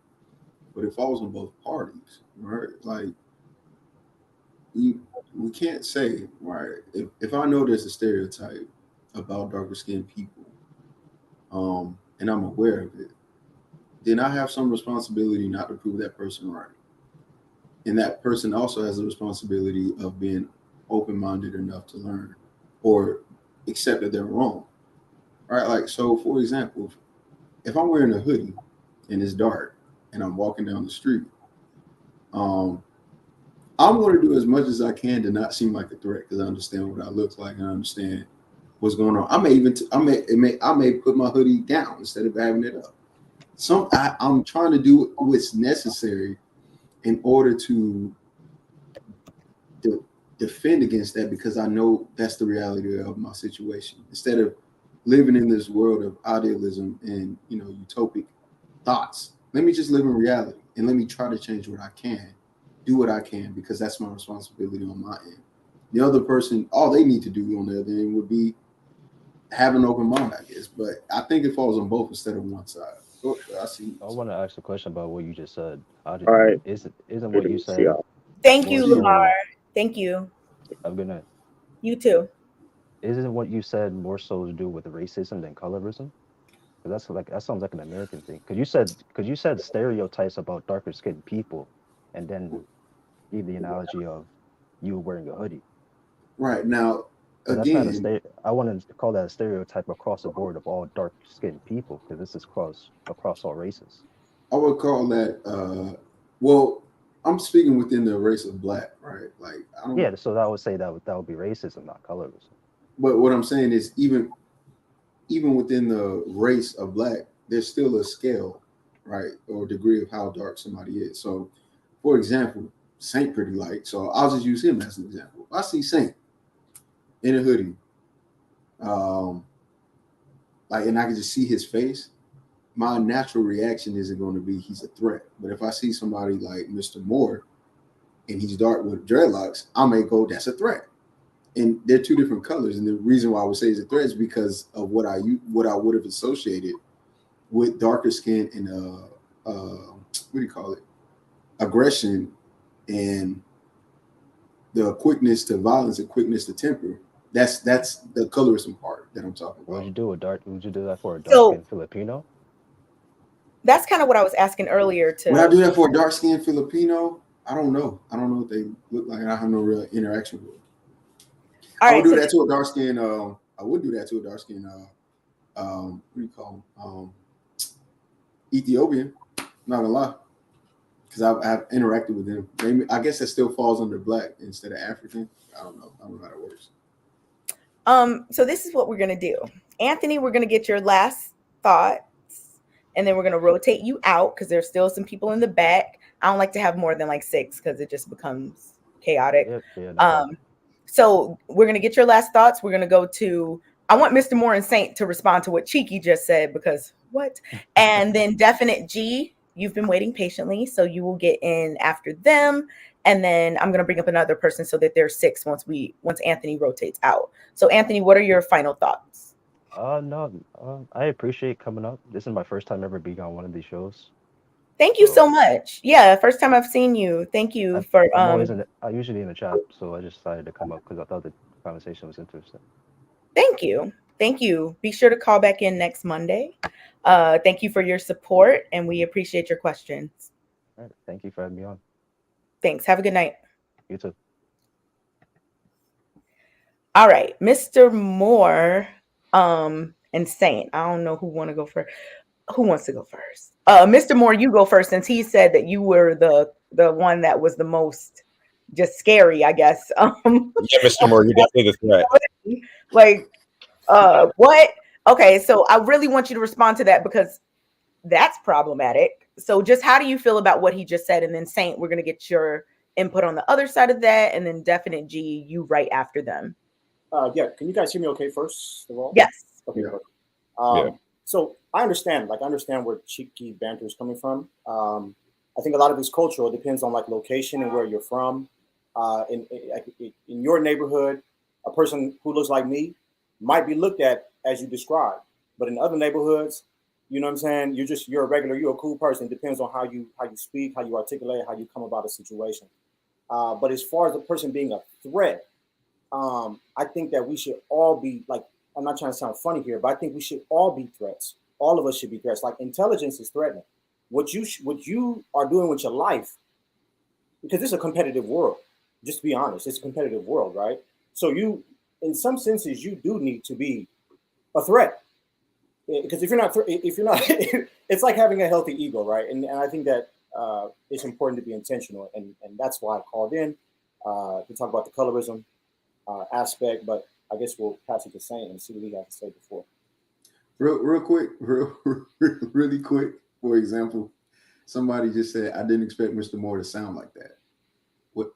But it falls on both parties, right? Like we can't say, right? If I know there's a stereotype about darker skinned people, and I'm aware of it, then I have some responsibility not to prove that person right. And that person also has a responsibility of being open-minded enough to learn or accept that they're wrong. Right? Like, so for example, if I'm wearing a hoodie and it's dark and I'm walking down the street, I'm going to do as much as I can to not seem like a threat because I understand what I look like and I understand what's going on. I may put my hoodie down instead of having it up. I'm trying to do what's necessary in order to defend against that because I know that's the reality of my situation. Instead of living in this world of idealism and utopic thoughts, let me just live in reality and let me try to change what I can, do what I can, because that's my responsibility on my end. The other person, all they need to do on the other end would be have an open mind, I guess. But I think it falls on both instead of one side. So, I see. I want to ask a question about what you just said. All right. Isn't what you said? Thank you, more Lamar. so- Thank you. Have a good night. You too. Isn't what you said more so to do with racism than colorism? Because that sounds like an American thing. Because you said stereotypes about darker skinned people, and then gave the analogy of you wearing a hoodie. Right now, But that's not again, I want to call that a stereotype across the board of all dark skinned people, because this is across all races. I would call that. Well, I'm speaking within the race of black, right? Like I don't. Yeah, so that would say that would be racism, not colorism. But what I'm saying is, even within the race of black, there's still a scale, right, or degree of how dark somebody is. So, for example, Saint pretty light, so I'll just use him as an example. I see Saint in a hoodie, and I can just see his face. My natural reaction isn't going to be he's a threat. But if I see somebody like Mr. Moore and he's dark with dreadlocks, I may go, that's a threat. And they're two different colors. And the reason why I would say it's a threat is because of what I would have associated with darker skin and what do you call it? Aggression and the quickness to violence and quickness to temper. That's the colorism part that I'm talking about. Would you do that for a dark skinned Filipino? That's kind of what I was asking earlier too. Would I do that for a dark skinned Filipino? I don't know. I don't know what they look like. I have no real interaction with them. I would do that to a dark skin. I would do that to a dark skin. What do you call them? Ethiopian. Not gonna lie, because I've interacted with them. Maybe, I guess that still falls under black instead of African. I don't know. I don't know how that works. So this is what we're gonna do, Anthony. We're gonna get your last thoughts, and then we're gonna rotate you out because there's still some people in the back. I don't like to have more than like 6 because it just becomes chaotic. So we're going to get your last thoughts. We're going to go to, I want Mr. Moore and Saint to respond to what Cheeky just said, because what? And then Definite G, you've been waiting patiently, so you will get in after them. And then I'm going to bring up another person so that there's 6 once Anthony rotates out. So Anthony, what are your final thoughts? No, I appreciate coming up. This is my first time ever being on one of these shows. Thank you so much. Yeah, first time I've seen you. Thank you for. I'm usually in the chat, so I just decided to come up because I thought the conversation was interesting. Thank you. Be sure to call back in next Monday. Thank you for your support, and we appreciate your questions. All right, thank you for having me on. Thanks. Have a good night. You too. All right, Mr. Moore, and Saint. I don't know who want to go first. Who wants to go first? Mr. Moore, you go first, since he said that you were the one that was the most just scary, I guess. Yeah, Mr. Moore, you're definitely the threat. Like, what? Okay, so I really want you to respond to that because that's problematic. So just how do you feel about what he just said? And then Saint, we're gonna get your input on the other side of that, and then Definite G, you right after them. Yeah, can you guys hear me okay first of all? Yes. Okay. Yeah. So I understand where cheeky banter is coming from. I think a lot of it's cultural. It depends on like location and where you're from. In your neighborhood, a person who looks like me might be looked at as you described, but in other neighborhoods, you know what I'm saying, you're a regular, you're a cool person. It depends on how you speak, how you articulate, how you come about a situation. But as far as the person being a threat, I think that we should all be like, I'm not trying to sound funny here, but I think we should all be threats. All of us should be threats. Like intelligence is threatening. What you are doing with your life, because it's a competitive world. Just to be honest, it's a competitive world, right? So you, in some senses, you do need to be a threat. Because if you're not, it's like having a healthy ego, right? And I think that it's important to be intentional, and that's why I called in to talk about the colorism aspect. But I guess we'll pass it to Saint and see what he has to say before. Real quick, really quick. For example, somebody just said, "I didn't expect Mr. Moore to sound like that." What?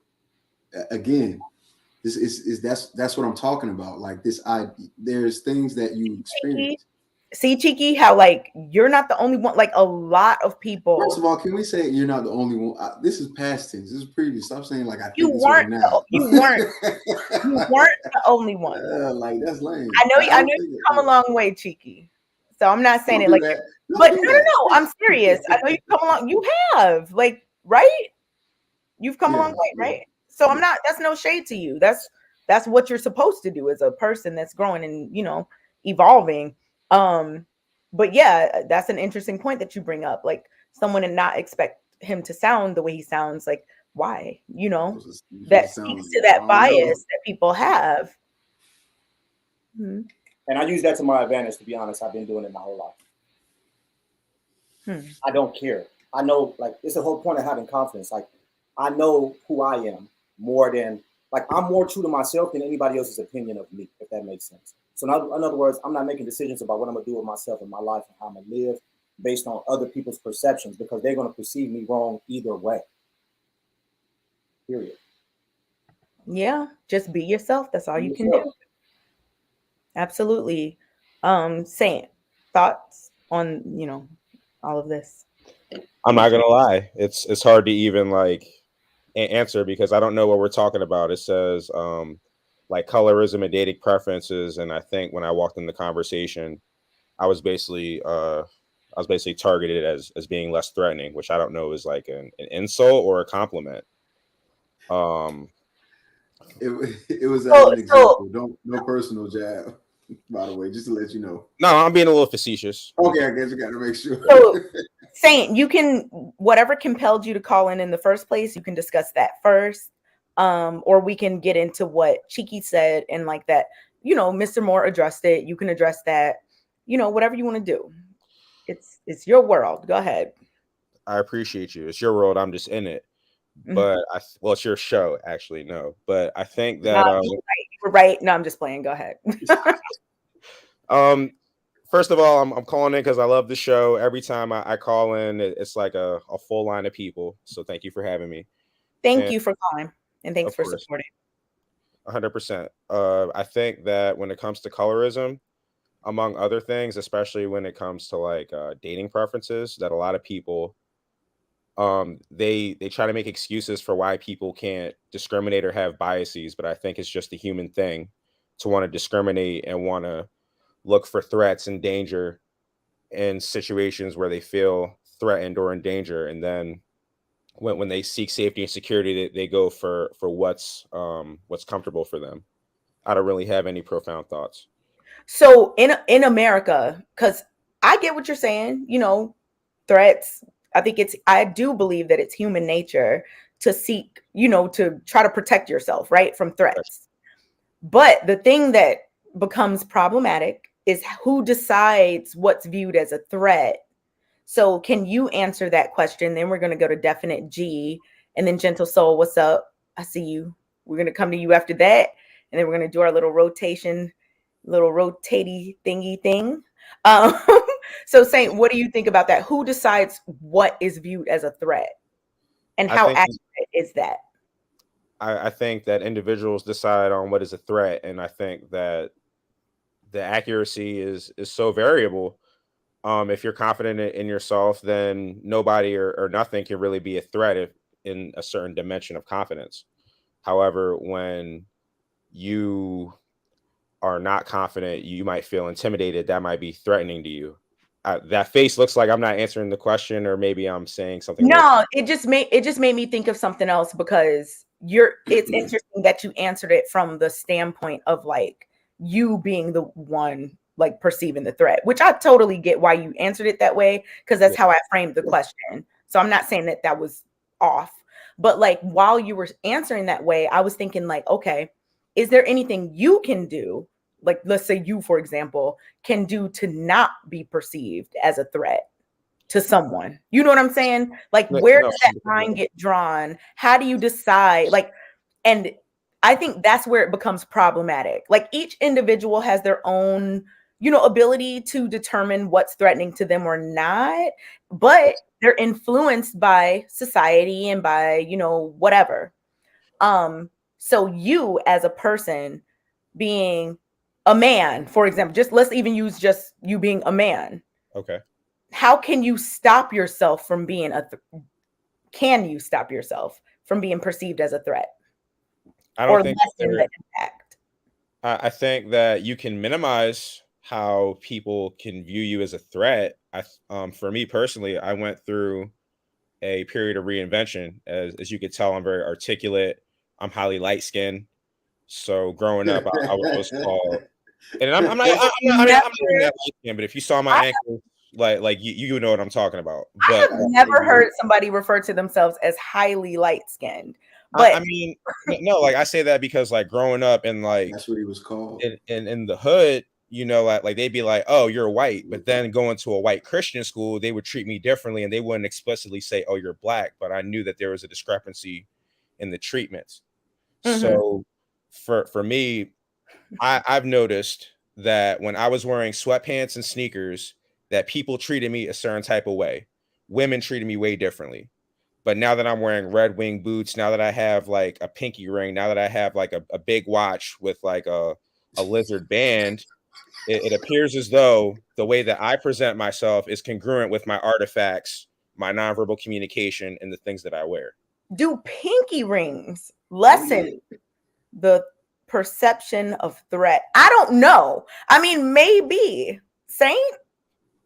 Again, this is that's what I'm talking about. Like this, there's things that you experience. See, Cheeky, how like you're not the only one. Like a lot of people. First of all, can we say you're not the only one? This is past tense. This is previous. Stop saying like I think You this way weren't. now. You weren't the only one. Like that's lame. I know you come a long way, Cheeky. So I'm not saying Don't it do like that. but no, I'm serious. I know you come along. You have, like, right? You've come a long way, right? So I'm not, that's no shade to you. That's what you're supposed to do as a person that's growing and, you know, evolving. But yeah, that's an interesting point that you bring up. Like someone and not expect him to sound the way he sounds. Like, why? You know, that speaks to that bias that people have. Hmm. And I use that to my advantage, to be honest. I've been doing it my whole life. I don't care. I know, like, it's the whole point of having confidence. Like, I know who I am more than, like, I'm more true to myself than anybody else's opinion of me, if that makes sense. So in other words, I'm not making decisions about what I'm going to do with myself and my life and how I'm going to live based on other people's perceptions, because they're going to perceive me wrong either way. Period. Yeah, just be yourself. That's all you can do. Absolutely. Saint, thoughts on, you know, all of this? I'm not gonna lie, it's hard to even like answer because I don't know what we're talking about. It says like colorism and dating preferences, and I think when I walked in the conversation, I was basically targeted as being less threatening, which I don't know is like an insult or a compliment. It was an example. No personal jab, by the way, just to let you know. No, I'm being a little facetious. Okay, I guess you got to make sure. So, Saint, you can, whatever compelled you to call in the first place, you can discuss that first, or we can get into what Cheeky said and like that. You know, Mr. Moore addressed it. You can address that. You know, whatever you want to do. It's your world. Go ahead. I appreciate you. It's your world. I'm just in it. But well, it's your show, actually. No, but I think that you were right. No, I'm just playing. Go ahead. First of all, I'm calling in because I love the show. Every time I call in, it's like a full line of people. So thank you for having me. Thank you for calling, and thanks for supporting. 100%. I think that when it comes to colorism, among other things, especially when it comes to like dating preferences, that a lot of people they try to make excuses for why people can't discriminate or have biases, but I think it's just a human thing to want to discriminate and want to look for threats and danger in situations where they feel threatened or in danger, and then when they seek safety and security, they go for what's comfortable for them. I don't really have any profound thoughts. So in America, because I get what you're saying, you know, threats. I do believe that it's human nature to seek, you know, to try to protect yourself, right, from threats. But the thing that becomes problematic is who decides what's viewed as a threat. So can you answer that question? Then we're going to go to Definite G, and then Gentle Soul, what's up? I see you. We're going to come to you after that, and then we're going to do our little rotation, little rotatey thingy thing. Um, so Saint, what do you think about that? Who decides what is viewed as a threat, and how accurate is that? I think that individuals decide on what is a threat, and I think that the accuracy is so variable. If you're confident in yourself, then nobody or nothing can really be a threat if in a certain dimension of confidence. However, when you are not confident, you might feel intimidated. That might be threatening to you. That face looks like I'm not answering the question, or maybe I'm saying something. No, it just made me think of something else, because it's interesting that you answered it from the standpoint of like you being the one like perceiving the threat, which I totally get why you answered it that way, because that's how I framed the question. So I'm not saying that was off, but like while you were answering that way, I was thinking like, okay, is there anything you can do? Like, let's say you, for example, can do to not be perceived as a threat to someone. You know what I'm saying? Like, where does that line get drawn? How do you decide? Like, and I think that's where it becomes problematic. Like, each individual has their own, ability to determine what's threatening to them or not, but they're influenced by society and by, whatever. So you as a person being a man, for example, let's even use just you being a man. Okay. How can you stop yourself from being can you stop yourself from being perceived as a threat? I don't think lessen the impact. I think that you can minimize how people can view you as a threat. For me personally, I went through a period of reinvention. As you could tell, I'm very articulate. I'm highly light skinned. So growing up, I was called, and I'm not even that light skinned, but if you saw my ankles, like you know what I'm talking about. But I have never heard somebody refer to themselves as highly light skinned. But I mean, no, like I say that because like growing up and like that's what he was called in the hood, like they'd be like, oh, you're white, but then going to a white Christian school, they would treat me differently, and they wouldn't explicitly say, oh, you're black, but I knew that there was a discrepancy in the treatments. Mm-hmm. So for me, I've noticed that when I was wearing sweatpants and sneakers, that people treated me a certain type of way. Women treated me way differently. But now that I'm wearing Red Wing boots, now that I have like a pinky ring, now that I have like a big watch with like a lizard band, it appears as though the way that I present myself is congruent with my artifacts, my nonverbal communication, and the things that I wear. Do pinky rings lessen the perception of threat? I don't know. I mean, maybe. Saint?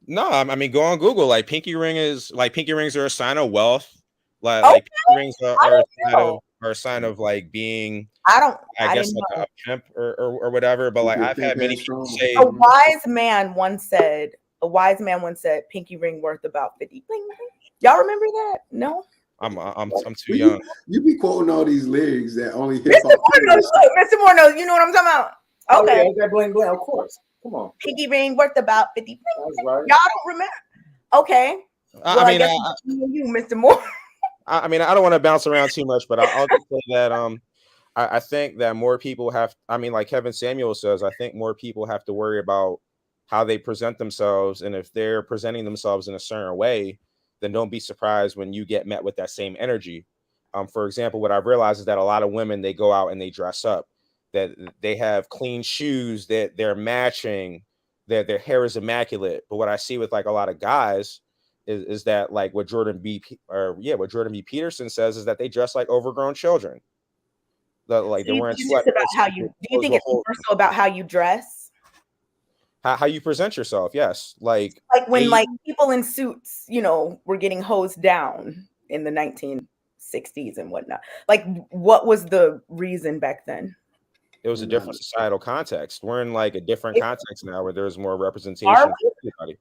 No, I mean, go on Google. Like pinky rings are a sign of wealth. Like pinky rings are a sign of like being, I guess like a pimp or whatever. But like I've had many people say a wise man once said pinky ring worth about 50. Y'all remember that? No? I'm too young. You be quoting all these lyrics that only hip hop. Mr. Moore knows, you know what I'm talking about? Okay. Oh, yeah, that bling bling, of course. Come on. Pinky ring worth about 50. That's right. Y'all don't remember? Okay. Well, I guess you, Mr. Moore. I mean, I don't want to bounce around too much, but I'll just say that I think that more people like Kevin Samuel says, I think more people have to worry about how they present themselves, and if they're presenting themselves in a certain way, then don't be surprised when you get met with that same energy. For example, what I've realized is that a lot of women, they go out and they dress up, that they have clean shoes, that they're matching, that their hair is immaculate. But what I see with like a lot of guys is that like what Jordan B. Peterson says is that they dress like overgrown children. Like they're wearing sweat. Do you think it's more so about how you dress? How you present yourself? Yes, like when like people in suits, were getting hosed down in the 1960s and whatnot. Like, what was the reason back then? It was a different societal context. We're in like a different context now where there's more representation for everybody.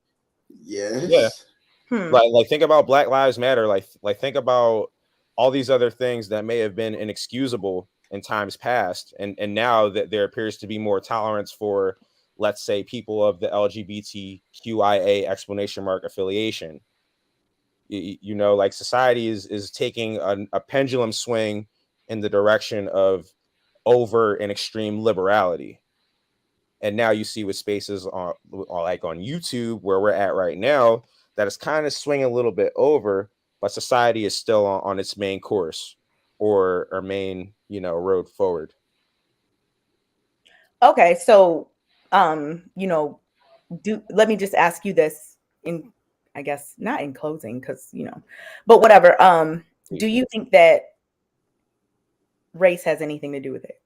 Yes. Yeah. Like think about Black Lives Matter. Like think about all these other things that may have been inexcusable in times past, and now that there appears to be more tolerance for, let's say, people of the LGBTQIA explanation mark affiliation. You know, like society is taking a pendulum swing in the direction of overt and extreme liberality. And now you see with spaces on like on YouTube where we're at right now, that it's kind of swinging a little bit over, but society is still on its main course or main, you know, road forward. Okay, so you know, let me just ask you this in, I guess not in closing, because you know, but whatever. Do you think that race has anything to do with it?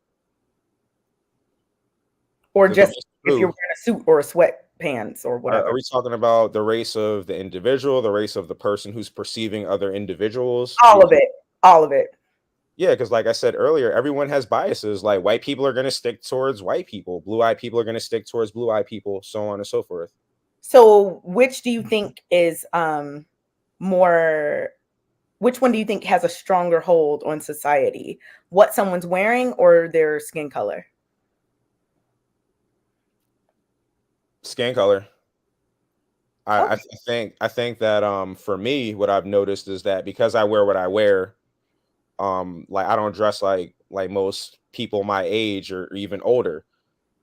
Or just if you're wearing a suit or a sweatpants or whatever? Are we talking about the race of the individual, the race of the person who's perceiving other individuals? All of it. All of it. Yeah, because like I said earlier, everyone has biases. Like white people are going to stick towards white people. Blue-eyed people are going to stick towards blue-eyed people, so on and so forth. So which do you think is which one do you think has a stronger hold on society? What someone's wearing or their skin color? Skin color. I think that for me, what I've noticed is that because I wear what I wear, like I don't dress like most people my age or even older.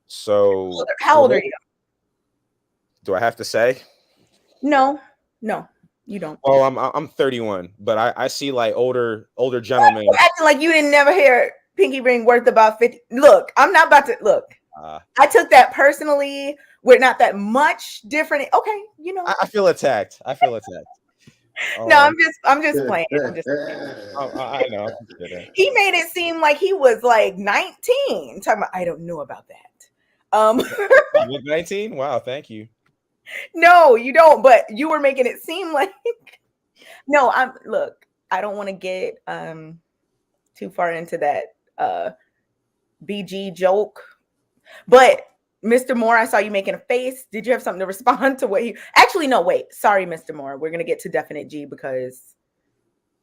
So how old are you? Do I have to say? No, you don't. Well, I'm 31, but I see like older gentlemen. You're acting like you didn't never hear pinky ring worth about 50. Look, I'm not about to look. I took that personally. We're not that much different. Okay, you know. I feel attacked. No, I'm just playing. I'm just playing. I know. He made it seem like he was like 19. Talking about, I don't know about that. 19? Wow, thank you. No, you don't. But you were making it seem like. No, look. I don't want to get too far into that BG joke, but. Mr. Moore, I saw you making a face. Did you have something to respond to what you actually? No, wait. Sorry, Mr. Moore. We're going to get to Definite G because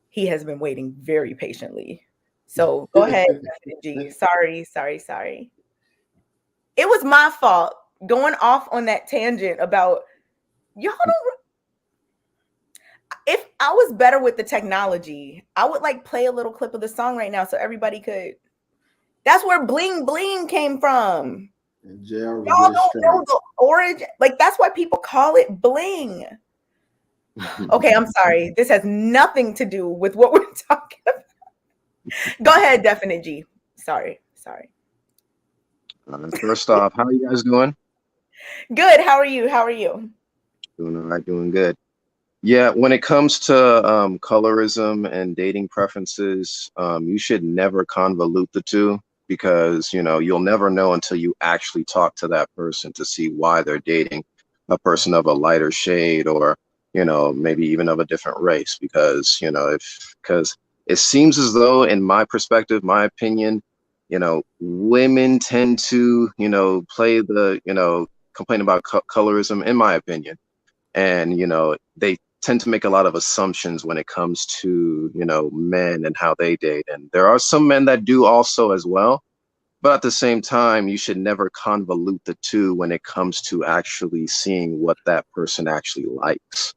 he has been waiting very patiently. So go ahead, Definite G. Sorry. It was my fault going off on that tangent about y'all don't. If I was better with the technology, I would like play a little clip of the song right now so everybody could. That's where Bling Bling came from. Y'all don't know the origin. Like, that's why people call it bling. Okay, I'm sorry. This has nothing to do with what we're talking about. Go ahead, Definite G. Sorry. First off, how are you guys doing? Good. How are you? Doing all right, doing good. Yeah, when it comes to colorism and dating preferences, you should never convolute the two. Because, you know, you'll never know until you actually talk to that person to see why they're dating a person of a lighter shade or, you know, maybe even of a different race. Because, you know, because it seems as though, in my perspective, my opinion, you know, women tend to, you know, complain about colorism, in my opinion. And, you know, they tend to make a lot of assumptions when it comes to, you know, men and how they date. And there are some men that do also as well. But at the same time, you should never convolute the two when it comes to actually seeing what that person actually likes.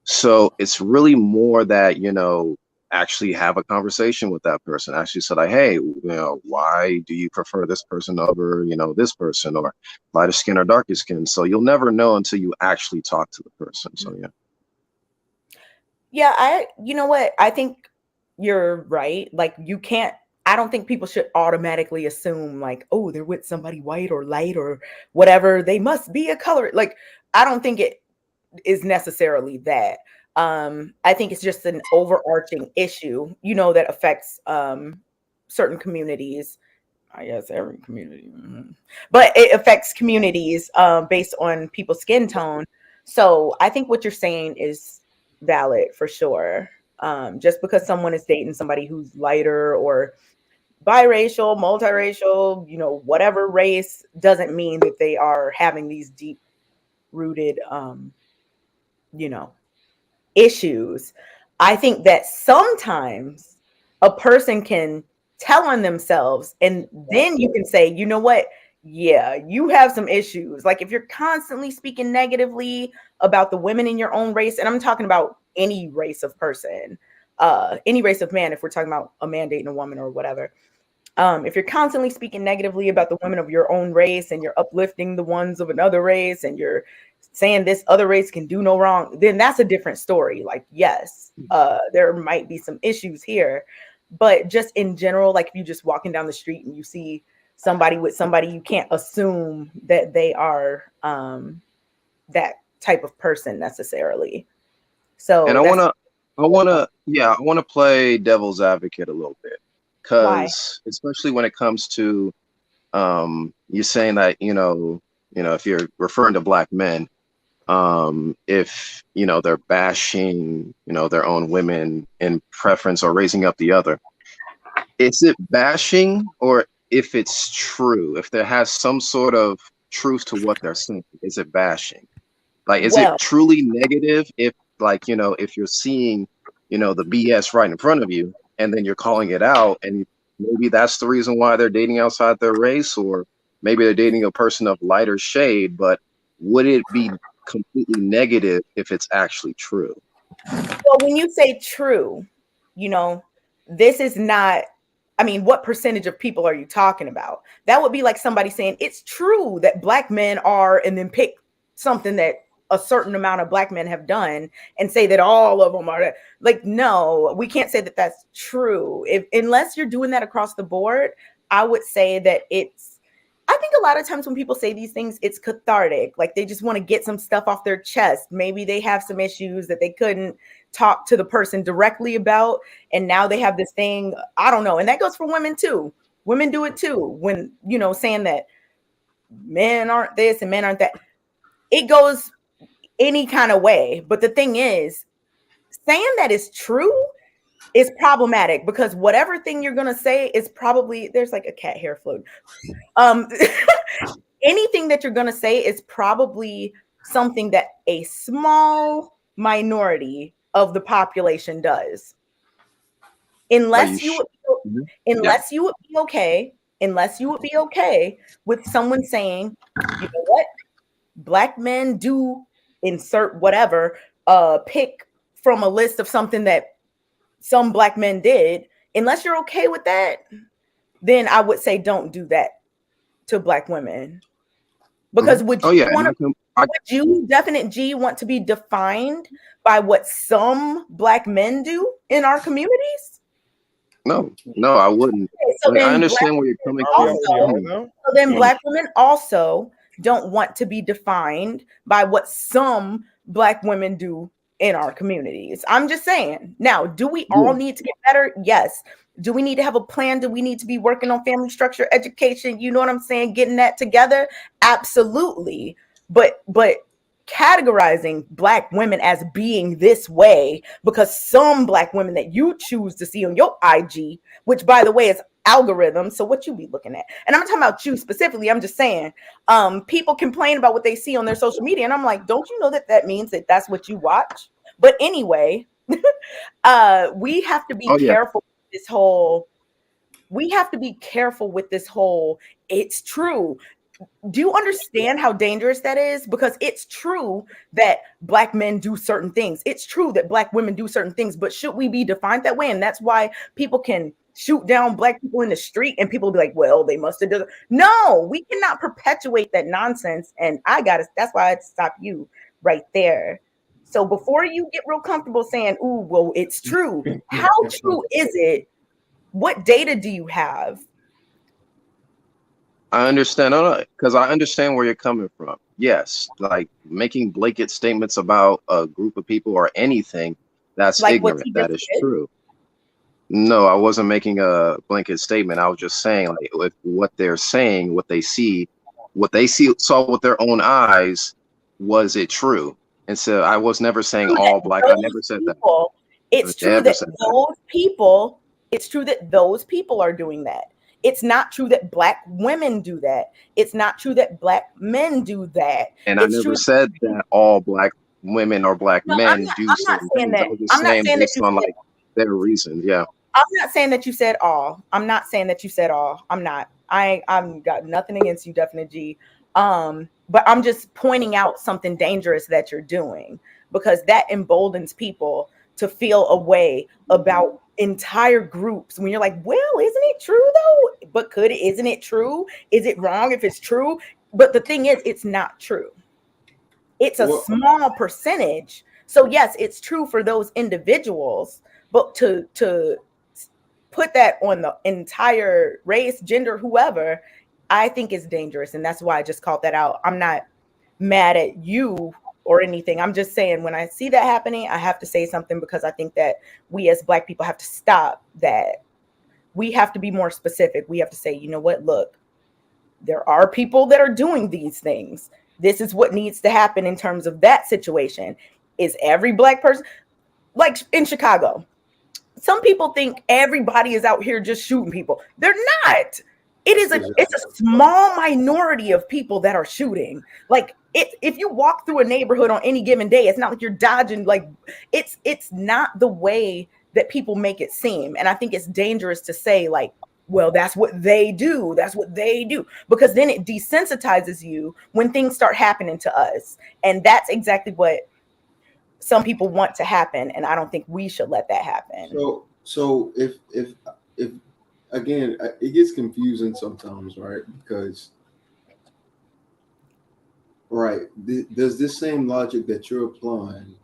So it's really more that, you know, actually have a conversation with that person. Actually say like, hey, you know, why do you prefer this person over, you know, this person, or lighter skin or darker skin? So you'll never know until you actually talk to the person. So yeah. Yeah, you know what? I think you're right. Like, I don't think people should automatically assume like, oh, they're with somebody white or light or whatever, they must be a color. Like, I don't think it is necessarily that. I think it's just an overarching issue, you know, that affects certain communities. I guess every community, but it affects communities based on people's skin tone. So I think what you're saying is valid for sure. Just because someone is dating somebody who's lighter or biracial, multiracial, you know, whatever race, doesn't mean that they are having these deep rooted, you know, issues. I think that sometimes a person can tell on themselves, and then you can say, you know what? Yeah, you have some issues. Like if you're constantly speaking negatively about the women in your own race, and I'm talking about any race of person, any race of man, if we're talking about a man dating a woman or whatever. If you're constantly speaking negatively about the women of your own race and you're uplifting the ones of another race and you're saying this other race can do no wrong, then that's a different story. Like, yes, there might be some issues here, but just in general, like if you're just walking down the street and you see somebody with somebody, you can't assume that they are that type of person necessarily. So And I want to play devil's advocate a little bit, because especially when it comes to you saying that if you're referring to black men, if they're bashing their own women in preference or raising up the other, is it bashing, or if it's true, if there has some sort of truth to what they're saying, is it bashing? Like, is it truly negative if if you're seeing the BS right in front of you and then you're calling it out, and maybe that's the reason why they're dating outside their race, or maybe they're dating a person of lighter shade, but would it be completely negative if it's actually true? Well, when you say true, this is not, I mean, what percentage of people are you talking about? That would be like somebody saying it's true that black men are, and then pick something that a certain amount of black men have done and say that all of them are. Like, no, we can't say that that's true. Unless you're doing that across the board, I would say that I think a lot of times when people say these things, it's cathartic. Like they just want to get some stuff off their chest. Maybe they have some issues that they couldn't talk to the person directly about, and now they have this thing. I don't know. And that goes for women too. Women do it too. When, saying that men aren't this and men aren't that, it goes any kind of way. But the thing is, saying that is true is problematic, because whatever thing you're going to say is probably, there's like a cat hair floating. Anything that you're going to say is probably something that a small minority of the population does. Unless you would be okay with someone saying, you know what, black men do insert whatever, pick from a list of something that some black men did. Unless you're okay with that, then I would say don't do that to black women. Because would you, Definite G, want to be defined by what some black men do in our communities? No, I wouldn't. So I understand where you're coming from. So then black women also don't want to be defined by what some black women do in our communities. I'm just saying. Now, do we all need to get better? Yes. Do we need to have a plan? Do we need to be working on family structure, education? You know what I'm saying? Getting that together? Absolutely. But categorizing black women as being this way because some black women that you choose to see on your IG, which by the way is algorithm, so what you be looking at, and I'm not talking about you specifically, I'm just saying people complain about what they see on their social media, and I'm like, don't you know that means that that's what you watch? But anyway, we have to be careful with this whole, it's true. Do you understand how dangerous that is? Because it's true that black men do certain things. It's true that black women do certain things, but should we be defined that way? And that's why people can shoot down black people in the street and people be like, well, they must have done it. No, we cannot perpetuate that nonsense. And that's why I had to stop you right there. So before you get real comfortable saying, ooh, well, it's true. How true is it? What data do you have? I understand, because I understand where you're coming from. Yes, like making blanket statements about a group of people or anything that's like ignorant. That is true. No, I wasn't making a blanket statement. I was just saying, like, with what they're saying, what they saw with their own eyes, was it true? And so I was never saying all black. I never said that. It's true that those people. It's true that those people are doing that. It's not true that black women do that. It's not true that black men do that. And I never said that all black women or black men do certain things. I was just saying based on like their reasons. Yeah. I'm not saying that you said all. I'm not saying that you said all. I'm not. I'm got nothing against you, Definite G. But I'm just pointing out something dangerous that you're doing, because that emboldens people to feel a way about entire groups when you're like, well, isn't it true though? But isn't it true? Is it wrong if it's true? But the thing is, it's not true. It's a small percentage. So yes, it's true for those individuals, but to put that on the entire race, gender, whoever, I think is dangerous. And that's why I just called that out. I'm not mad at you or anything. I'm just saying, when I see that happening, I have to say something, because I think that we as Black people have to stop that. We have to be more specific. We have to say, you know what, look, there are people that are doing these things. This is what needs to happen in terms of that situation. Is every Black person, like in Chicago, some people think everybody is out here just shooting people. They're not. It's a small minority of people that are shooting. Like, if you walk through a neighborhood on any given day, it's not like you're dodging. Like, it's not the way that people make it seem. And I think it's dangerous to say, like, well, that's what they do. That's what they do. Because then it desensitizes you when things start happening to us. And that's exactly what some people want to happen. And I don't think we should let that happen. So if again, it gets confusing sometimes, right? Because, right, there's this same logic that you're applying,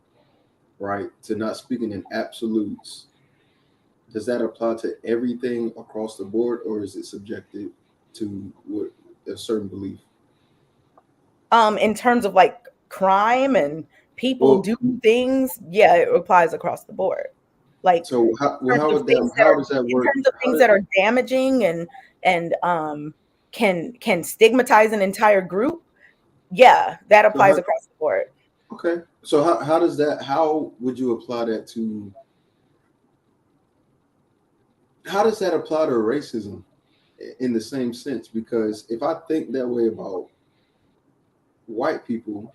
right, to not speaking in absolutes. Does that apply to everything across the board, or is it subjected to what a certain belief? In terms of like crime and people do things, yeah, it applies across the board. Like, so how does that work? In terms of things that are damaging and can stigmatize an entire group, yeah, that applies across the board. Okay, so how would you apply that to? How does that apply to racism in the same sense? Because if I think that way about white people,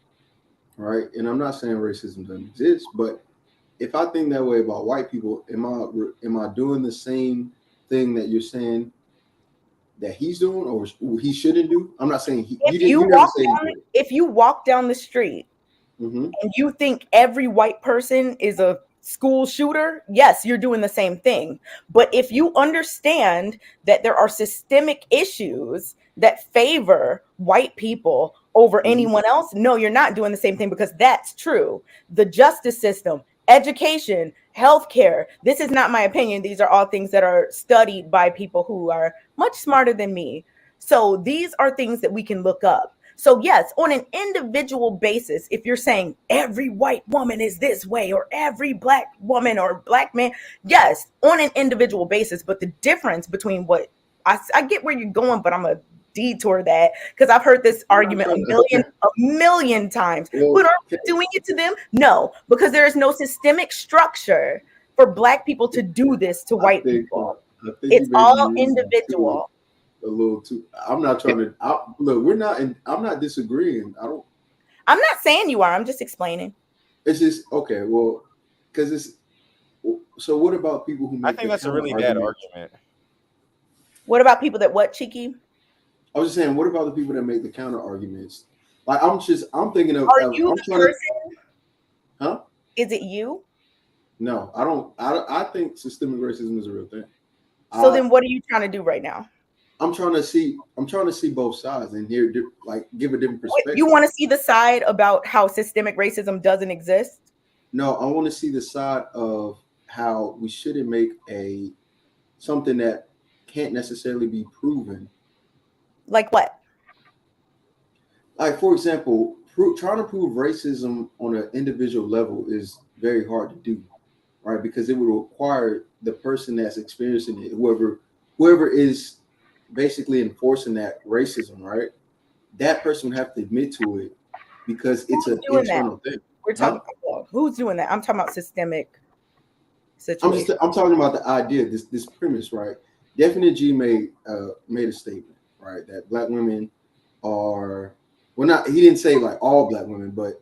right, and I'm not saying racism doesn't exist, but if I think that way about white people, am I doing the same thing that you're saying that he's doing, or he shouldn't do? I'm not saying if you walk down the street and you think every white person is a school shooter, yes, you're doing the same thing. But if you understand that there are systemic issues that favor white people over anyone else, no, you're not doing the same thing, because that's true. The justice system, education, healthcare, this is not my opinion. These are all things that are studied by people who are much smarter than me. So these are things that we can look up. So yes, on an individual basis, if you're saying every white woman is this way, or every Black woman or Black man, yes, on an individual basis. But the difference between what I get where you're going, but I'm a detour that, because I've heard this argument a million times. But are we doing it to them? No, because there is no systemic structure for Black people to do this to white people. It's all individual. A little too. I'm not trying to look. We're not. I'm not disagreeing. I'm not saying you are. I'm just explaining. It's just okay. Well, because it's. So what about people who make? I think that's a really bad argument. What about people that what, Cheeky? I was just saying, what about the people that make the counter arguments? Like, I'm thinking of. Are you the person? Huh? Is it you? No, I don't. I think systemic racism is a real thing. So then, what are you trying to do right now? I'm trying to see both sides and give a different perspective. You want to see the side about how systemic racism doesn't exist? No, I want to see the side of how we shouldn't make something that can't necessarily be proven. Like what? Like, for example, trying to prove racism on an individual level is very hard to do, right? Because it would require the person that's experiencing it, whoever is basically enforcing that racism, right? That person would have to admit to it, because it's an internal thing. We're talking about who's doing that. I'm talking about systemic situation. I'm talking about the idea, this premise, right? Definite G made a statement, right, that Black women are, well, not, he didn't say like all Black women, but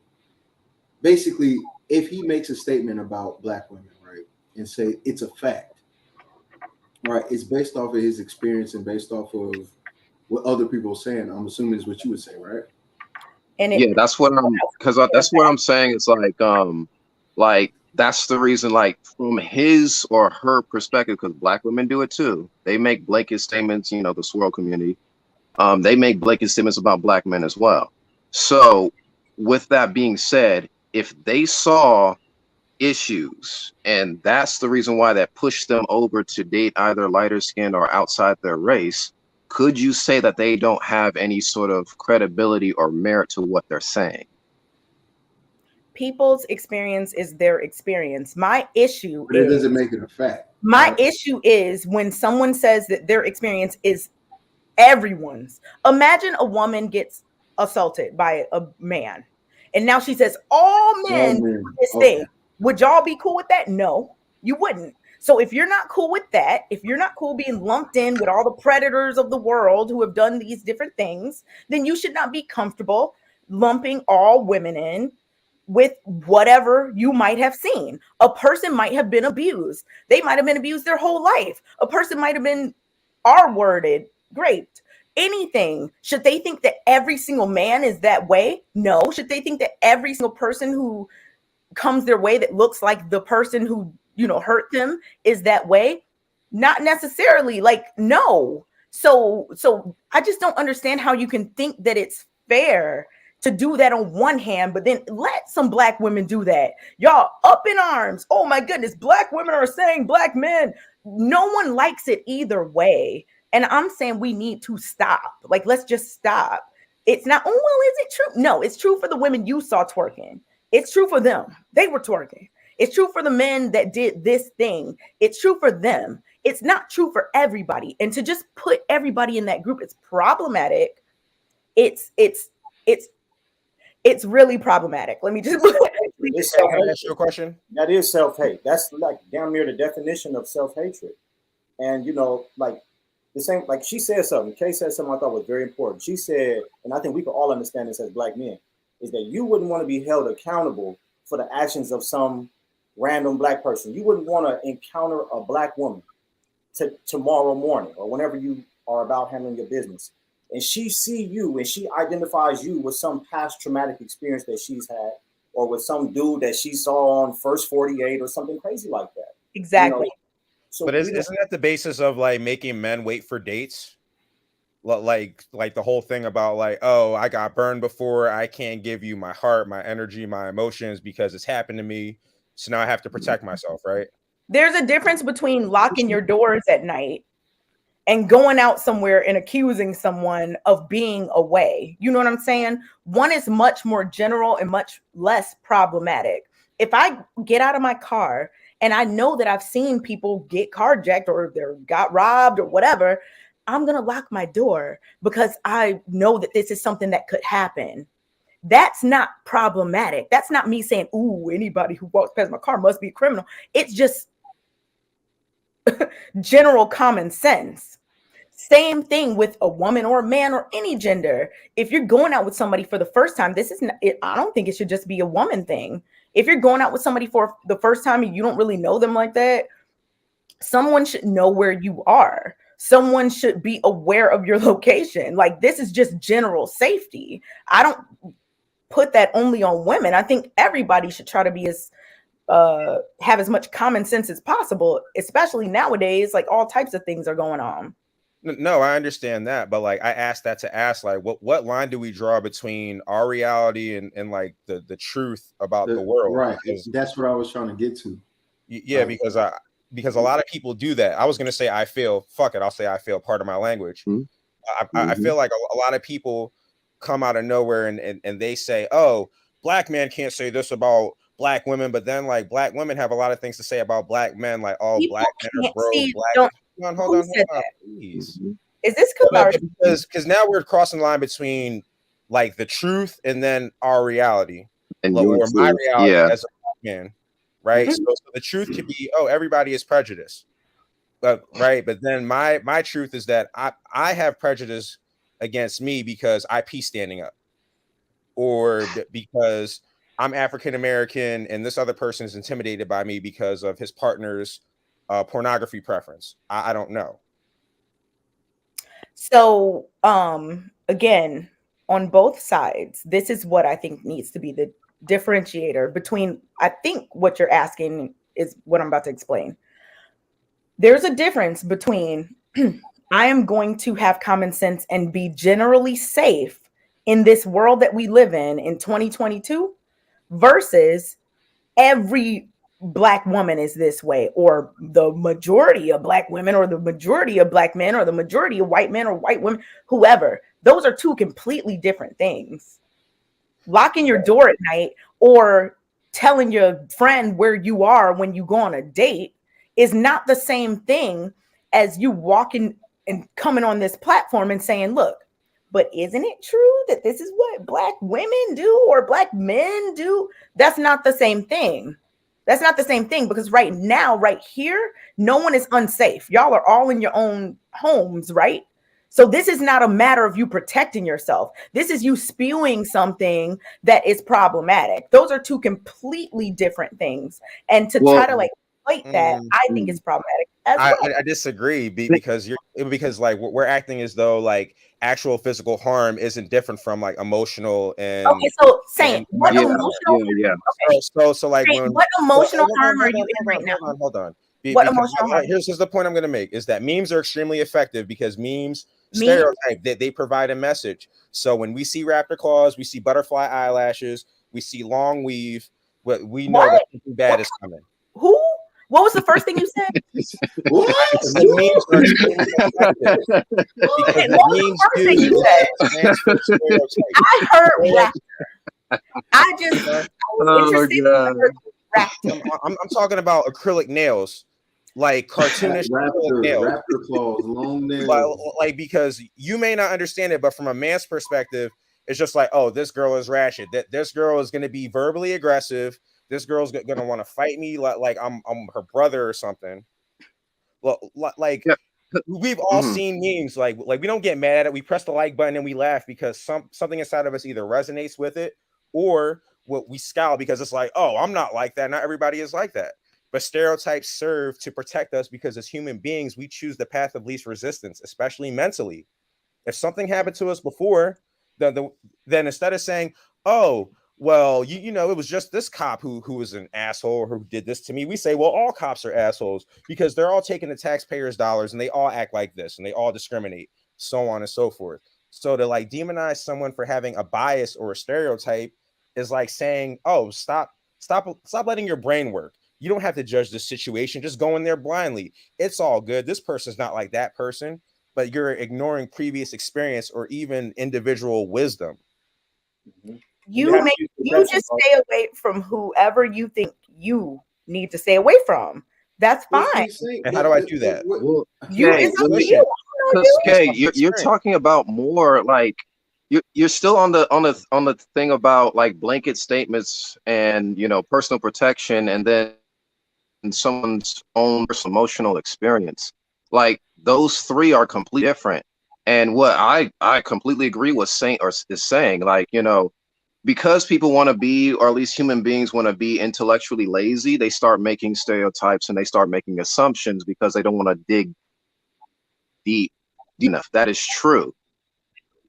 basically, if he makes a statement about Black women, right, and say it's a fact, Right. It's based off of his experience and based off of what other people are saying. I'm assuming is what you would say, right? And Yeah, that's what I'm that's what I'm saying. It's like that's the reason, like from his or her perspective, because black women do it too. They make blanket statements, you know, the swirl community. They make blanket statements about black men as well. So with that being said, if they saw issues and that's the reason why that pushed them over to date either lighter skin or outside their race, could you say that they don't have any sort of credibility or merit to what they're saying? people's experience is their experience. My issue But it is doesn't make it a fact. my Right? issue is when someone says that their experience is everyone's. Imagine a woman gets assaulted by a man, and now she says all men do this thing. Would y'all be cool with that? No, you wouldn't. So if you're not cool with that, if you're not cool being lumped in with all the predators of the world who have done these different things, then you should not be comfortable lumping all women in with whatever you might have seen. A person might have been abused. They might have been abused their whole life. A person might have been R-worded, raped, anything. Should they think that every single man is that way? No. Should they think that every single person who comes their way that looks like the person who, you know, hurt them is that way? Not necessarily. Like, no. So I just don't understand how you can think that it's fair to do that on one hand, but then let some black women do that. Y'all up in arms. Oh my goodness, black women are saying black men. No one likes it either way. And I'm saying we need to stop. Like, let's just stop. It's not, oh, well, is it true? No, it's true for the women you saw twerking. It's true for them. They were twerking. It's true for the men that did this thing. It's true for them. It's not true for everybody. And to just put everybody in that group, it's problematic. It's really problematic. Let me just Can I ask you a question? That is self-hate. That's like damn near the definition of self-hatred. And you know, like the same, like she said something, Kay said something I thought was very important. She said, and I think we can all understand this as black men, is that you wouldn't want to be held accountable for the actions of some random black person. You wouldn't want to encounter a black woman tomorrow morning or whenever you are about handling your business, and she see you and she identifies you with some past traumatic experience that she's had, or with some dude that she saw on First 48 or something crazy like that. Exactly. You know? So but isn't that the basis of like making men wait for dates? Like the whole thing about like, oh, I got burned before, I can't give you my heart, my energy, my emotions because it's happened to me. So now I have to protect myself, right? There's a difference between locking your doors at night and going out somewhere and accusing someone of being away. You know what I'm saying? One is much more general and much less problematic. If I get out of my car and I know that I've seen people get carjacked or they got robbed or whatever, I'm going to lock my door because I know that this is something that could happen. That's not problematic. That's not me saying, ooh, anybody who walks past my car must be a criminal. It's just general common sense. Same thing with a woman or a man or any gender. If you're going out with somebody for the first time, this is not, I don't think it should just be a woman thing. If you're going out with somebody for the first time and you don't really know them like that, someone should know where you are. Someone should be aware of your location. Like, this is just general safety. I don't put that only on women. I think everybody should try to be as have as much common sense as possible, especially nowadays. Like, all types of things are going on. No, I understand that, but like I asked that to ask like what line do we draw between our reality and like the truth about the world? Right. Because that's what I was trying to get to. Yeah, because a lot of people do that. I was gonna say I feel, fuck it, I'll say I feel, part of my language. I feel like a lot of people come out of nowhere and they say, oh, black men can't say this about black women, but then like black women have a lot of things to say about black men, like all black men are bro, black. Hold on, please. Is this because now we're crossing the line between like the truth and then our reality, and or my reality as a black man, right? Mm-hmm. So the truth could be, oh, everybody is prejudiced, but right, but then my truth is that I have prejudice against me because I pee standing up, or because I'm African American and this other person is intimidated by me because of his partner's pornography preference. I don't know. So, again, on both sides, this is what I think needs to be the differentiator between, I think what you're asking is what I'm about to explain. There's a difference between I am going to have common sense and be generally safe in this world that we live in 2022 versus every Black woman is this way, or the majority of Black women, or the majority of Black men, or the majority of white men or white women, whoever. Those are two completely different things. Locking your door at night or telling your friend where you are when you go on a date is not the same thing as you walking and coming on this platform and saying, look, but isn't it true that this is what Black women do or Black men do? That's not the same thing. That's not the same thing, because right now, right here, no one is unsafe. Y'all are all in your own homes, right? So this is not a matter of you protecting yourself. This is you spewing something that is problematic. Those are two completely different things. And to try to like fight that, I think is problematic as well. I disagree because like we're acting as though like actual physical harm isn't different from like emotional and okay. So Saint, what emotional? Okay. So like Saint, what emotional harm are you in right now? Hold on. What emotional harm? Here's the point I'm going to make is that memes are extremely effective because memes stereotype that they provide a message. So when we see raptor claws, we see butterfly eyelashes, we see long weave, we know that something bad is coming. Who? What was the first thing you said? What? The memes are extremely effective. Okay, what was the first thing you said? I heard raptor. I was interested in the word raptor. I'm talking about acrylic nails. Like cartoonish acrylic nails. Raptor claws, long nails. Like because you may not understand it, but from a man's perspective, it's just like, oh, this girl is ratchet. That this girl is going to be verbally aggressive. This girl's going to want to fight me like I'm her brother or something. Well, like we've all seen memes. Like we don't get mad at it. We press the like button and we laugh because something inside of us either resonates with it or we scowl because it's like, oh, I'm not like that. Not everybody is like that. But stereotypes serve to protect us because as human beings, we choose the path of least resistance, especially mentally. If something happened to us before, then instead of saying, oh, well, you know, it was just this cop who was an asshole or who did this to me, we say, well, all cops are assholes because they're all taking the taxpayers' dollars and they all act like this and they all discriminate, so on and so forth. So to like demonize someone for having a bias or a stereotype is like saying, oh, stop letting your brain work. You don't have to judge the situation. Just go in there blindly. It's all good. This person's not like that person, but you're ignoring previous experience or even individual wisdom. You just stay away from whoever you think you need to stay away from. That's fine. And how do I do that? You're talking about more like you're still on the thing about like blanket statements and personal protection and then someone's own emotional experience. Like those three are completely different. And what I completely agree with saying like, because people want to be, or at least human beings want to be intellectually lazy, they start making stereotypes and they start making assumptions because they don't want to dig deep enough. That is true.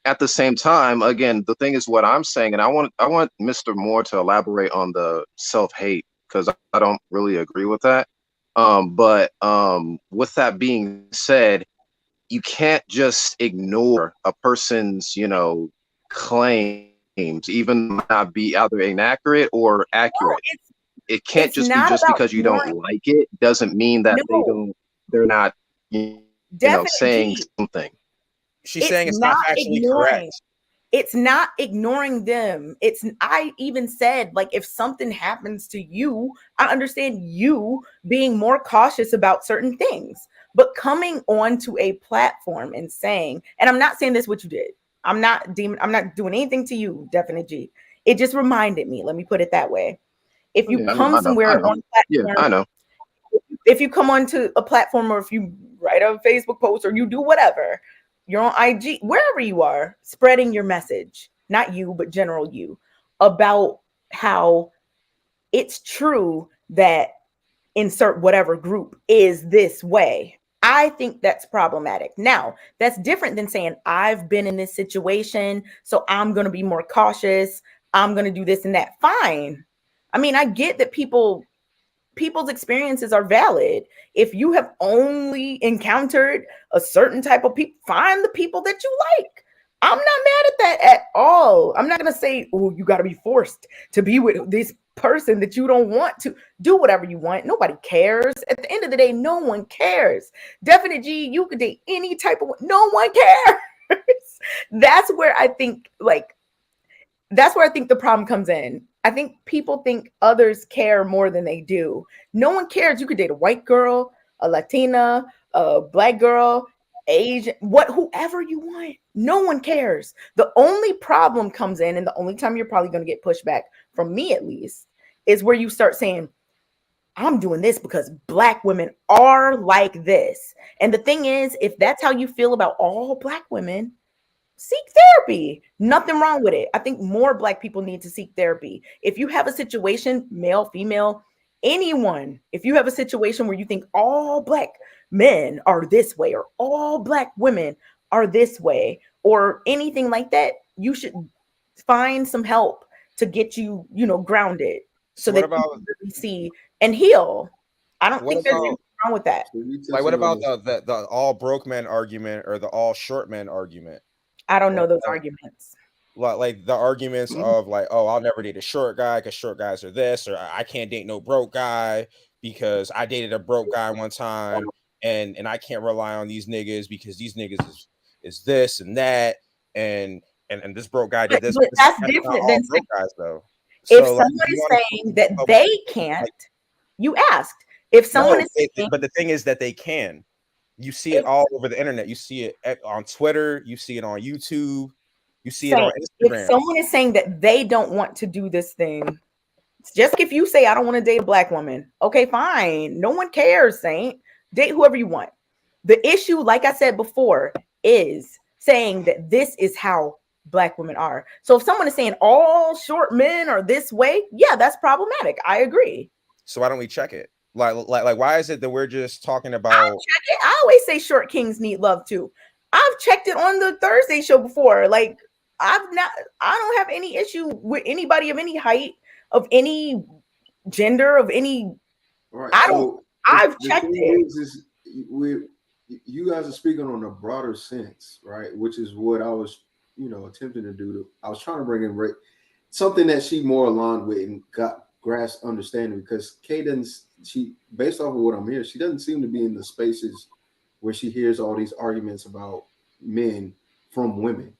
At the same time, again, the thing is what I'm saying, and I want Mr. Moore to elaborate on the self-hate because I don't really agree with that. But with that being said, you can't just ignore a person's, claims, even not be either inaccurate or accurate. It can't just be just because you don't like it doesn't mean that they're not, saying something. She's saying it's not actually correct. It's not ignoring them. I even said, like, if something happens to you, I understand you being more cautious about certain things, but coming onto a platform and saying, and I'm not saying this what you did. I'm not doing anything to you, Definite G. It just reminded me. Let me put it that way. If you come somewhere on platform, I know. If you come onto a platform or if you write a Facebook post or you do whatever, you're on IG, wherever you are, spreading your message, not you, but general you, about how it's true that insert whatever group is this way. I think that's problematic. Now, that's different than saying I've been in this situation, so I'm going to be more cautious. I'm going to do this and that. Fine. I mean, I get that people's experiences are valid. If you have only encountered a certain type of people, find the people that you like. I'm not mad at that at all. I'm not going to say, oh, you got to be forced to be with this person that you don't want to. Do whatever you want. Nobody cares. At the end of the day, no one cares. Definite G, you could date any type of, no one cares. That's where I think the problem comes in. I think people think others care more than they do. No one cares. You could date a white girl, a Latina, a black girl, Asian, whoever you want. No one cares. The only problem comes in, and the only time you're probably going to get pushback from me, at least, is where you start saying, I'm doing this because Black women are like this. And the thing is, if that's how you feel about all Black women, seek therapy. Nothing wrong with it. I think more Black people need to seek therapy. If you have a situation, male, female, anyone, if you have a situation where you think all Black men are this way, or all Black women are this way, or anything like that, you should find some help to get you, grounded, so that you can really see and heal. I don't think there's anything wrong with that. Like, what about the all broke men argument or the all short men argument? I don't know those arguments. Like the arguments of like, oh, I'll never date a short guy because short guys are this, or I can't date no broke guy because I dated a broke guy one time, and I can't rely on these niggas because these niggas is this and that, and this broke guy did this. But that's different than broke guys, though. If someone is saying that they can't, you asked. If someone is saying, but the thing is that they can. You see it all over the internet. You see it on Twitter. You see it on YouTube. You see it on Instagram. If someone is saying that they don't want to do this thing, just if you say, I don't want to date a Black woman, okay, fine. No one cares, Saint. Date whoever you want. The issue, like I said before, is saying that this is how Black women are. So if someone is saying all short men are this way, yeah, that's problematic. I agree. So why don't we check it? Like, why is it that we're just talking about? Check it. I always say short kings need love too. I've checked it on the Thursday show before. Like, I don't have any issue with anybody of any height, of any gender, of any. Right. I've checked it. You guys are speaking on a broader sense, right? Which is what I was, attempting to do. I was trying to bring in something that she more aligned with and got grasp understanding, because Kay based off of what I'm hearing, she doesn't seem to be in the spaces where she hears all these arguments about men from women.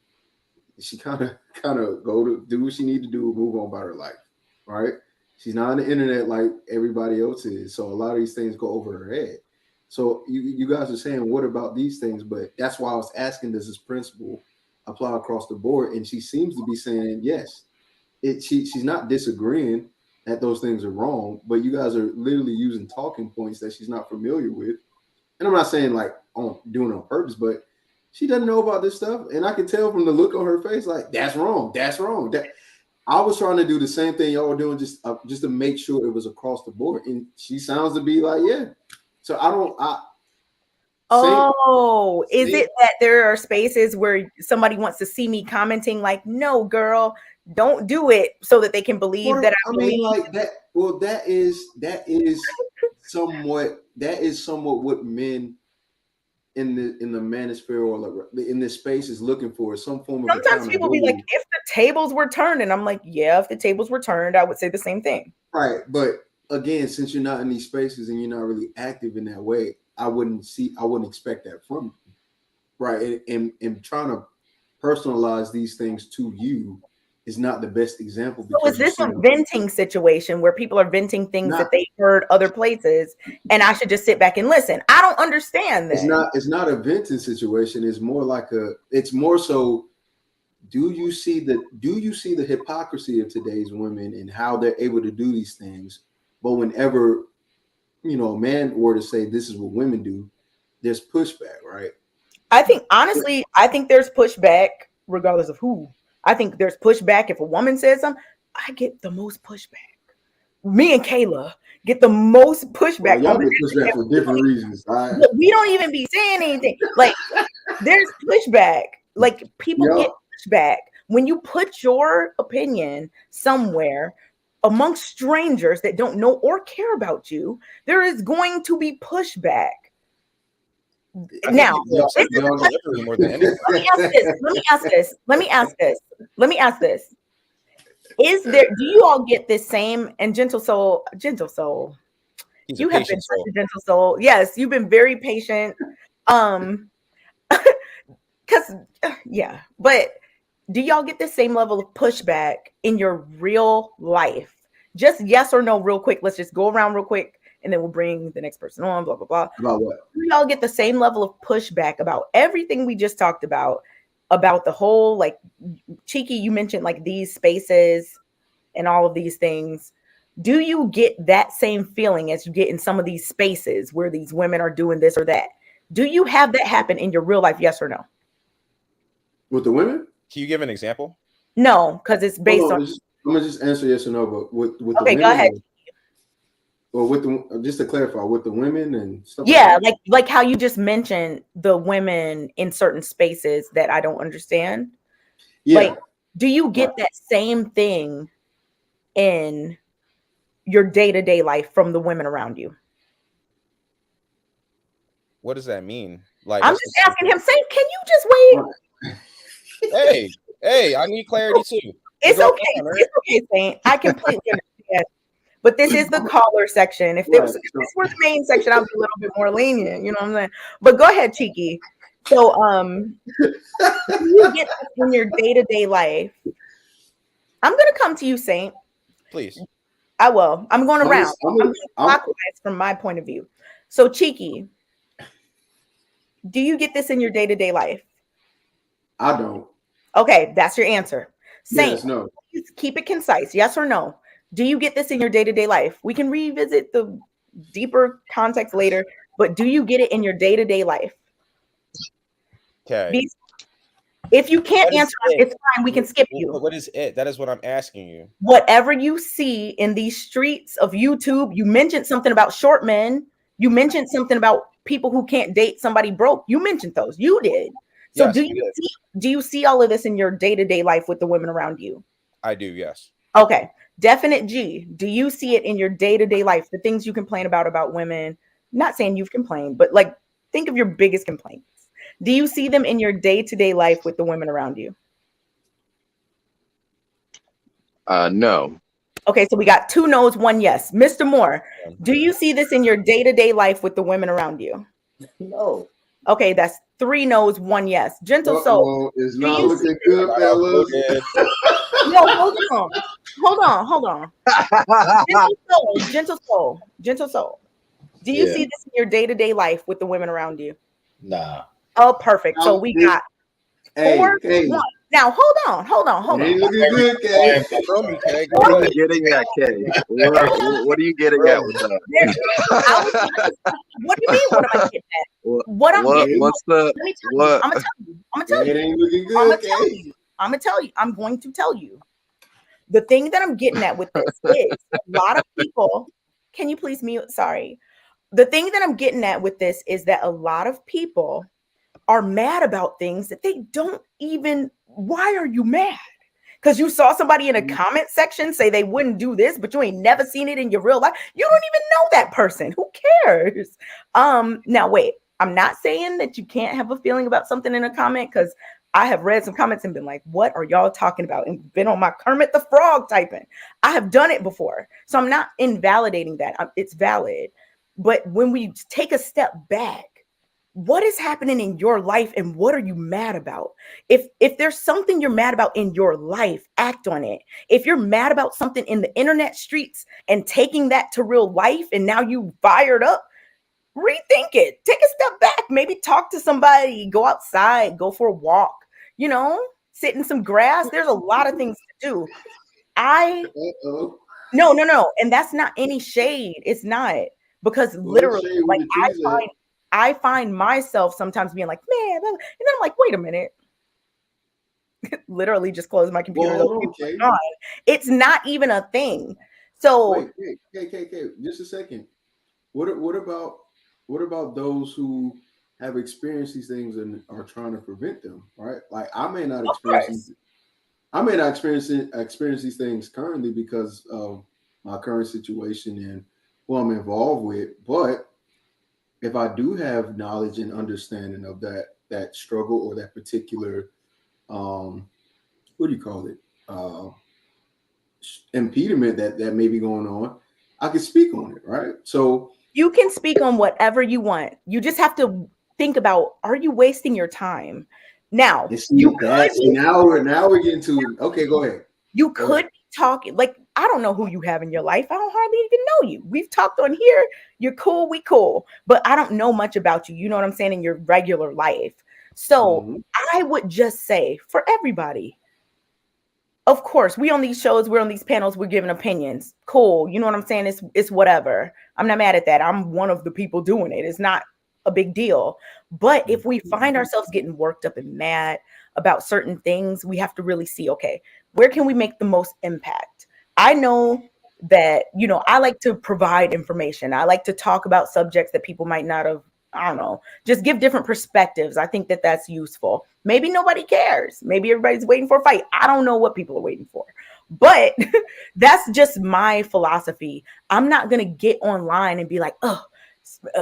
She kind of go to do what she need to do, move on about her life, right? She's not on the internet like everybody else is, so a lot of these things go over her head. So you guys are saying, what about these things? But that's why I was asking, does this principle apply across the board? And she seems to be saying yes. She's not disagreeing that those things are wrong, but you guys are literally using talking points that she's not familiar with. And I'm not saying like doing it on purpose, but she doesn't know about this stuff. And I can tell from the look on her face, like, that's wrong. That's wrong. I was trying to do the same thing y'all were doing, just to make sure it was across the board. And she sounds to be like, yeah. So is it that there are spaces where somebody wants to see me commenting like, no, girl, don't do it, so that they can believe that I believe like that? Well, that is somewhat what men in the manosphere or like in this space is looking for, some form of. Sometimes people be like, if the tables were turned, and I'm like, yeah, if the tables were turned, I would say the same thing. Right, but again, since you're not in these spaces and you're not really active in that way, I wouldn't expect that from you, right? And trying to personalize these things to you is not the best example. So is this a venting situation where people are venting things that they heard other places, and I should just sit back and listen? I don't understand that. It's not a venting situation. It's more like it's more so, do you see the hypocrisy of today's women and how they're able to do these things? But whenever, a man were to say this is what women do, there's pushback, right? I think, honestly, there's pushback regardless of who. I think there's pushback if a woman says something. I get the most pushback me and Kayla get the most pushback. Y'all get pushback for different reasons. But we don't even be saying anything. Like there's pushback. Like people get pushback when you put your opinion somewhere amongst strangers that don't know or care about you. There is going to be pushback. Now, let me ask this. Is there, do you all get this same, and gentle soul, you have been such a gentle soul. Yes, you've been very patient. Because yeah, but do y'all get the same level of pushback in your real life? Just yes or no, real quick. Let's just go around real quick, and then we'll bring the next person on. Blah blah blah. About what? Do y'all get the same level of pushback about everything we just talked about the whole, like, Cheeky, you mentioned like these spaces and all of these things. Do you get that same feeling as you get in some of these spaces where these women are doing this or that? Do you have that happen in your real life? Yes or no? With the women? Can you give an example? No, because it's based on. I'm gonna just answer yes or no. But with the women, go ahead. Well, with the, just to clarify, with the women and stuff. Yeah, like how you just mentioned the women in certain spaces that I don't understand. Yeah. Like, do you get that same thing in your day-to-day life from the women around you? What does that mean? Like, I'm just asking him, Saint, can you just wait? Hey, I need clarity too. It's okay. It's okay, Saint. I completely understand. But this is the caller section. If this were the main section, I'd be a little bit more lenient. You know what I'm saying? But go ahead, Cheeky. So, do you get this in your day-to-day life? I'm gonna come to you, Saint. Please. I will. I'm going around. I'm going clockwise from my point of view. So, Cheeky, do you get this in your day-to-day life? I don't. Okay, that's your answer. Saint, yes, no. Keep it concise. Yes or no? Do you get this in your day-to-day life? We can revisit the deeper context later, but do you get it in your day-to-day life? Okay. If you can't answer, it's fine. We can skip you. What is it? That is what I'm asking you. Whatever you see in these streets of YouTube, you mentioned something about short men. You mentioned something about people who can't date somebody broke. You mentioned those. You did. So yes, do you see all of this in your day-to-day life with the women around you? I do, yes. Okay. Definite G. Do you see it in your day-to-day life? The things you complain about women, not saying you've complained, but like think of your biggest complaints. Do you see them in your day-to-day life with the women around you? No. Okay, so we got 2 no's, 1 yes. Mr. Moore, do you see this in your day-to-day life with the women around you? No. Okay, that's 3 no's, 1 yes. Gentle soul. It's not looking good, fellas. No, hold on. Gentle soul. Do you see this in your day-to-day life with the women around you? Nah. Oh, perfect. So we got 4, 1. Now hold on. Ain't looking good, Kay. What are you getting at, Kay? What are you getting at with that? What do you mean? What am I getting at? What I'm getting? What's the? I'm gonna tell you. It ain't looking good, Kay. I'm going to tell you. The thing that I'm getting at with this is a lot of people. Can you please mute? Sorry. The thing that I'm getting at with this is that a lot of people are mad about things that they don't even. Why are you mad? Because you saw somebody in a comment section say they wouldn't do this, but you ain't never seen it in your real life. You don't even know that person. Who cares? Now wait, I'm not saying that you can't have a feeling about something in a comment, because I have read some comments and been like, what are y'all talking about? And been on my Kermit the Frog typing. I have done it before. So I'm not invalidating that. It's valid. But when we take a step back, what is happening in your life and what are you mad about? If there's something you're mad about in your life, act on it. If you're mad about something in the internet streets and taking that to real life and now you fired up, rethink it. Take a step back. Maybe talk to somebody, go outside, go for a walk, sit in some grass. There's a lot of things to do. No. And that's not any shade. It's not. Because literally, like I find myself sometimes being like, man, and then I'm like, wait a minute. Literally just close my computer. It's not even a thing. So Wait, just a second. What about those who have experienced these things and are trying to prevent them? Right? Like I may not of experience course, experience these things currently because of my current situation and who I'm involved with. But if I do have knowledge and understanding of that struggle or that particular what do you call it impediment that may be going on, I can speak on it, right? So you can speak on whatever you want. You just have to think about, are you wasting your time? Now, you could be, now we're getting to okay. Go ahead. you could be talking like, I don't know who you have in your life. I don't hardly even know you. We've talked on here. You're cool. We cool. But I don't know much about you. You know what I'm saying? In your regular life. So I would just say for everybody, of course, we on these shows, we're on these panels, we're giving opinions. Cool. You know what I'm saying? It's whatever. I'm not mad at that. I'm one of the people doing it. It's not a big deal. But if we find ourselves getting worked up and mad about certain things, we have to really see, okay, where can we make the most impact? I know that, I like to provide information. I like to talk about subjects that people might not have, I don't know, just give different perspectives. I think that that's useful. Maybe nobody cares. Maybe everybody's waiting for a fight. I don't know what people are waiting for, but that's just my philosophy. I'm not going to get online and be like, oh,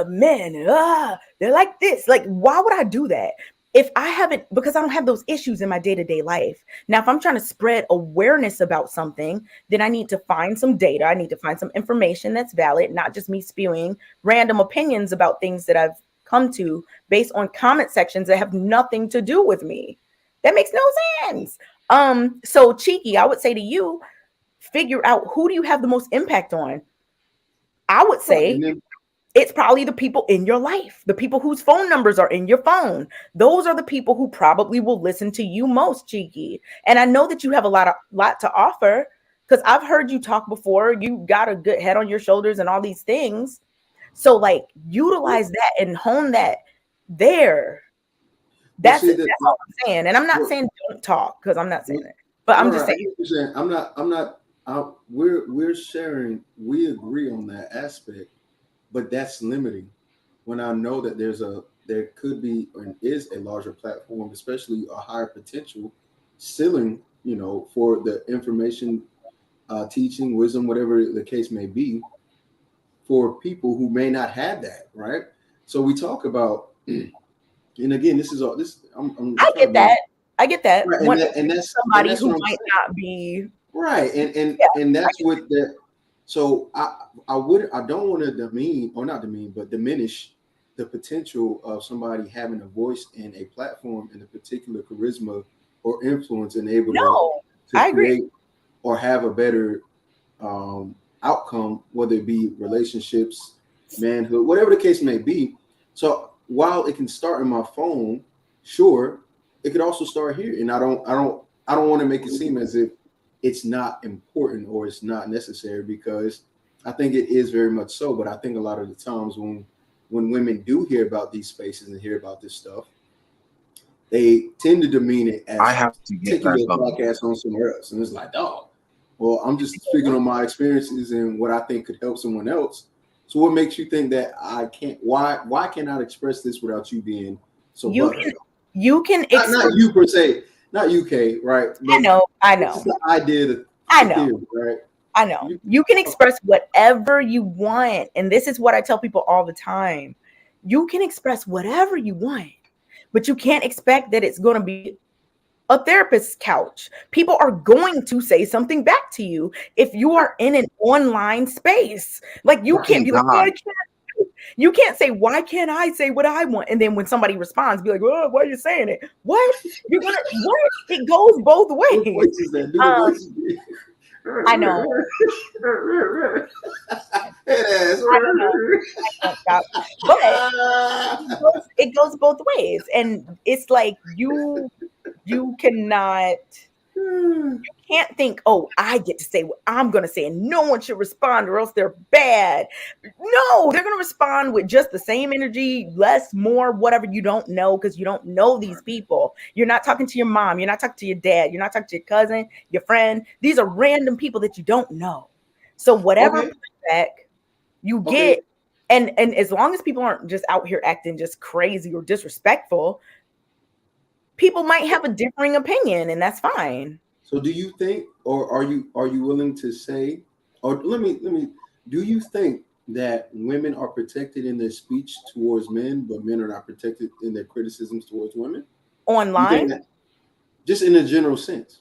men, they're like this. Like, why would I do that? If I haven't, because I don't have those issues in my day-to-day life. Now, if I'm trying to spread awareness about something, then I need to find some data. I need to find some information that's valid, not just me spewing random opinions about things that I've come to based on comment sections that have nothing to do with me. That makes no sense. So Cheeky, I would say to you, figure out who do you have the most impact on. I would say it's probably the people in your life, the people whose phone numbers are in your phone. Those are the people who probably will listen to you most, Cheeky. And I know that you have a lot to offer because I've heard you talk before. You got a good head on your shoulders and all these things. So like utilize that and hone that there. That's all I'm saying. And I'm not saying don't talk because I'm not saying it, but I'm just saying. We're sharing, we agree on that aspect. But that's limiting when I know that there could be and is a larger platform, especially a higher potential ceiling, for the information, teaching, wisdom, whatever the case may be, for people who may not have that, right? So we talk about, and again, this is all this. I get that. Right, and that's somebody that's who what might not be right, and that's what that. So I don't want to demean, or not demean, but diminish the potential of somebody having a voice and a platform and a particular charisma or influence and able to create or have a better outcome, whether it be relationships, manhood, whatever the case may be. So while it can start in my phone, sure, it could also start here. And I don't want to make it seem as if it's not important or it's not necessary, because I think it is very much so. But I think a lot of the times when women do hear about these spaces and hear about this stuff, they tend to demean it as I have to get taking back your on. podcast on somewhere else. And it's like, dog, well, I'm just speaking on my experiences and what I think could help someone else. So what makes you think that I can't, why cannot express this without you being so butthurt? You can not you per se, not UK, right? But I know. This is the idea that theory, right? I know. You can express whatever you want. And this is what I tell people all the time. You can express whatever you want, but you can't expect that it's going to be a therapist's couch. People are going to say something back to you if you are in an online space. Like you can't be like, you can't say, why can't I say what I want? And then when somebody responds, be like, oh, why are you saying it? What? You're gonna what? It goes both ways. I know. But it goes both ways. And it's like you cannot, you can't think, oh, I get to say what I'm going to say and no one should respond or else they're bad. No, they're going to respond with just the same energy, less, more, whatever. You don't know because you don't know these people. You're not talking to your mom. You're not talking to your dad. You're not talking to your cousin, your friend. These are random people that you don't know. So whatever Okay. pushback you get, and as long as people aren't just out here acting just crazy or disrespectful, people might have a differing opinion, and that's fine. So do you think, or are you willing to say, or let me, do you think that women are protected in their speech towards men, but men are not protected in their criticisms towards women? Online? Just in a general sense.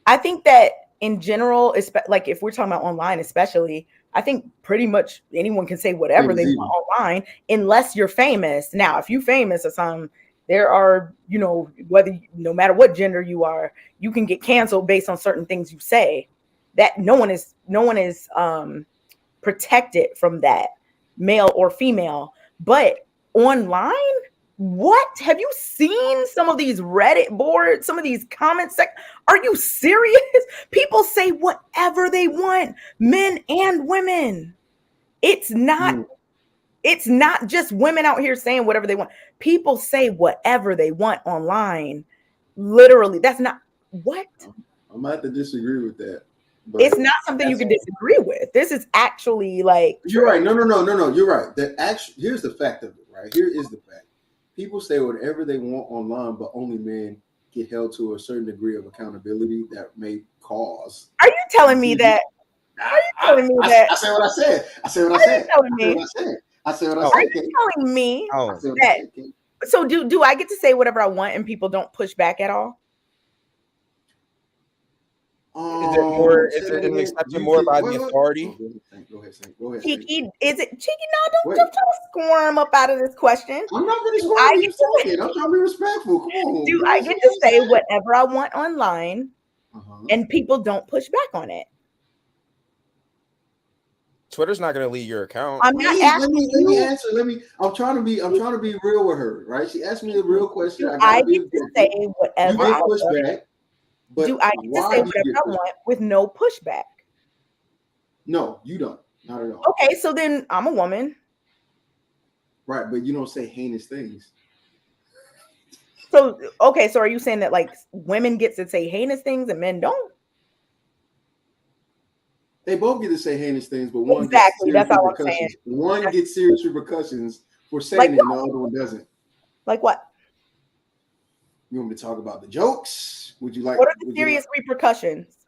I think that in general, like if we're talking about online, especially, I think pretty much anyone can say whatever they want online, unless you're famous. Now, if you're famous or something, there are, you know, no matter what gender you are, you can get canceled based on certain things you say. That no one is protected from that, male or female. But online, what have you seen? Some of these Reddit boards, some of these comments. Are you serious? People say whatever they want, men and women. It's not just women out here saying whatever they want. People say whatever they want online. Literally, that's not what. I'm about to disagree with that. But it's not something you can disagree with. This is actually like you're right. No. You're right. That actually, here's the fact of it. Right here is the fact. People say whatever they want online, but only men get held to a certain degree of accountability that may cause. Are you telling me that? Are you telling me that? I said what I said. I said what I said. I said what I said. Are you telling me that? So do I get to say whatever I want and people don't push back at all? Is it more? Is it accepted more by the authority? Go ahead. Cheeky, is it cheeky? No, don't try to squirm up out of this question. I'm not really squirming. I'm trying to be respectful. Come on. Do I get to say whatever I want online, and people don't push back on it? Twitter's not going to lead your account. I'm not asking let me answer. I'm trying to be real with her, right? She asked me a real question. I get to say whatever I push want. back. Do I get to say whatever I want with no pushback? No, you don't. Not at all. Okay, so then I'm a woman. Right, but you don't say heinous things. So, okay, so are you saying that like women get to say heinous things and men don't? They both get to say heinous things, but one exactly gets that's all I'm saying. One gets serious repercussions for saying it, and the other one doesn't. Like what? You want me to talk about the jokes? Would you like? What are the serious repercussions?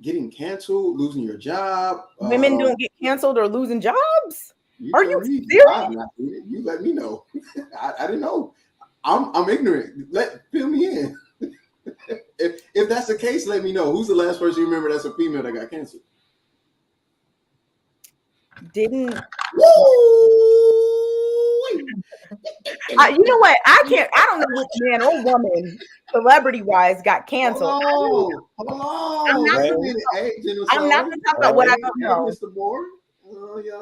Getting canceled, losing your job. Women don't get canceled or losing jobs. Are you serious? You let me know. I didn't know. I'm ignorant. Fill me in. If that's the case, let me know. Who's the last person you remember that's a female that got canceled? Didn't. You know what? I don't know which man or woman, celebrity wise, got canceled. Hold on. I'm not going to talk about what I don't know. Mr. Moore.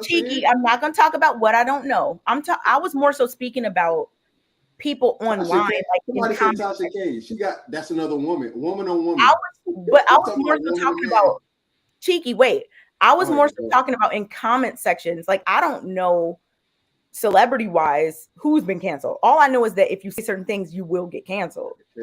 Cheeky, I'm not going to talk about what I don't know. I was more so speaking about people online. Somebody said Tasha K. That's another woman on woman. I was more so talking about Cheeky. Wait, I was more so talking about in comment sections. Like, I don't know celebrity wise who's been canceled. All I know is that if you say certain things, you will get canceled. I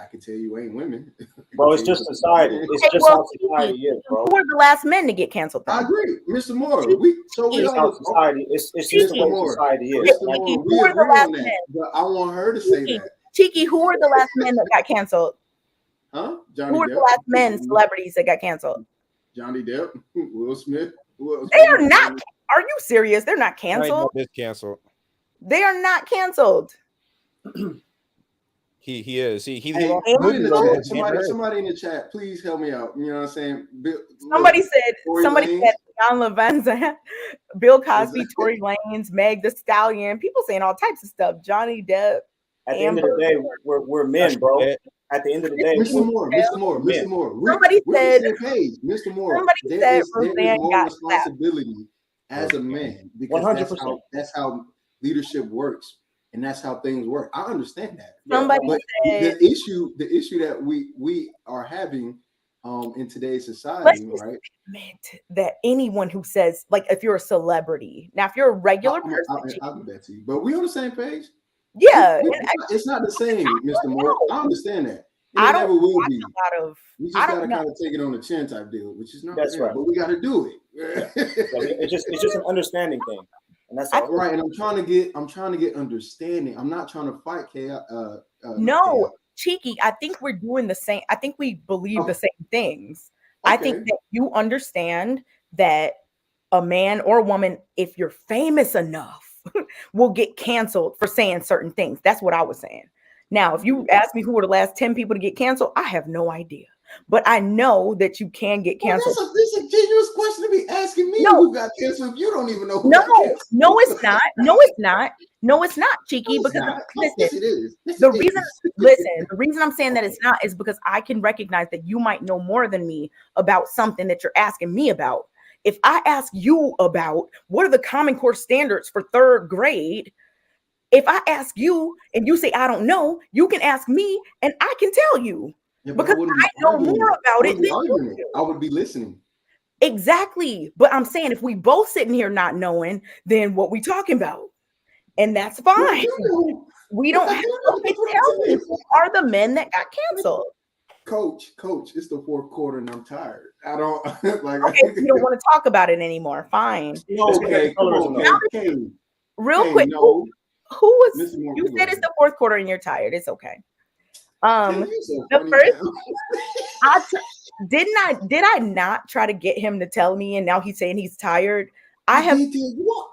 can tell you ain't women. Bro, it's just society. It's just how society is, bro. Who are the last men to get canceled? I agree, Mr. Moore. It's how society. It's just the way society is. Mr. Moore, we agree on that. But I want her to say that. Cheeky, who are the last men that got canceled? Huh? Who are the last men celebrities that got canceled? Johnny Depp, Will Smith. They are not. Are you serious? They're not canceled. Is canceled. They are not canceled. He is. Somebody in the chat, please help me out. You know what I'm saying? Somebody said John Lavenza, Bill Cosby, Tory Lanez, Meg the Stallion. People saying all types of stuff. Johnny Depp. At the end of the day, we're men, bro. At the end of the day, Mr. Moore. Somebody said, Mr. Moore. Somebody said Roseanne got responsibility as a man because 100%. That's how leadership works, and that's how things work. I understand that. Somebody said the issue that we are having in today's society, right? That anyone who says, like, if you're a celebrity, now if you're a regular person, I'll give that to you. But we on the same page. Yeah, it's not the same, Mr. Moore. I understand that. I never don't will watch be. a lot of. We just I gotta don't know. kind of take it on the chin type deal, which is not That's fair, right. but we gotta do it. It's just an understanding thing, and that's all. Right. And I'm trying to get understanding. I'm not trying to fight chaos. No, Cheeky, I think we're doing the same. I think we believe the same things. I think that you understand that a man or a woman, if you're famous enough, will get canceled for saying certain things. That's what I was saying. Now, if you ask me who were the last 10 people to get canceled, I have no idea. But I know that you can get canceled. This is a genuine question to be asking me who got canceled if you don't even know who No, got canceled. no, it's not. No, it's not. No, it's not, Cheeky. Because listen, yes, it is. the reason I'm saying that it's not is because I can recognize that you might know more than me about something that you're asking me about. If I ask you about what are the Common Core standards for 3rd grade, if I ask you and you say I don't know, you can ask me and I can tell you. Yeah, because I know more about it than you do. I would be listening. Exactly. But I'm saying if we both sitting here not knowing, then what we talking about? And that's fine. We don't have to tell me who are the men that got canceled. Coach, it's the 4th quarter and I'm tired. I don't like. Okay, you don't want to talk about it anymore. Fine. Okay, Real quick, who was? You said it's the 4th quarter and you're tired. It's okay. The first, did I not try to get him to tell me, and now he's saying he's tired? I have. Who?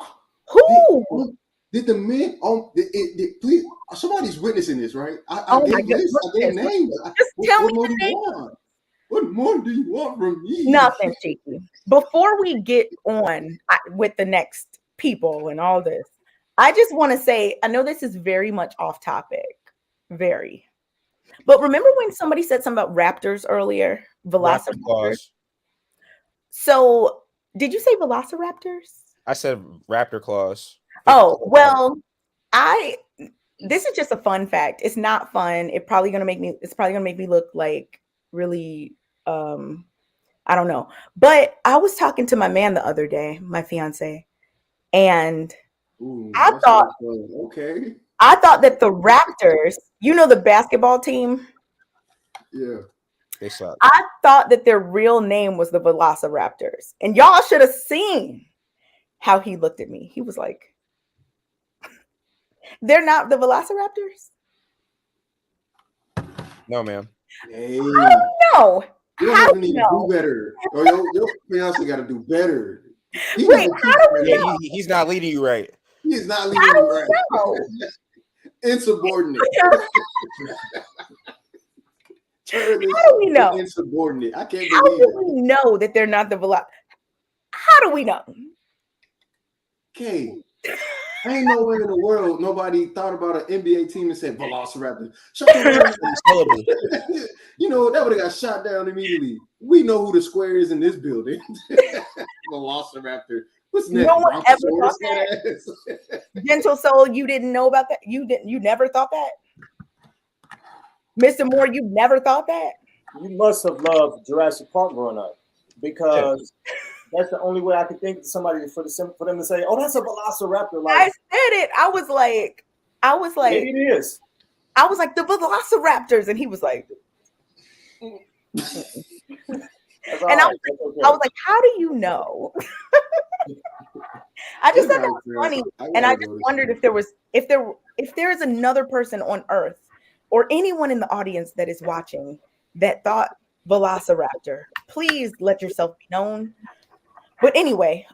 Did the men please? Somebody's witnessing this, right? I gave names. Just tell me the name. What more do you want from me? Nothing, Cheeky. Before we get on with the next people and all this, I just want to say, I know this is very much off topic, very. But remember when somebody said something about raptors earlier? Velociraptors. So, did you say velociraptors? I said raptor claws. Oh, well, this is just a fun fact. It's not fun. It's probably gonna make me look like really I don't know. But I was talking to my man the other day, my fiance, and I thought that the Raptors, you know, the basketball team. Yeah. They suck. I thought that their real name was the Velociraptors. And y'all should have seen how he looked at me. He was like, they're not the Velociraptors? No, ma'am. Hey. I don't know. You need to do better. Or your fiance got to do better. Wait, how do we know? He's not leading you right. He's not leading you right. Insubordinate. How do we know? Insubordinate. I can't believe How do we know that they're not the Velociraptors? How do we know? Okay. Ain't no way in the world nobody thought about an NBA team and said Velociraptor. You know, that would have got shot down immediately. We know who the square is in this building. Velociraptor. What's next? No one ever thought that. Gentle Soul, you didn't know about that? You never thought that? Mr. Moore, you never thought that? You must have loved Jurassic Park growing up, because that's the only way I could think of somebody for them to say, "Oh, that's a Velociraptor." Like, I said it. I was like, maybe it is. I was like the Velociraptors, and he was like, and I was like, how do you know? I just thought that was funny, and I just wondered if there is another person on Earth or anyone in the audience that is watching that thought Velociraptor. Please let yourself be known. But anyway,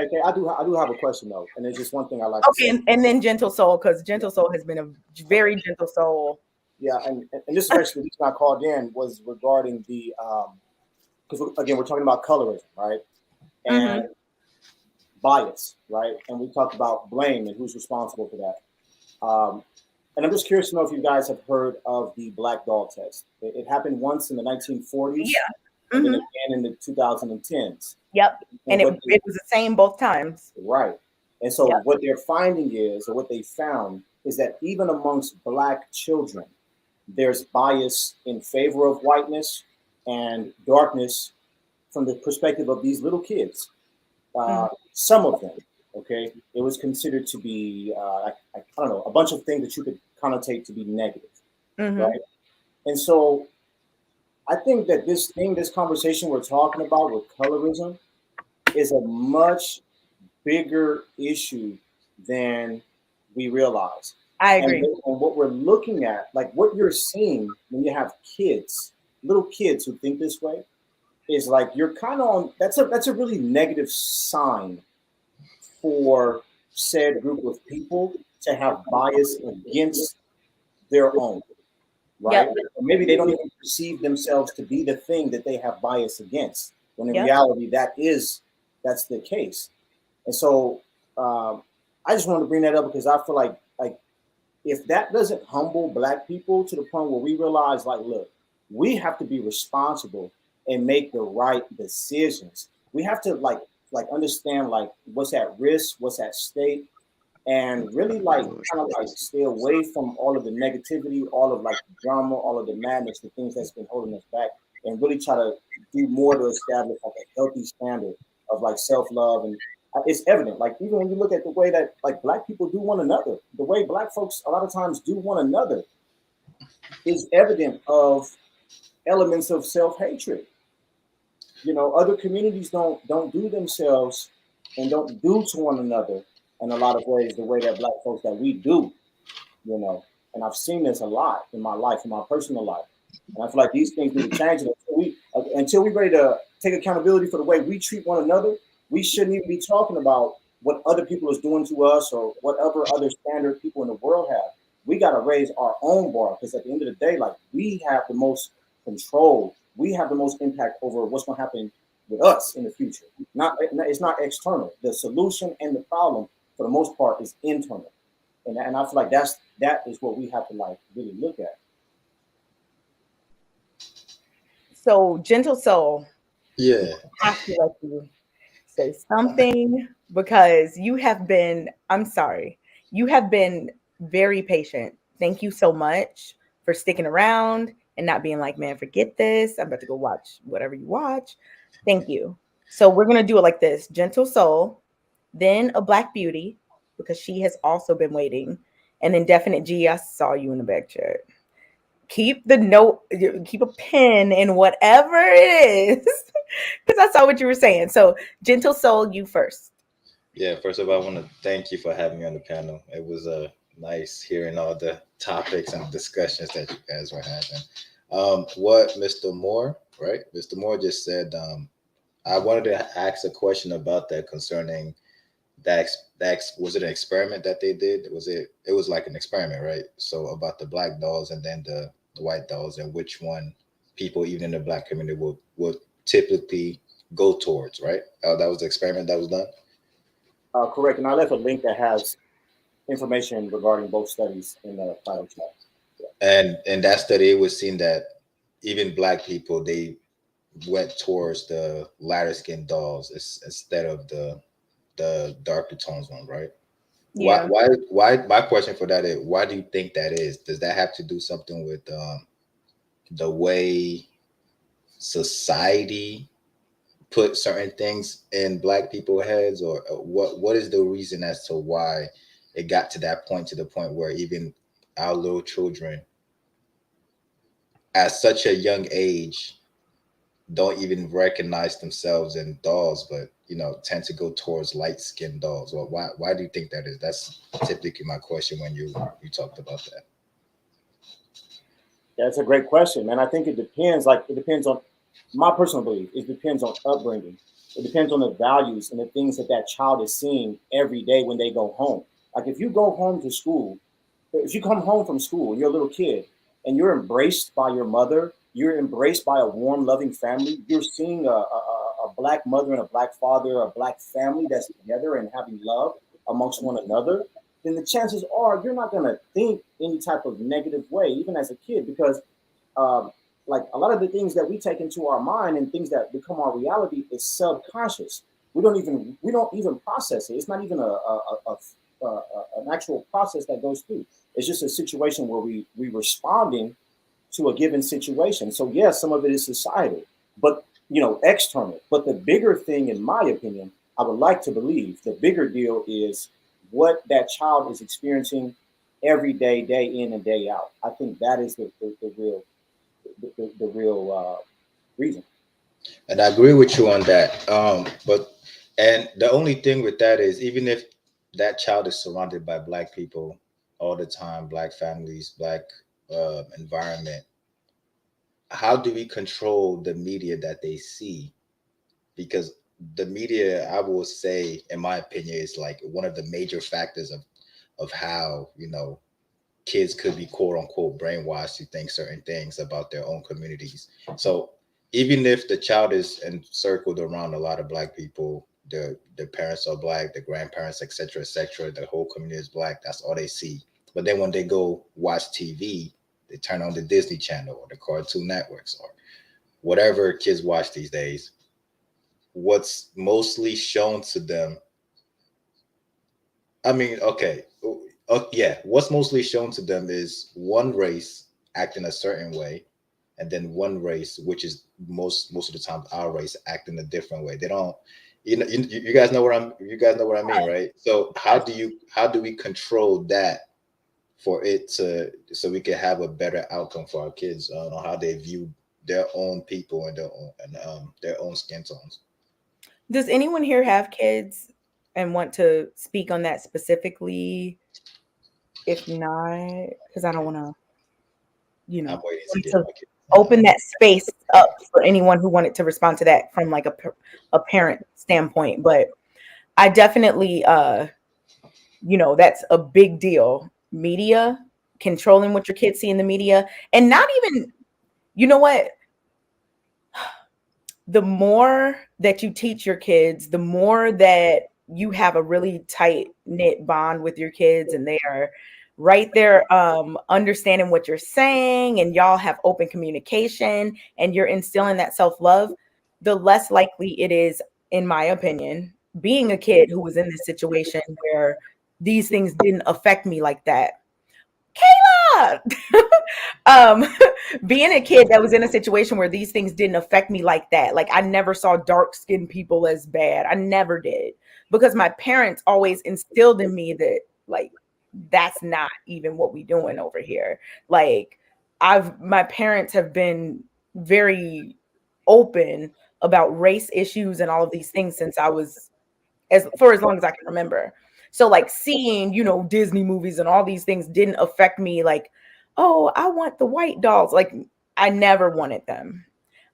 Okay, I do have a question though, and it's just one thing I like. Okay, and then Gentle Soul, because Gentle Soul has been a very gentle soul. Yeah, and this is actually the reason I called in was regarding the because again we're talking about colorism, right? And bias, right? And we talked about blame and who's responsible for that. And I'm just curious to know if you guys have heard of the black doll test. It happened once in the 1940s, and then again in the 2010s. Yep, and it was the same both times. Right. And so what they're finding is, or what they found, is that even amongst black children, there's bias in favor of whiteness and darkness from the perspective of these little kids. Some of them, okay, it was considered to be, I don't know, a bunch of things that you could connotate to be negative, right? And so I think that this conversation we're talking about with colorism is a much bigger issue than we realize. I And, agree. and what we're looking at, like what you're seeing when you have kids, little kids who think this way, is like you're kind of on. That's a really negative sign for said group of people to have bias against their own, right? Yep. Or maybe they don't even perceive themselves to be the thing that they have bias against, when in Yep. reality that's the case. And so I just wanted to bring that up because I feel like if that doesn't humble Black people to the point where we realize, like, look, we have to be responsible and make the right decisions. We have to like understand like what's at risk, what's at stake, and really like kind of like stay away from all of the negativity, all of like the drama, all of the madness, the things that's been holding us back, and really try to do more to establish like a healthy standard of like self-love. And it's evident, like even when you look at the way that like Black people do one another, the way Black folks a lot of times do one another is evident of elements of self-hatred. You know, other communities don't do themselves and don't do to one another in a lot of ways the way that Black folks that we do, you know. And I've seen this a lot in my life, in my personal life. And I feel like these things need to change. And until we're ready to take accountability for the way we treat one another, we shouldn't even be talking about what other people is doing to us or whatever other standard people in the world have. We got to raise our own bar because at the end of the day, like we have the most control. We have the most impact over what's going to happen with us in the future. It's not external. The solution and the problem, for the most part, is internal. And I feel like that is what we have to like really look at. So, Gentle Soul, Yeah. I have to let you say something because I'm sorry, you have been very patient. Thank you so much for sticking around and not being like, man, forget this. I'm about to go watch whatever you watch. Thank you. So we're going to do it like this: Gentle Soul, then a Black Beauty, because she has also been waiting. And then Definite G, I saw you in the back chat. Keep a pen in whatever it is. Because I saw what you were saying. So, Gentle Soul, you first. Yeah, first of all, I want to thank you for having me on the panel. It was nice hearing all the topics and discussions that you guys were having. What Mr. Moore, right? Mr. Moore just said, I wanted to ask a question about that concerning was it an experiment that they did? It was like an experiment, right? So about the Black dolls and then the white dolls and which one people, even in the Black community, would typically go towards, right? That was the experiment that was done? Correct. And I left a link that has information regarding both studies in the final chat. Yeah. And in that study, it was seen that even Black people, they went towards the lighter skinned dolls instead of the darker tones one, right? Yeah. Why my question for that is, why do you think that is? Does that have to do something with the way society put certain things in Black people's heads, or what is the reason as to why it got to that point, to the point where even our little children at such a young age don't even recognize themselves in dolls, but tend to go towards light-skinned dolls? Well, why do you think that is? That's typically my question when you talked about that. That's a great question, man. I think it depends. Like, it depends on my personal belief. It depends on upbringing. It depends on the values and the things that child is seeing every day when they go home. Like, if you go home to school, if you come home from school, you're a little kid, and you're embraced by your mother, you're embraced by a warm, loving family. You're seeing a Black mother and a Black father, a Black family that's together and having love amongst one another. Then the chances are you're not going to think any type of negative way, even as a kid, because like a lot of the things that we take into our mind and things that become our reality is subconscious. We don't even process it. It's not even an actual process that goes through. It's just a situation where we responding to a given situation. So yes, some of it is societal, but external. But the bigger thing, in my opinion, I would like to believe the bigger deal is what that child is experiencing every day, day in and day out. I think that is the real the real reason. And I agree with you on that. But and the only thing with that is even if that child is surrounded by black people all the time, black families, black environment, how do we control the media that they see? Because the media, I will say, in my opinion, is like one of the major factors of how, you know, kids could be quote unquote brainwashed to think certain things about their own communities. So even if the child is encircled around a lot of black people, the parents are black, the grandparents, etc., the whole community is black. That's all they see. But then when they go watch TV, they turn on the Disney Channel or the Cartoon Networks or whatever kids watch these days. What's mostly shown to them, I mean, okay, yeah, what's mostly shown to them is one race acting a certain way, and then one race, which is most of the time our race, acting a different way. They don't, you know, you guys know you guys know what I mean, right? So how do we control that for it to so we can have a better outcome for our kids on how they view their own people and their own skin tones? Does anyone here have kids and want to speak on that specifically? If not, because I don't want to, you know, I'm waiting to get to my kids. open that space up for anyone who wanted to respond to that from like a parent standpoint. But I definitely, you know, that's a big deal. Media, controlling what your kids see in the media, and not even, you know what? The more that you teach your kids, the more that you have a really tight knit bond with your kids, and they are right there understanding what you're saying, and y'all have open communication, and you're instilling that self-love, the less likely it is, in my opinion, being a kid who was in this situation where these things didn't affect me like that. Kayla! um being a kid that was in a situation where these things didn't affect me like that, like I never saw dark skinned people as bad. I never did, because my parents always instilled in me that, like, that's not even what we doing over here. Like, my parents have been very open about race issues and all of these things since I was as long as I can remember. So like seeing, you know, Disney movies and all these things didn't affect me like, oh, I want the white dolls. Like, I never wanted them.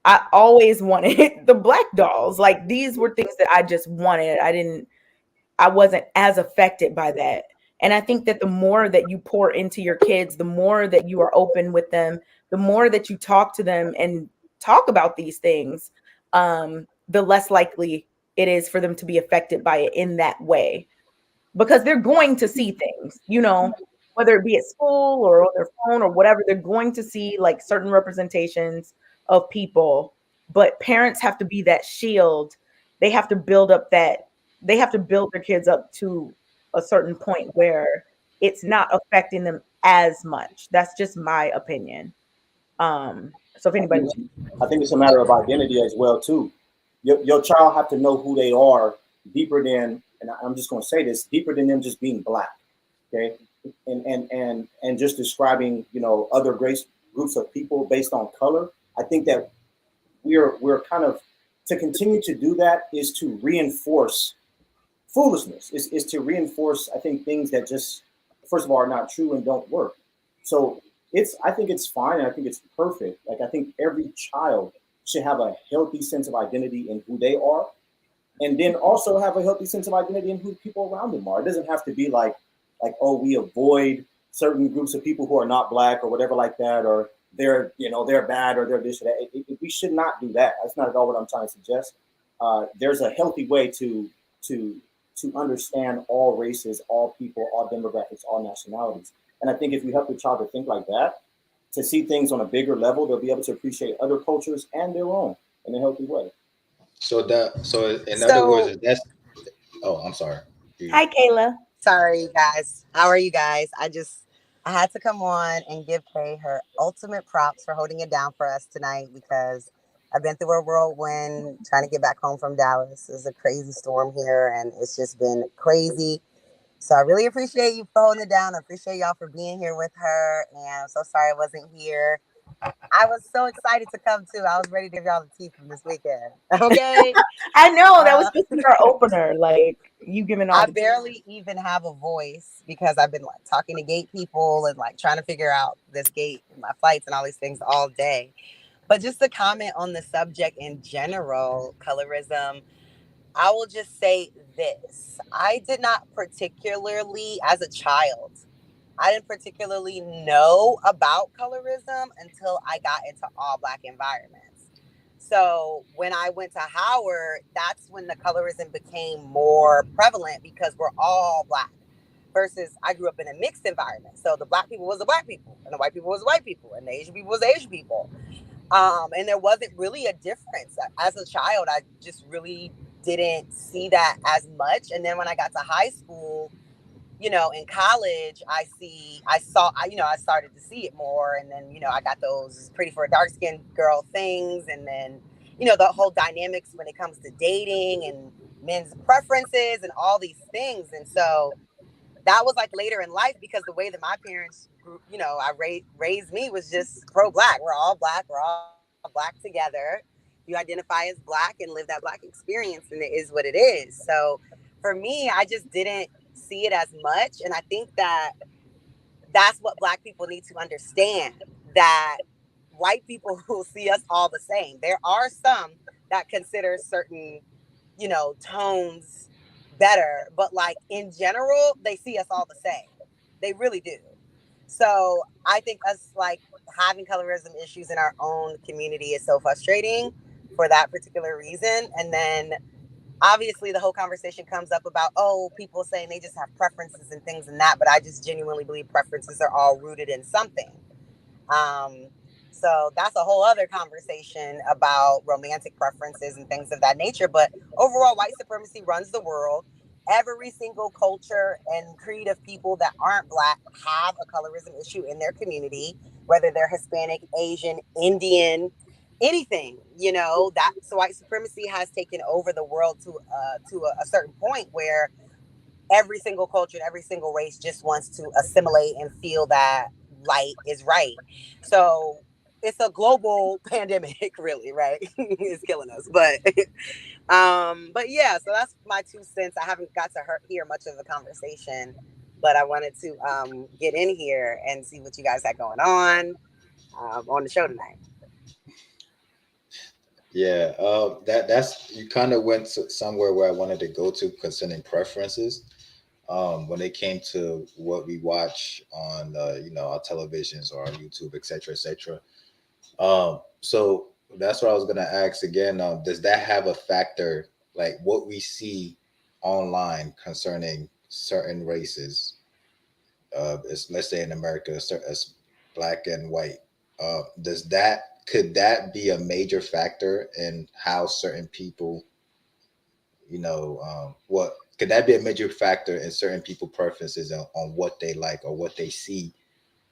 I always wanted the black dolls. Like, these were things that I just wanted. I wasn't as affected by that. And I think that the more that you pour into your kids, the more that you are open with them, the more that you talk to them and talk about these things, the less likely it is for them to be affected by it in that way. Because they're going to see things, you know, whether it be at school or on their phone or whatever, they're going to see like certain representations of people. But parents have to be that shield. They have to build up that, they have to build their kids up to a certain point where it's not affecting them as much. That's just my opinion. So if I anybody think, I think it's a matter of identity as well too. Your child have to know who they are deeper than, and I'm just going to say this, deeper than them just being black, okay, and just describing, you know, other groups of people based on color. I think that we're kind of, to continue to do that is to reinforce foolishness, is to reinforce, I think, things that just, first of all, are not true and don't work. So I think it's fine. And I think it's perfect. Like, I think every child should have a healthy sense of identity in who they are, and then also have a healthy sense of identity in who people around them are. It doesn't have to be like, oh, we avoid certain groups of people who are not black or whatever like that, or they're, you know, they're bad or they're this or that. We should not do that. That's not at all what I'm trying to suggest. There's a healthy way to understand all races, all people, all demographics, all nationalities. And I think if you help your child to think like that, to see things on a bigger level, they'll be able to appreciate other cultures and their own in a healthy way. So in other words, that's, oh, I'm sorry. Hi, Kayla. Sorry, guys. How are you guys? I had to come on and give Kay her ultimate props for holding it down for us tonight, because I've been through a whirlwind trying to get back home from Dallas. There's a crazy storm here, and it's just been crazy. So I really appreciate you for holding it down. I appreciate y'all for being here with her. And I'm so sorry I wasn't here. I was so excited to come too. I was ready to give y'all the tea from this weekend. Okay. I know that was supposed to be our opener. Like you giving all I the barely even have a voice because I've been like talking to gate people and like trying to figure out this gate and my flights and all these things all day. But just to comment on the subject in general, colorism, I will just say this. I did not particularly, as a child, I didn't particularly know about colorism until I got into all Black environments. So when I went to Howard, that's when the colorism became more prevalent because we're all Black. Versus I grew up in a mixed environment. So the Black people was the Black people, and the white people was the white people, and the Asian people was the Asian people. And there wasn't really a difference. As a child, I just really didn't see that as much. And then when I got to high school, you know, in college, I started to see it more. And then, you know, I got those pretty for a dark skinned girl things. And then, you know, the whole dynamics when it comes to dating and men's preferences and all these things. And so that was like later in life because the way that my parents, you know, raised me was just pro-Black. We're all Black. We're all Black together. You identify as Black and live that Black experience, and it is what it is. So for me, I just didn't see it as much. And I think that that's what Black people need to understand, that white people will see us all the same. There are some that consider certain, you know, tones better, but like in general, they see us all the same. They really do. So I think us like having colorism issues in our own community is so frustrating for that particular reason. And then obviously the whole conversation comes up about, oh, people saying they just have preferences and things and that, but I just genuinely believe preferences are all rooted in something. So that's a whole other conversation about romantic preferences and things of that nature. But overall, white supremacy runs the world. Every single culture and creed of people that aren't Black have a colorism issue in their community, whether they're Hispanic, Asian, Indian, anything, you know, that so white supremacy has taken over the world to a certain point where every single culture and every single race just wants to assimilate and feel that light is right. So it's a global pandemic, really, right? It's killing us. But yeah, so that's my 2 cents. I haven't got to hear much of the conversation, but I wanted to get in here and see what you guys had going on the show tonight. Yeah, that's you kind of went to somewhere where I wanted to go to concerning preferences. When it came to what we watch on, you know, our televisions or our YouTube, etc., etc. So that's what I was gonna ask again. Does that have a factor, like what we see online concerning certain races? Let's say in America, as Black and white. Could that be a major factor in how certain people, you know, what could that be a major factor in certain people preferences on what they like or what they see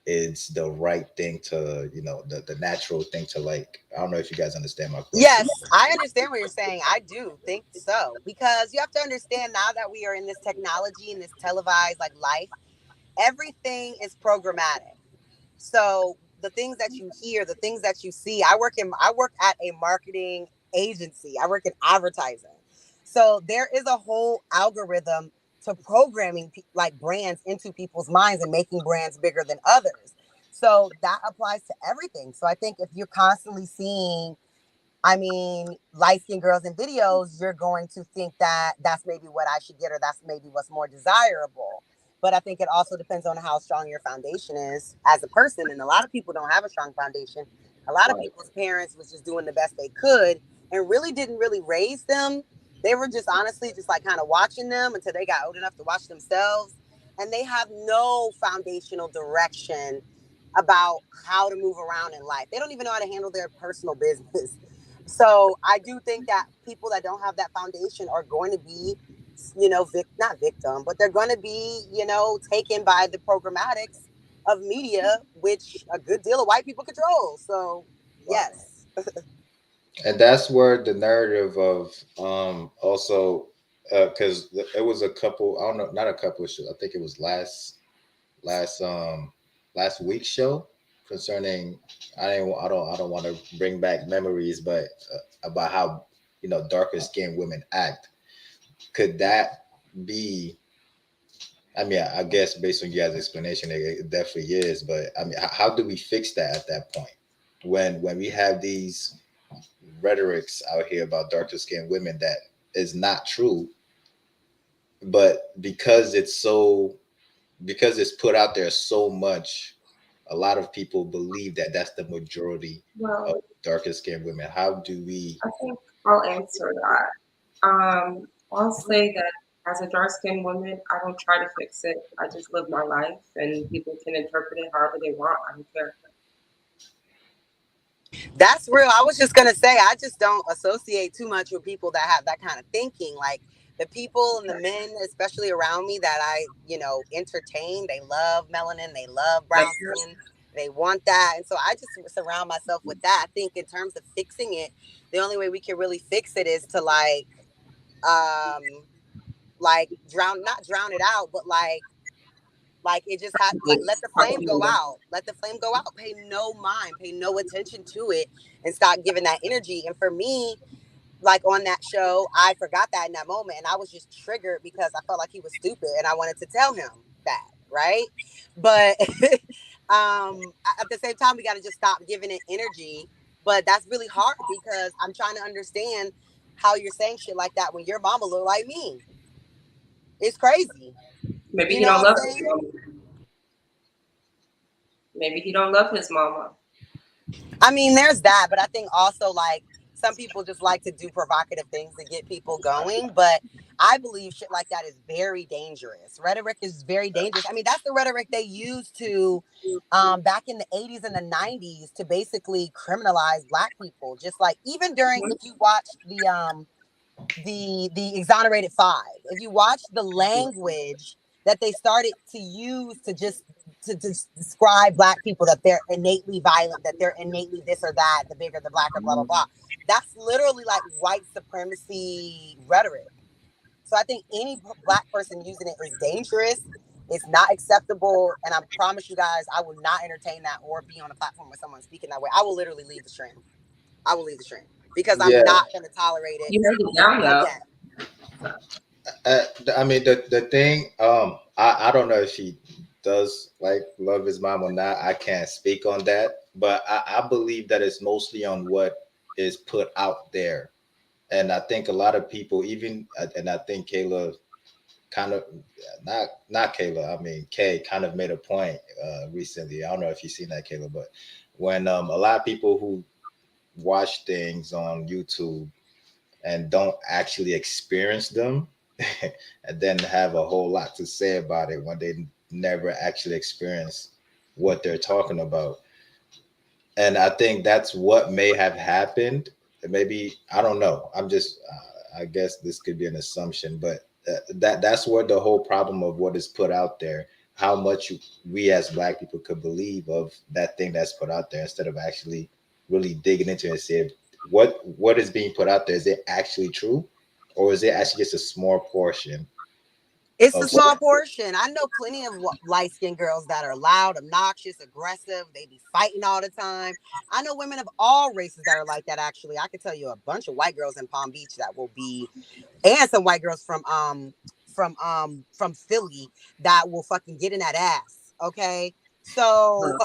is the right thing to, you know, the natural thing to like? I don't know if you guys understand my question. Yes, I understand what you're saying. I do think so, because you have to understand now that we are in this technology and this televised like life, everything is programmatic. So the things that you hear, the things that you see, I work at a marketing agency. I work in advertising. So there is a whole algorithm to programming like brands into people's minds and making brands bigger than others. So that applies to everything. So I think if you're constantly seeing, I mean, light-skinned girls in videos, you're going to think that that's maybe what I should get, or that's maybe what's more desirable. But I think it also depends on how strong your foundation is as a person. And a lot of people don't have a strong foundation. A lot of people's parents was just doing the best they could and really didn't really raise them. They were just honestly just like kind of watching them until they got old enough to watch themselves. And they have no foundational direction about how to move around in life. They don't even know how to handle their personal business. So I do think that people that don't have that foundation are going to be, you know, not victim, but they're going to be, you know, taken by the programmatics of media, which a good deal of white people control. So yes. And that's where the narrative of also because it was a couple, I don't know, not a couple of shows, I think it was last week's show concerning, I don't want to bring back memories, but about how darker skinned women act. Could that be? I mean, I guess based on you guys' explanation, it definitely is. But I mean, how do we fix that at that point when we have these rhetorics out here about darker skinned women that is not true, but because it's put out there so much, a lot of people believe that that's the majority of Well, darker skinned women. How do we? I think I'll answer that. I'll say that as a dark skinned woman, I don't try to fix it. I just live my life, and people can interpret it however they want. I don't care. That's real. I was just gonna say, I just don't associate too much with people that have that kind of thinking. Like the people and the men, especially around me, that I, entertain. They love melanin. They love brown skin. They want that, and so I just surround myself with that. I think in terms of fixing it, the only way we can really fix it is to um, not drown it out, but it just had let the flame go out. Let the flame go out. Pay no mind, pay no attention to it, and stop giving that energy. And for me, on that show, I forgot that in that moment, and I was just triggered because I felt like he was stupid, and I wanted to tell him that, right? But at the same time, we got to just stop giving it energy. But that's really hard because I'm trying to understand how you're saying shit like that when your mama look like me. It's crazy. Maybe You he know don't what I'm love his saying? mama. Maybe he don't love his mama. I mean, there's that, but I think also some people just like to do provocative things to get people going. But I believe shit like that is very dangerous. Rhetoric is very dangerous. I mean, that's the rhetoric they used to back in the 80s and the 90s to basically criminalize Black people. Just like even during, if you watch the Exonerated Five, if you watch the language that they started to use to describe Black people, that they're innately violent, that they're innately this or that, the bigger the blacker, blah blah blah. That's literally like white supremacy rhetoric. So I think any Black person using it is dangerous. It's not acceptable, and I promise you guys, I will not entertain that or be on a platform with someone speaking that way. I will literally leave the stream. I will leave the stream because I'm Yeah. not going to tolerate it. You heard it down though. Again. I mean, the thing, I don't know if he does love his mom or not. I can't speak on that, but I believe that it's mostly on what is put out there. And I think a lot of people, and I think Kayla kind of, not Kayla, I mean, Kay kind of made a point recently. I don't know if you've seen that, Kayla, but when a lot of people who watch things on YouTube and don't actually experience them, and then have a whole lot to say about it when they never actually experience what they're talking about. And I think that's what may have happened. Maybe, I don't know. I'm just, I guess this could be an assumption, but that's where the whole problem of what is put out there, how much we as Black people could believe of that thing that's put out there instead of actually really digging into it and saying what is being put out there. Is it actually true? Or is it actually just a small portion? It's a small portion. I know plenty of light-skinned girls that are loud, obnoxious, aggressive. They be fighting all the time. I know women of all races that are like that, actually. I could tell you a bunch of white girls in Palm Beach that will be, and some white girls from Philly that will fucking get in that ass. Okay. So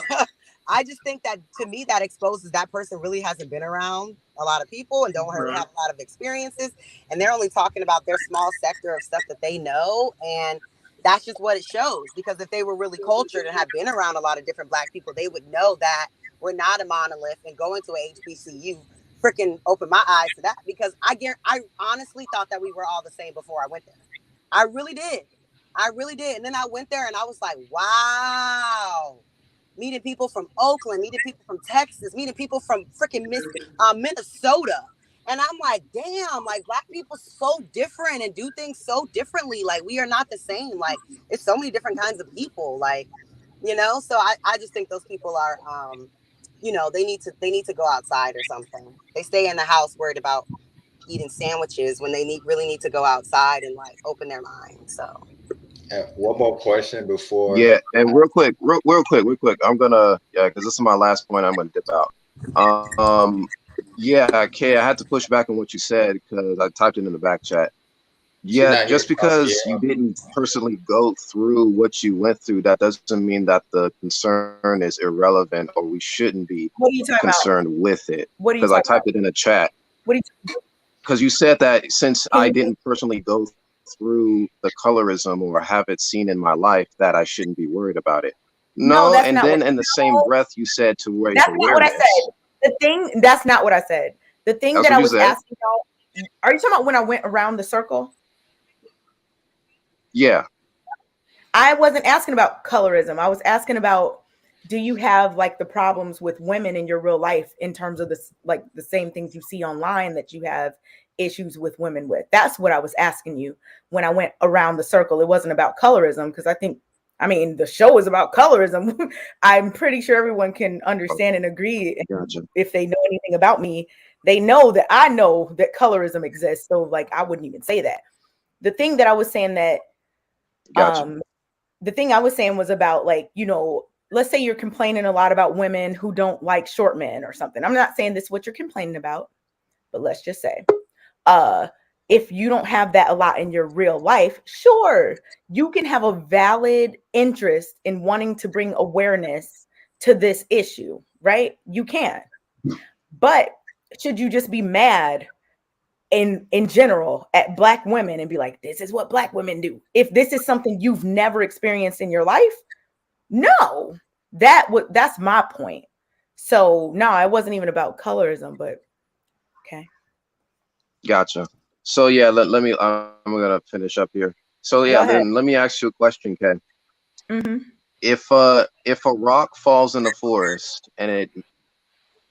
I just think that, to me, that exposes that person really hasn't been around a lot of people and don't have a lot of experiences, and they're only talking about their small sector of stuff that they know, and that's just what it shows. Because if they were really cultured and have been around a lot of different Black people, they would know that we're not a monolith, and going to a HBCU freaking opened my eyes to that, because I honestly thought that we were all the same before I went there. I really did. And then I went there and I was like, wow. Meeting people from Oakland, meeting people from Texas, meeting people from freaking Minnesota. And I'm like, damn, Black people so different and do things so differently. We are not the same. It's so many different kinds of people. So I just think those people are, they need to go outside or something. They stay in the house worried about eating sandwiches when they really need to go outside and open their mind. So One more question before. Yeah, and real quick, real quick. I'm gonna because this is my last point. I'm gonna dip out. Yeah, Kay, I had to push back on what you said because I typed it in the back chat. She's Yeah, not here. just because you didn't personally go through what you went through, that doesn't mean that the concern is irrelevant or we shouldn't be What are you talking about? concerned with it. What are you Because I talking about? typed it in the chat. What are you? Because you said that since Can I you- didn't personally go through the colorism or have it seen in my life, that I shouldn't be worried about it. No, No, that's and not then what. in the same breath, you said to raise That's not what I awareness. said. That's not what I said. The thing That's that what I you was said. asking about, are you talking about when I went around the circle? Yeah. I wasn't asking about colorism. I was asking about, do you have like the problems with women in your real life in terms of this, like the same things you see online that you have issues with women with? That's what I was asking you when I went around the circle. It wasn't about colorism because I mean, the show is about colorism. I'm pretty sure everyone can understand and agree. Gotcha. If they know anything about me, they know that I know that colorism exists. So like, I wouldn't even say that. The thing that I was saying that, Gotcha. the thing I was saying was about like, let's say you're complaining a lot about women who don't like short men or something. I'm not saying this is what you're complaining about, but let's just say, if you don't have that a lot in your real life, sure, you can have a valid interest in wanting to bring awareness to this issue, right? You can. But should you just be mad in general at Black women and be like, this is what Black women do? If this is something you've never experienced in your life, no, that's my point. So no, it wasn't even about colorism, but okay. Gotcha. So yeah, let me. I'm gonna finish up here. So Go yeah, ahead. then let me ask you a question, Ken. Mm-hmm. If a rock falls in the forest and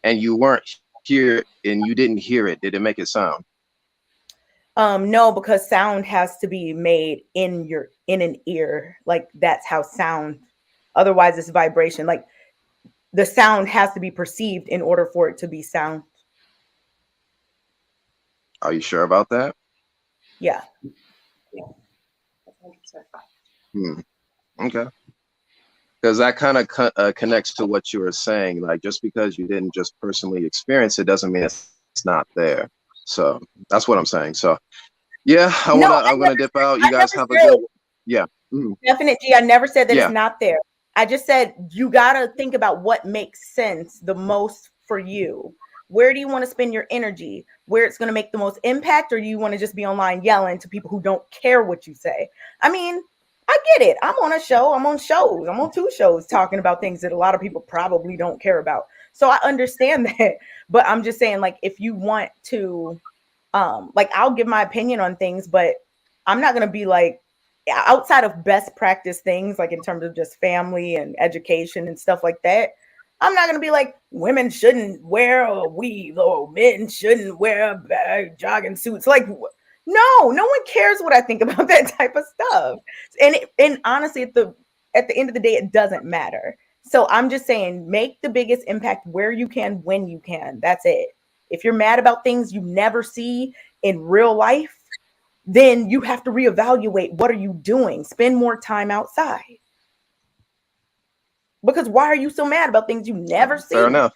you weren't here and you didn't hear it, did it make it sound? No, because sound has to be made in an ear. Like that's how sound. Otherwise, it's vibration. Like the sound has to be perceived in order for it to be sound. Are you sure about that? Yeah. Okay. Because that kind of connects to what you were saying. Like just because you didn't just personally experience it doesn't mean it's not there. So that's what I'm saying. So yeah, I'm gonna dip out. You guys have a good. Yeah. Definite G. I never said that Yeah. it's not there. I just said you gotta think about what makes sense the most for you. Where do you want to spend your energy? Where it's going to make the most impact, or do you want to just be online yelling to people who don't care what you say? I mean, I get it. I'm on a show. I'm on shows. I'm on 2 shows talking about things that a lot of people probably don't care about. So I understand that. But I'm just saying, like, if you want to, like, I'll give my opinion on things, but I'm not going to be like, outside of best practice things, like in terms of just family and education and stuff like that. I'm not going to be like, women shouldn't wear a weave or men shouldn't wear jogging suits. Like, no one cares what I think about that type of stuff. And honestly, at the end of the day, it doesn't matter. So I'm just saying, make the biggest impact where you can, when you can. That's it. If you're mad about things you never see in real life, then you have to reevaluate, what are you doing? Spend more time outside. Because why are you so mad about things you never see? Fair enough.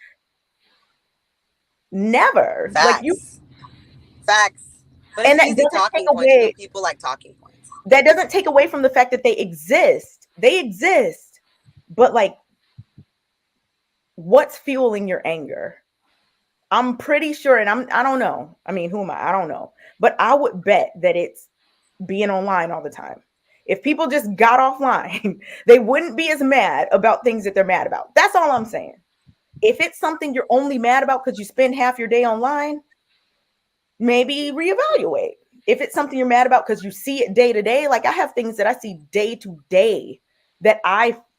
Never. Facts. Like you. Facts. But And it's that easy doesn't talking take points. You know, away. people like talking points. That doesn't take away from the fact that they exist. They exist. But like, what's fueling your anger? I'm pretty sure, and I don't know. I mean, who am I? I don't know. But I would bet that it's being online all the time. If people just got offline, they wouldn't be as mad about things that they're mad about. That's all I'm saying. If it's something you're only mad about because you spend half your day online, maybe reevaluate. If it's something you're mad about because you see it day to day, like I have things that I see day to day that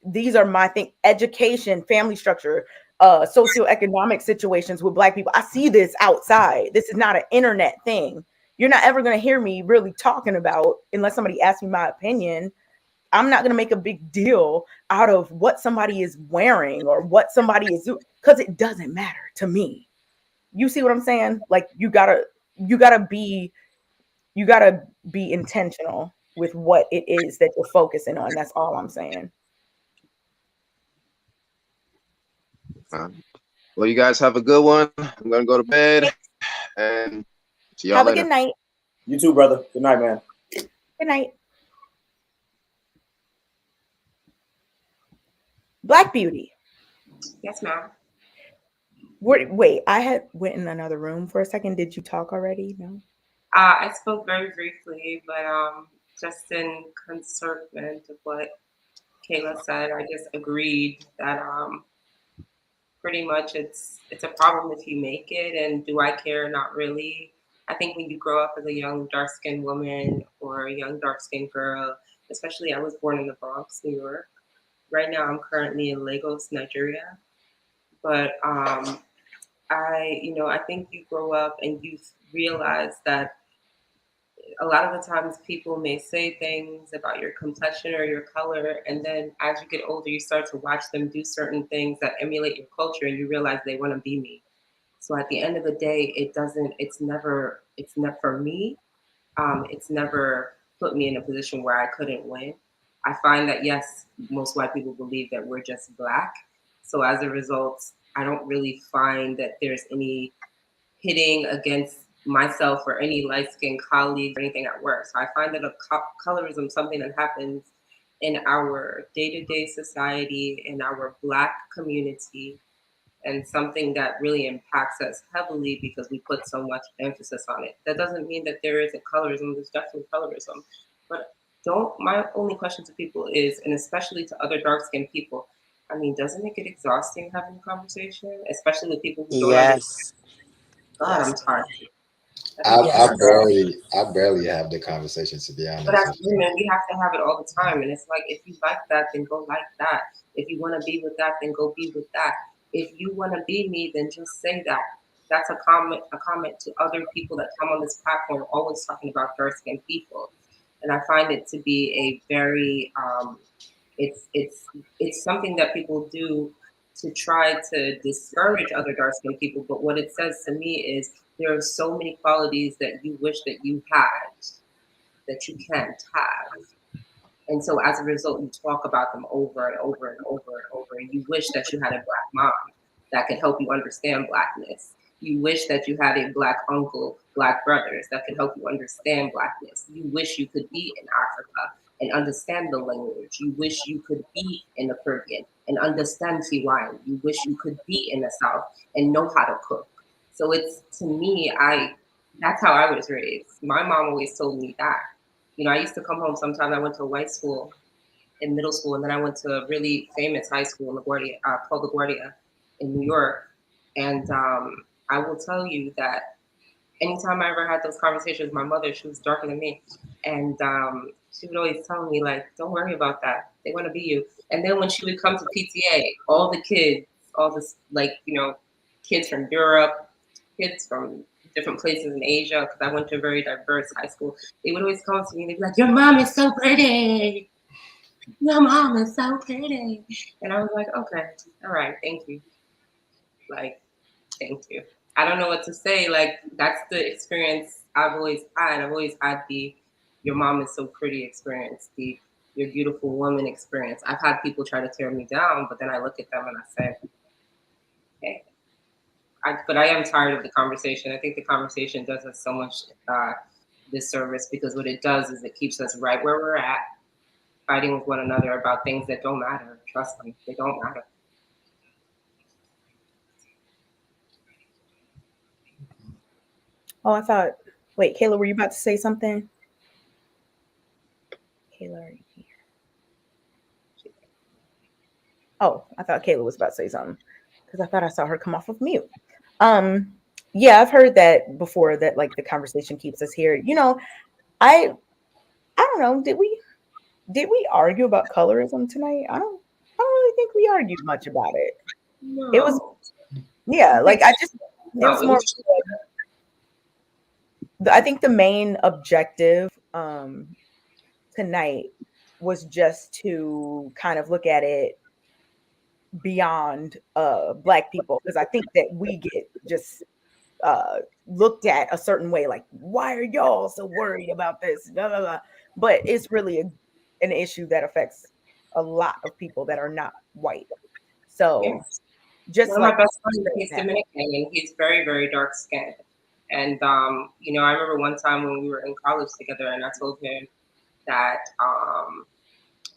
these are my thing: education, family structure, socioeconomic situations with Black people. I see this outside. This is not an internet thing. You're not ever going to hear me really talking about, unless somebody asks me my opinion. I'm not going to make a big deal out of what somebody is wearing or what somebody is doing, because it doesn't matter to me. You see what I'm saying? Like you gotta be intentional. with what it is that you're focusing on. That's all I'm saying. Well, you guys have a good one. I'm gonna go to bed and see y'all Have a later. good night. You too, brother. Good night, man. Good night. Black Beauty. Yes, ma'am. Wait, I had went in another room for a second. Did you talk already? No. I spoke very briefly, but just in concernment of what Kayla said, I just agreed that pretty much it's a problem if you make it, and do I care? Not really. I think when you grow up as a young dark-skinned woman or a young dark-skinned girl, especially I was born in the Bronx, New York. Right now I'm currently in Lagos, Nigeria. But I think you grow up and you realize that a lot of the times people may say things about your complexion or your color, and then as you get older you start to watch them do certain things that emulate your culture, and you realize they want to be me. So at the end of the day, it's never for me. It's never put me in a position where I couldn't win. I find that yes, most white people believe that we're just black, so as a result I don't really find that there's any hitting against myself or any light-skinned colleagues or anything at work. So I find that colorism is something that happens in our day-to-day society, in our Black community, and something that really impacts us heavily because we put so much emphasis on it. That doesn't mean that there isn't colorism. There's definitely colorism. But my only question to people is, and especially to other dark-skinned people, I mean, doesn't it get exhausting having a conversation, especially with people who don't understand? Yes. God, I'm tired. I barely have the conversation, to be But as honest. women, we have to have it all the time. And it's like, if you like that, then go like that. If you want to be with that, then go be with that. If you want to be me, then just say that. That's a comment to other people that come on this platform, always talking about dark-skinned people. And I find it to be a very, it's something that people do to try to discourage other dark-skinned people. But what it says to me is there are so many qualities that you wish that you had that you can't have. And so as a result, you talk about them over and over and over and over. And you wish that you had a Black mom that could help you understand Blackness. You wish that you had a Black uncle, Black brothers that could help you understand Blackness. You wish you could be in Africa and understand the language. You wish you could be in the Caribbean and understand Tiwai. You wish you could be in the South and know how to cook. So it's, to me, that's how I was raised. My mom always told me that. You know, I used to come home sometimes. I went to a white school in middle school, and then I went to a really famous high school in LaGuardia, called LaGuardia in New York. And I will tell you that anytime I ever had those conversations with my mother, she was darker than me. And she would always tell me, like, don't worry about that. They want to be you. And then when she would come to PTA, all the kids, all this, like, you know, kids from Europe, kids from different places in Asia, because I went to a very diverse high school, they would always come to me and they'd be like, your mom is so pretty. Your mom is so pretty. And I was like, okay, all right, thank you. Like, thank you. I don't know what to say. Like, that's the experience I've always had. I've always had the your mom is so pretty experience, the your beautiful woman experience. I've had people try to tear me down, but then I look at them and I say, okay. But I am tired of the conversation. I think the conversation does us so much disservice, because what it does is it keeps us right where we're at, fighting with one another about things that don't matter. Trust me, they don't matter. Oh, I thought, wait, Kayla, were you about to say something? Kayla, are you here? Oh, I thought Kayla was about to say something because I thought I saw her come off of mute. Yeah, I've heard that before, that like the conversation keeps us here. You know, I don't know, did we argue about colorism tonight? I don't really think we argued much about it. No. It was, yeah, like it was more. I think the main objective tonight was just to kind of look at it beyond Black people, because I think that we get just looked at a certain way, like, why are y'all so worried about this, blah, blah, blah. but it's really an issue that affects a lot of people that are not white. So Yes. just One of like my best friends, he's that. Dominican and he's very, very dark skinned. And you know, I remember one time when we were in college together, and I told him that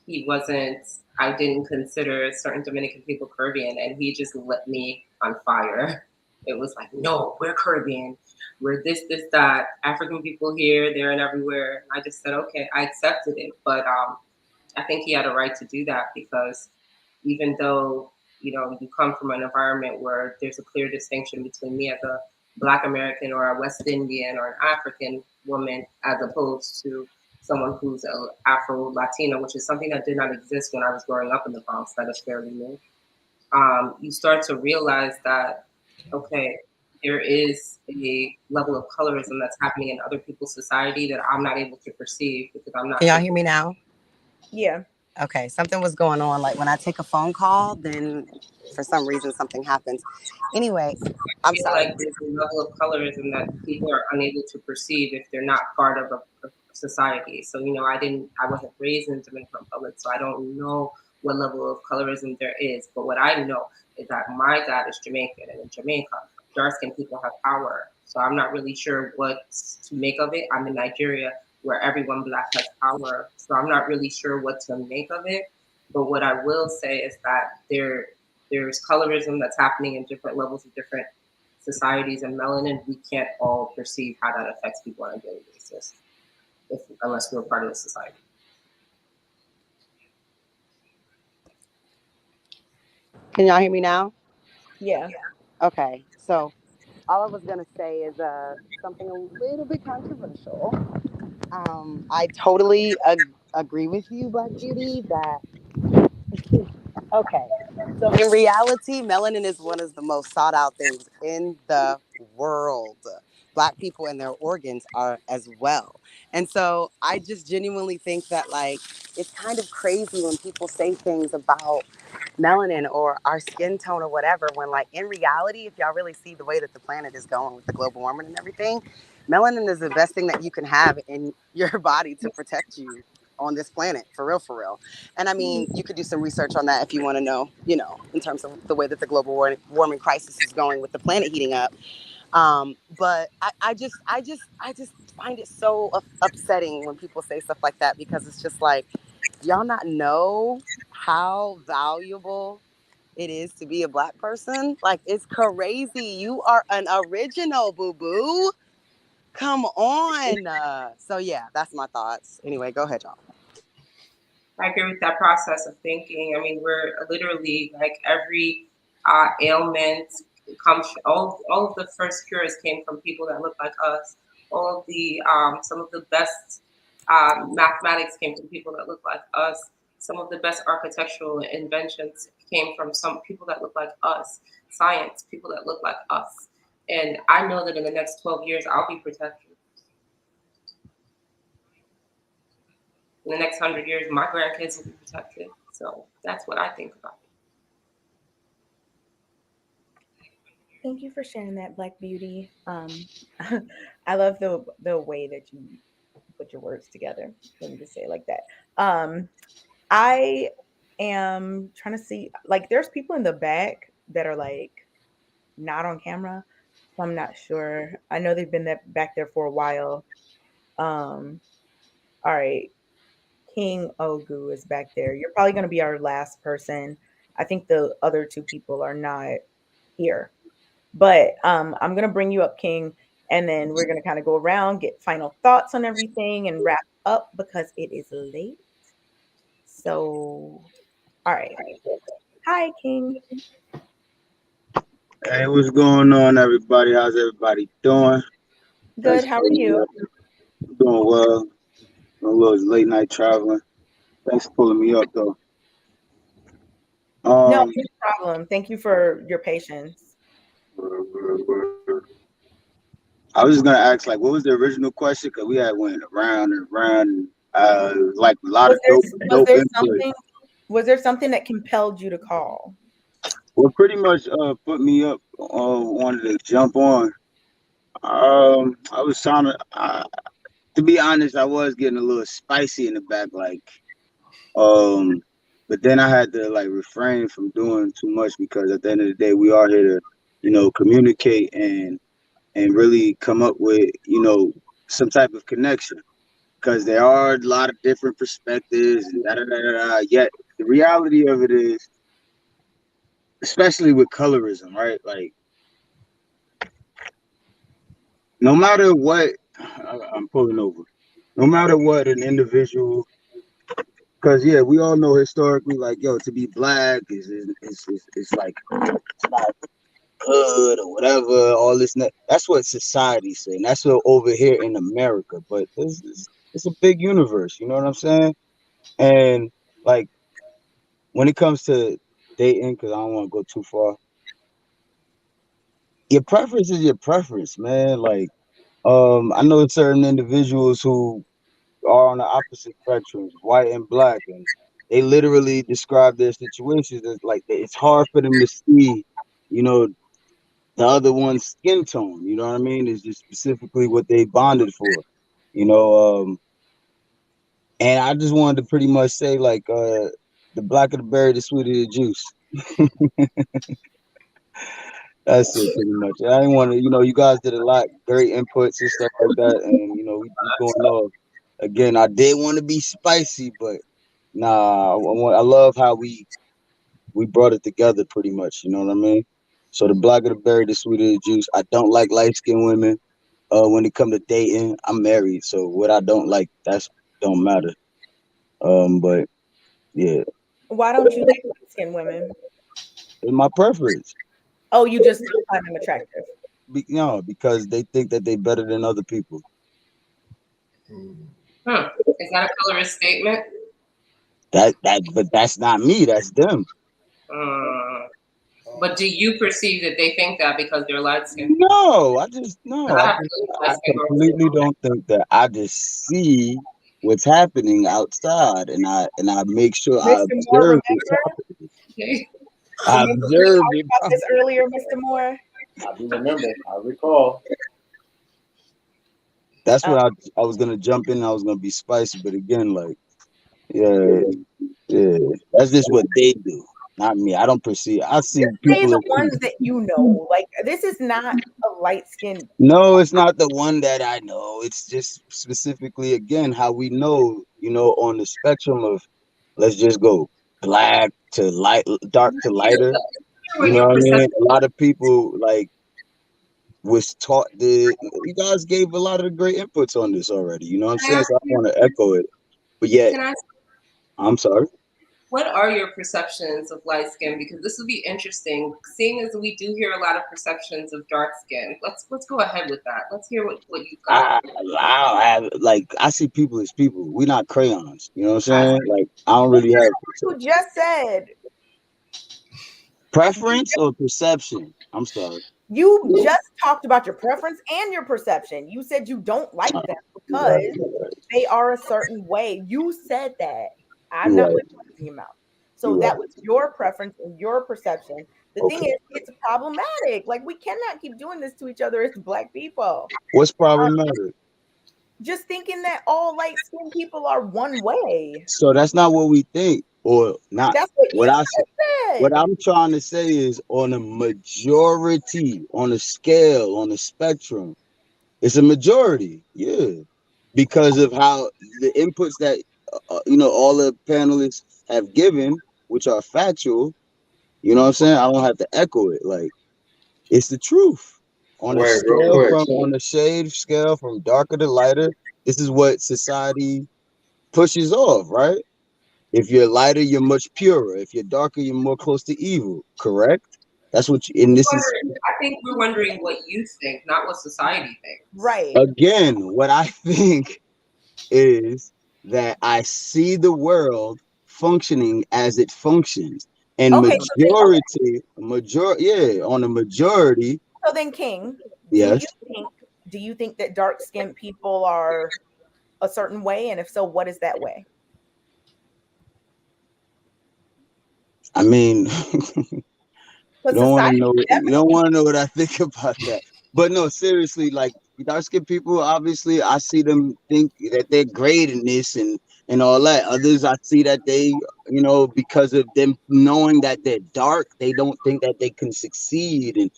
he wasn't. I didn't consider certain Dominican people Caribbean, and he just lit me on fire. It was like, no, we're Caribbean. We're this, that. African people here, there, and everywhere. And I just said, okay, I accepted it. But I think he had a right to do that because even though you know you come from an environment where there's a clear distinction between me as a Black American or a West Indian or an African woman as opposed to someone who's a Afro Latino, which is something that did not exist when I was growing up in the Bronx. That is fairly new. You start to realize that okay, there is a level of colorism that's happening in other people's society that I'm not able to perceive because I'm not. Can y'all hear me now? Yeah. Okay, something was going on. Like when I take a phone call, then for some reason something happens. Anyway, I I'm feel sorry. like there's a level of colorism that people are unable to perceive if they're not part of a society. So, you know, I wasn't raised in the Dominican Republic, so I don't know what level of colorism there is. But what I know is that my dad is Jamaican, and in Jamaica, dark-skinned people have power. So I'm not really sure what to make of it. I'm in Nigeria, where everyone Black has power. So I'm not really sure what to make of it. But what I will say is that there's colorism that's happening in different levels of different societies, and melanin, we can't all perceive how that affects people on a daily basis unless we're part of the society. Can y'all hear me now? Yeah. Okay, so all I was gonna say is something a little bit controversial. I totally agree with you, Black Beauty, that okay. So in reality, melanin is one of the most sought out things in the world. Black people and their organs are as well. And so I just genuinely think that like it's kind of crazy when people say things about melanin or our skin tone or whatever, when like in reality, if y'all really see the way that the planet is going with the global warming and everything, melanin is the best thing that you can have in your body to protect you on this planet, for real, for real. And I mean, you could do some research on that if you want to know, you know, in terms of the way that the global warming crisis is going with the planet heating up. But I just find it so upsetting when people say stuff like that, because it's just like, y'all not know how valuable it is to be a Black person? Like, it's crazy. You are an original, boo-boo. Come on. So yeah, that's my thoughts. Anyway, go ahead, y'all. I agree with that process of thinking. I mean, we're literally like every ailment comes. All of the first cures came from people that look like us. All of the some of the best mathematics came from people that look like us. Some of the best architectural inventions came from some people that look like us. Science, people that look like us. And I know that in the next 12 years, I'll be protected. In the next 100 years, my grandkids will be protected. So that's what I think about it. Thank you for sharing that, Black Beauty. I love the way that you put your words together. Let me just say it like that. I am trying to see, like, there's people in the back that are like not on camera, so I'm not sure. I know they've been back there for a while. All right, King Ogu is back there. You're probably going to be our last person. I think the other two people are not here. But I'm gonna bring you up, King, and then we're gonna kind of go around, get final thoughts on everything, and wrap up because it is late. So, all right. Hi, King. Hey, what's going on, everybody? How's everybody doing? Good. Thanks How for are pulling me you? up. I'm doing well. Doing a little late night traveling. Thanks for pulling me up, though. No, Um, no problem. Thank you for your patience. I was just gonna ask, like, what was the original question? Cause we had went around and around. Like a lot Was of was dope there input. something that compelled you to call? Well, pretty much put me up. Wanted to jump on. I was trying to. to be honest, I was getting a little spicy in the back, like, but then I had to like refrain from doing too much because at the end of the day, we are here to, communicate and really come up with, some type of connection. Because there are a lot of different perspectives and da da da da da. Yet the reality of it is, especially with colorism, right? Like, no matter what, I'm pulling over. No matter what an individual, because yeah, we all know historically, like, yo, to be black is like it's not good or whatever. All this, that's what society's saying. That's what over here in America. But it's a big universe. You know what I'm saying? And like when it comes to dating, because I don't want to go too far. Your preference is your preference, man. Like, I know certain individuals who are on the opposite spectrums, white and black, and they literally describe their situations as like it's hard for them to see, you know, the other one's skin tone. You know what I mean? It's just specifically what they bonded for, you know. And I just wanted to pretty much say like, the blacker the berry, the sweeter the juice. That's it, pretty much. I didn't want to, you guys did a lot, great inputs and stuff like that, and we going off. Again, I did want to be spicy, but nah, I love how we brought it together, pretty much. You know what I mean? So the blacker the berry, the sweeter the juice. I don't like light skinned women. When it come to dating, I'm married, so what I don't like, that's don't matter. But yeah, Why don't you like light-skinned women? it's my preference. Oh, you just don't find them attractive. No, because they think that they better than other people. Is that a colorist statement? But that's not me. That's them. But do you perceive that they think that because they're light skinned? No, I completely don't think that. I just see what's happening outside, and I make sure I Mr. Moore, observe what's happening. I remember we observe talked it. about this earlier, Mr. Moore? I do remember. I recall. That's what I was gonna jump in. I was gonna be spicy, but again, like, yeah, that's just what they do, not me. I don't perceive. I see Say people the as ones people. that you know. Like, this is not a light-skinned. No, it's not the one that I know. It's just specifically, again, how we know, on the spectrum of, let's just go black to light, dark to lighter. You know what I mean? A lot of people like was taught you guys gave a lot of the great inputs on this already. You know what I'm saying? So I want to echo it. But yet, I'm sorry. What are your perceptions of light skin? Because this will be interesting, seeing as we do hear a lot of perceptions of dark skin. Let's go ahead with that. Let's hear what you've got. I see people as people. We're not crayons. You know what I'm saying? Like, I don't really have You just said preference or perception. I'm sorry. you just talked about your preference and your perception. You said you don't like them because they are a certain way. You said that. I'm not putting words in your mouth. So that was your preference and your perception. The thing is, it's problematic. Like, we cannot keep doing this to each other as Black people. What's problematic? Just thinking that all light-skinned people are one way. So that's not what we think, or not. That's what you said. What I'm trying to say is, on a majority, on a scale, on a spectrum, it's a majority, yeah, because of how the inputs that all the panelists have given, which are factual. You know what I'm saying? I don't have to echo it. Like, it's the truth. On a scale on a shade scale from darker to lighter, this is what society pushes off, right? If you're lighter, you're much purer. If you're darker, you're more close to evil. Correct? That's what you. And this is. I think we're wondering what you think, not what society thinks. Right. Again, what I think is that I see the world functioning as it functions, and on a majority. So then, King, yes. Do you think that dark-skinned people are a certain way, and if so, what is that way? I mean, you don't want to know. You don't want to know what I think about that. But no, seriously, like, dark skinned people, obviously, I see them think that they're great in this and all that. Others, I see that they, because of them knowing that they're dark, they don't think that they can succeed, and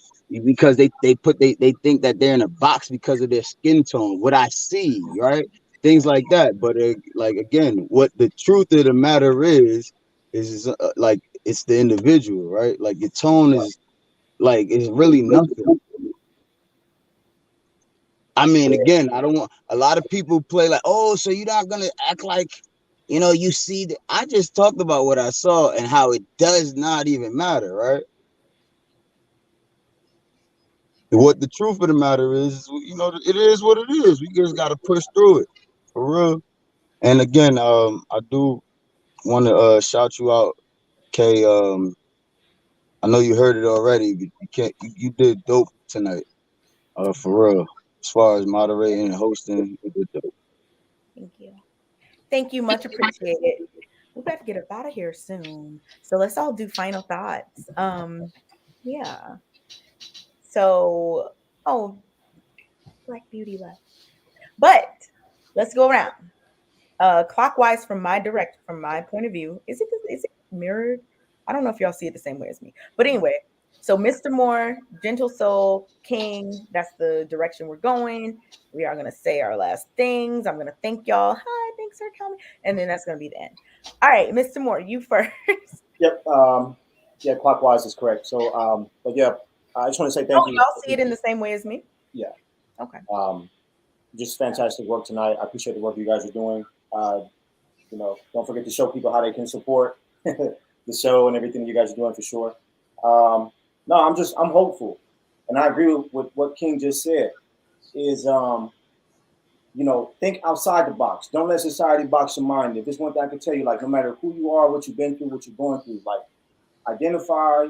because they think that they're in a box because of their skin tone. What I see, right? Things like that. But like again, what the truth of the matter is like it's the individual, right? Like your tone is like it's really nothing. I mean, again, I don't want a lot of people play like, oh, so you're not gonna act like, you see that. I just talked about what I saw and how it does not even matter, right? What the truth of the matter is, it is what it is. We just gotta push through it, for real. And again, I do want to shout you out, Kay. I know you heard it already, but you did dope tonight, for real. As far as moderating and hosting, you did dope. Thank you. Thank you. Much appreciated. We're about to get up out of here soon. So let's all do final thoughts. Yeah. So, Black Beauty left. But let's go around. Clockwise from my point of view. Is it mirrored? I don't know if y'all see it the same way as me. But anyway, so Mr. Moore, Gentle Soul, King, that's the direction we're going. We are going to say our last things. I'm going to thank y'all. Hi, thanks for coming. And then that's going to be the end. All right, Mr. Moore, you first. Yep. Yeah, clockwise is correct. So, but yeah, I just want to say thank you. Y'all see it in the same way as me? Yeah. Okay. Just fantastic work tonight. I appreciate the work you guys are doing. Don't forget to show people how they can support the show and everything you guys are doing for sure. No, I'm hopeful, and I agree with what King just said. Is think outside the box. Don't let society box your mind. If there's one thing I can tell you, like no matter who you are, what you've been through, what you're going through, like identify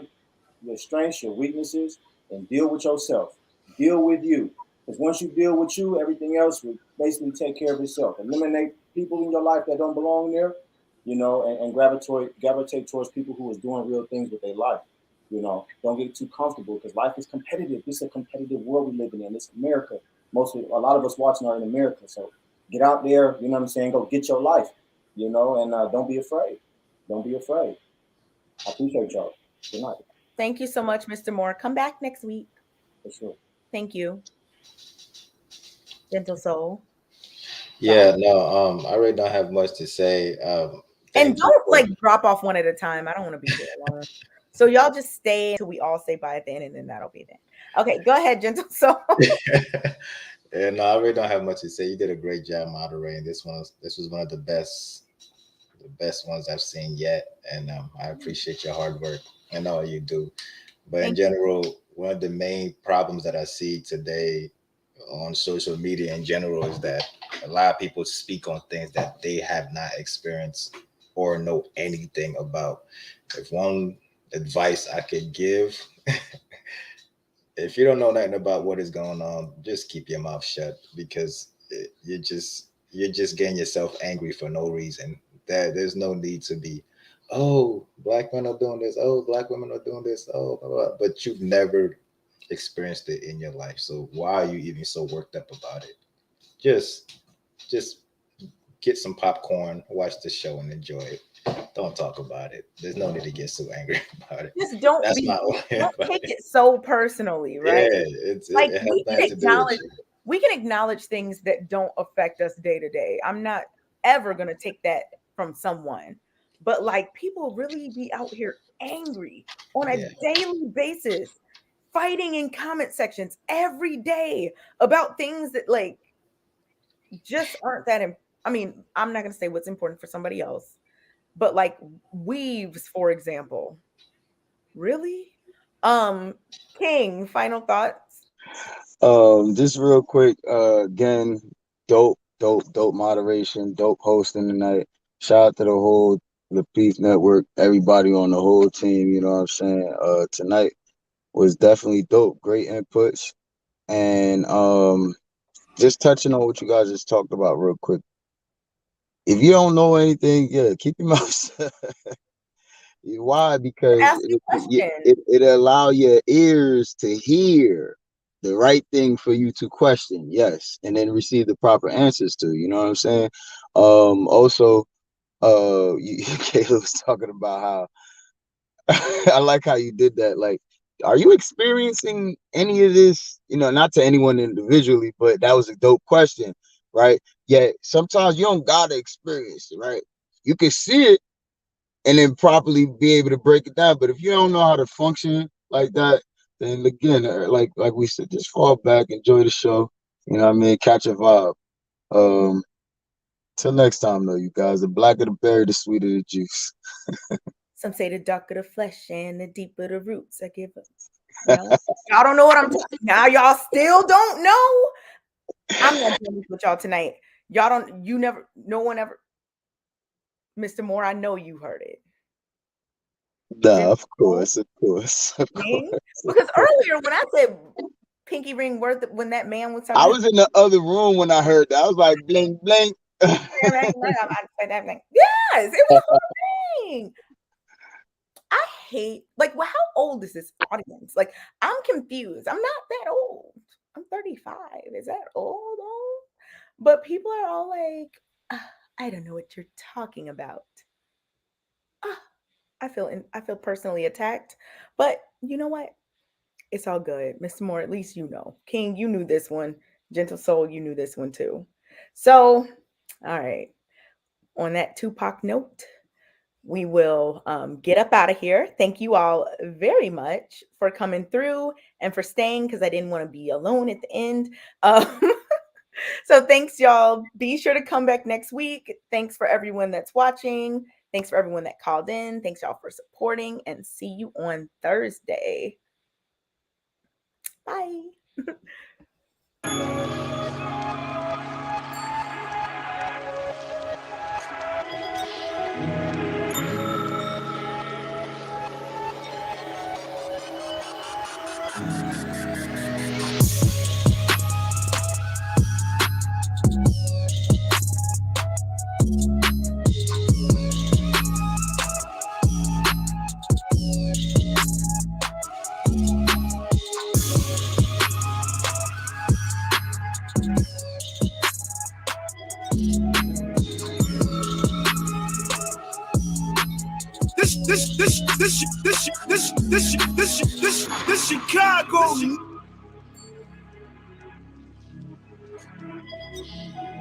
your strengths, your weaknesses, and deal with yourself. Deal with you. Because once you deal with you, everything else will basically take care of itself. Eliminate people in your life that don't belong there, and gravitate towards people who is doing real things with their life. Don't get too comfortable because life is competitive. This is a competitive world we're living in. It's America. A lot of us watching are in America. So get out there, you know what I'm saying? Go get your life, and don't be afraid. Don't be afraid. I appreciate y'all. Good night. Thank you so much, Mr. Moore. Come back next week. For sure. Thank you. Gentle Soul. Yeah, no, I really don't have much to say. And don't drop off one at a time. I don't want to be here long. So y'all just stay until we all say bye at the end, and then that'll be then. Okay, go ahead, Gentle Soul. Yeah, no, I really don't have much to say. You did a great job moderating. This was one of the best ones I've seen yet, and I appreciate your hard work and all you do. But in general, one of the main problems that I see today on social media in general is that a lot of people speak on things that they have not experienced or know anything about. If one advice I could give, if you don't know nothing about what is going on, just keep your mouth shut, because you're just getting yourself angry for no reason. There's no need to be, oh, black men are doing this, oh, black women are doing this, oh, blah, blah, but you've never experienced it in your life. So why are you even so worked up about it? Just get some popcorn, watch the show, and enjoy it. Don't talk about it. There's no need to get so angry about it. Just don't take it so personally, right? Yeah, we can acknowledge things that don't affect us day to day. I'm not ever gonna take that from someone, but like people really be out here angry on a daily basis, fighting in comment sections every day about things that like just aren't that. I mean, I'm not gonna say what's important for somebody else, but like weaves, for example. Really? King, final thoughts? Just real quick, again, dope moderation, dope hosting tonight. Shout out to the whole Lapeef Network, everybody on the whole team, you know what I'm saying? Tonight was definitely dope, great inputs. And just touching on what you guys just talked about real quick. If you don't know anything, keep your mouth shut. Why? Because it allow your ears to hear. the right thing for you to question, yes, and then receive the proper answers to. You know what I'm saying? Also, Kayla was talking about how I like how you did that. Like, are you experiencing any of this? You know, not to anyone individually, but that was a dope question, right? Yeah, sometimes you don't gotta experience it, right? You can see it and then properly be able to break it down. But if you don't know how to function like that, then again, like we said, just fall back, enjoy the show. You know what I mean? Catch a vibe. Till next time, though, you guys. The blacker the berry, the sweeter the juice. Some say the darker the flesh and the deeper the roots. I give up. Y'all don't know what I'm talking now. Y'all still don't know. I'm not doing this with y'all tonight. Y'all don't. You never. No one ever. Mr. Moore, I know you heard it. Nah, of course. Because earlier when I said pinky ring worth it, when that man was talking, I was in the other room when I heard that. I was like, blink, blink. Yes, it was a thing. I hate, like, well, how old is this audience? Like, I'm confused. I'm not that old. I'm 35. Is that old? But people are all like, I don't know what you're talking about. I feel personally attacked. But you know what? It's all good. Mr. Moore, at least you know. King, you knew this one. Gentle Soul, you knew this one too. So, all right. On that Tupac note, we will get up out of here. Thank you all very much for coming through and for staying, because I didn't want to be alone at the end. So thanks, y'all. Be sure to come back next week. Thanks for everyone that's watching. Thanks for everyone that called in. Thanks, y'all, for supporting, and see you on Thursday. Bye. This Chicago.